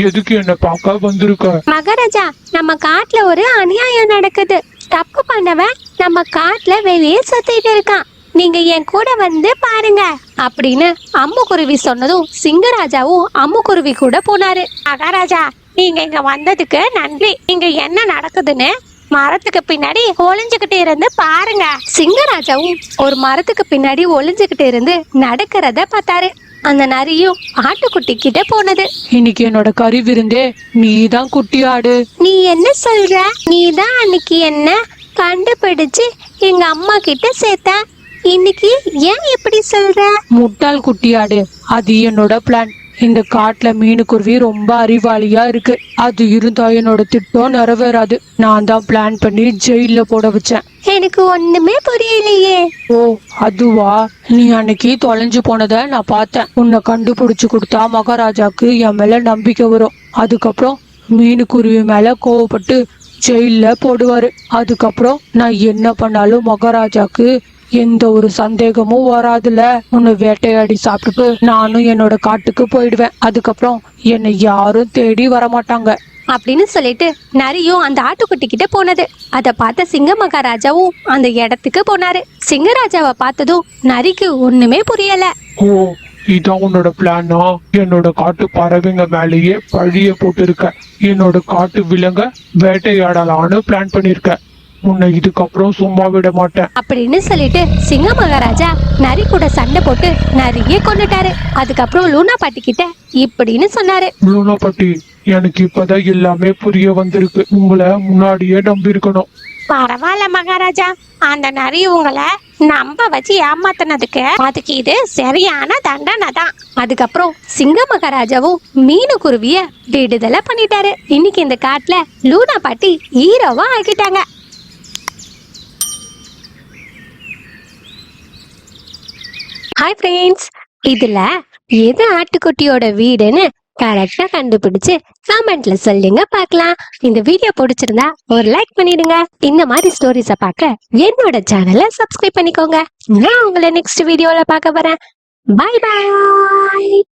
Speaker 3: எதுக்கு என்ன பார்க்க வந்திருக்க?
Speaker 1: மகாராஜா, நம்ம காட்டுல ஒரு அநியாயம் நடக்குது. தப்பு பண்ணவன் நம்ம காட்டுல வெளியே சுத்திட்டு இருக்கான். நீங்க என் கூட வந்து பாருங்க அப்படின்னு அம்முக்குருவி சொன்னதும் சிங்கராஜாவும் அம்முக்குருவி கூட போனாரு. மகாராஜா, நீங்க இங்க வந்ததுக்கு நன்றி. இங்க என்ன நடக்குதுன்னு மரத்துக்கு பின்னாடி ஒளிஞ்சுகிட்டு இருந்து பாருங்க. சிங்கராஜாவும் ஒரு மரத்துக்கு பின்னாடி ஒளிஞ்சுகிட்டு இருந்து நடக்கிறத பார்த்தாரு. அந்த நரியும் ஆட்டுக்குட்டி கிட்ட போனது.
Speaker 2: இன்னைக்கு என்னோட கறி விருந்தே நீதான் குட்டி ஆடு.
Speaker 1: நீ என்ன சொல்ற? நீதான் அன்னைக்கு என்ன கண்டுபிடிச்சு எங்க அம்மா கிட்ட சேர்த்த. இன்னைக்கு ஏன் இப்படி சொல்ற?
Speaker 2: முட்டாள் குட்டி ஆடு, அது என்னோட பிளான். இந்த காட்டுல மீனுக்குருவி ரொம்ப அறிவாளியா இருக்கு. அது இருந்தா என்னோட திட்டம் நிறைவேறாது. நான் தான் பிளான் பண்ணி ஜெயில போட வச்சேன்.
Speaker 1: எனக்கு ஒண்ணுமே புரியலையே.
Speaker 2: ஓ, அதுவா? நீ அன்னைக்கு தொலைஞ்சு போனத நான் பார்த்தேன். உன்னை கண்டுபிடிச்சு கொடுத்தா மகாராஜாக்கு என் மேல நம்பிக்கை வரும். அதுக்கப்புறம் மீனுக்குருவி மேல கோவப்பட்டு ஜெயில போடுவாரு. அதுக்கப்புறம் நான் என்ன பண்ணாலும் மகாராஜாக்கு எந்த ஒரு சந்தேகமும் வராதுல. உன்னை வேட்டையாடி சாப்பிட்டுட்டு நானும் என்னோட காட்டுக்கு போயிடுவேன். அதுக்கப்புறம் என்னை யாரும் தேடி வரமாட்டாங்க
Speaker 1: அப்படின்னு சொல்லிட்டு நரியும் அந்த ஆட்டுக்குட்டி கிட்ட போனது. அத பார்த்த சிங்க மகாராஜாவும் அந்த இடத்துக்கு போனாரு. சிங்கராஜாவை பார்த்ததும் நரிக்கு ஒண்ணுமே புரியல.
Speaker 3: ஓ, இதான் உன்னோட பிளானா? என்னோட காட்டு பறவைங்க மேலேயே பழிய போட்டு இருக்க. என்னோட காட்டு விலங்க வேட்டையாடலான்னு பிளான் பண்ணிருக்க. உன்னை இதுக்கப்புறம் சும்மா விட மாட்டேன்
Speaker 1: அப்படின்னு சொல்லிட்டு சிங்க மகாராஜா நரி கூட சண்டை போட்டு நரியே கொண்டுட்டாரு. அதுக்கப்புறம் லூனா பாட்டி கிட்ட இப்படின்னு சொன்னாரு.
Speaker 3: லூனா பாட்டி, எனக்கு இப்பதான் எல்லாமே புரிய வந்திருக்கு. உங்களை முன்னாடியே நம்பி இருக்கணும்.
Speaker 1: பரவாயில்ல மகாராஜா, அந்த நரி உங்களை நம்ப வச்சு ஏமாத்தினதுக்கு அதுக்கு இது சரியான தண்டனை தான். அதுக்கப்புறம் சிங்க மகாராஜாவும் மீனுக்குருவிய விடுதலை பண்ணிட்டாரு. இன்னைக்கு இந்த காட்டுல லூனா பாட்டி ஹீரோவா ஆக்கிட்டாங்க. ஹாய் ஃப்ரெண்ட்ஸ், இதுல எது ஆட்டுக்குட்டியோட வீடுன்னு கரெக்டா கண்டுபிடிச்சு கமெண்ட்ல சொல்லுங்க பார்க்கலாம். இந்த வீடியோ பிடிச்சிருந்தா ஒரு லைக் பண்ணிடுங்க. இந்த மாதிரி ஸ்டோரிஸ பார்க்க என்னோட சேனலை சப்ஸ்கிரைப் பண்ணிக்கோங்க. நான் உங்களை நெக்ஸ்ட் வீடியோல பார்க்க வரேன். Bye bye.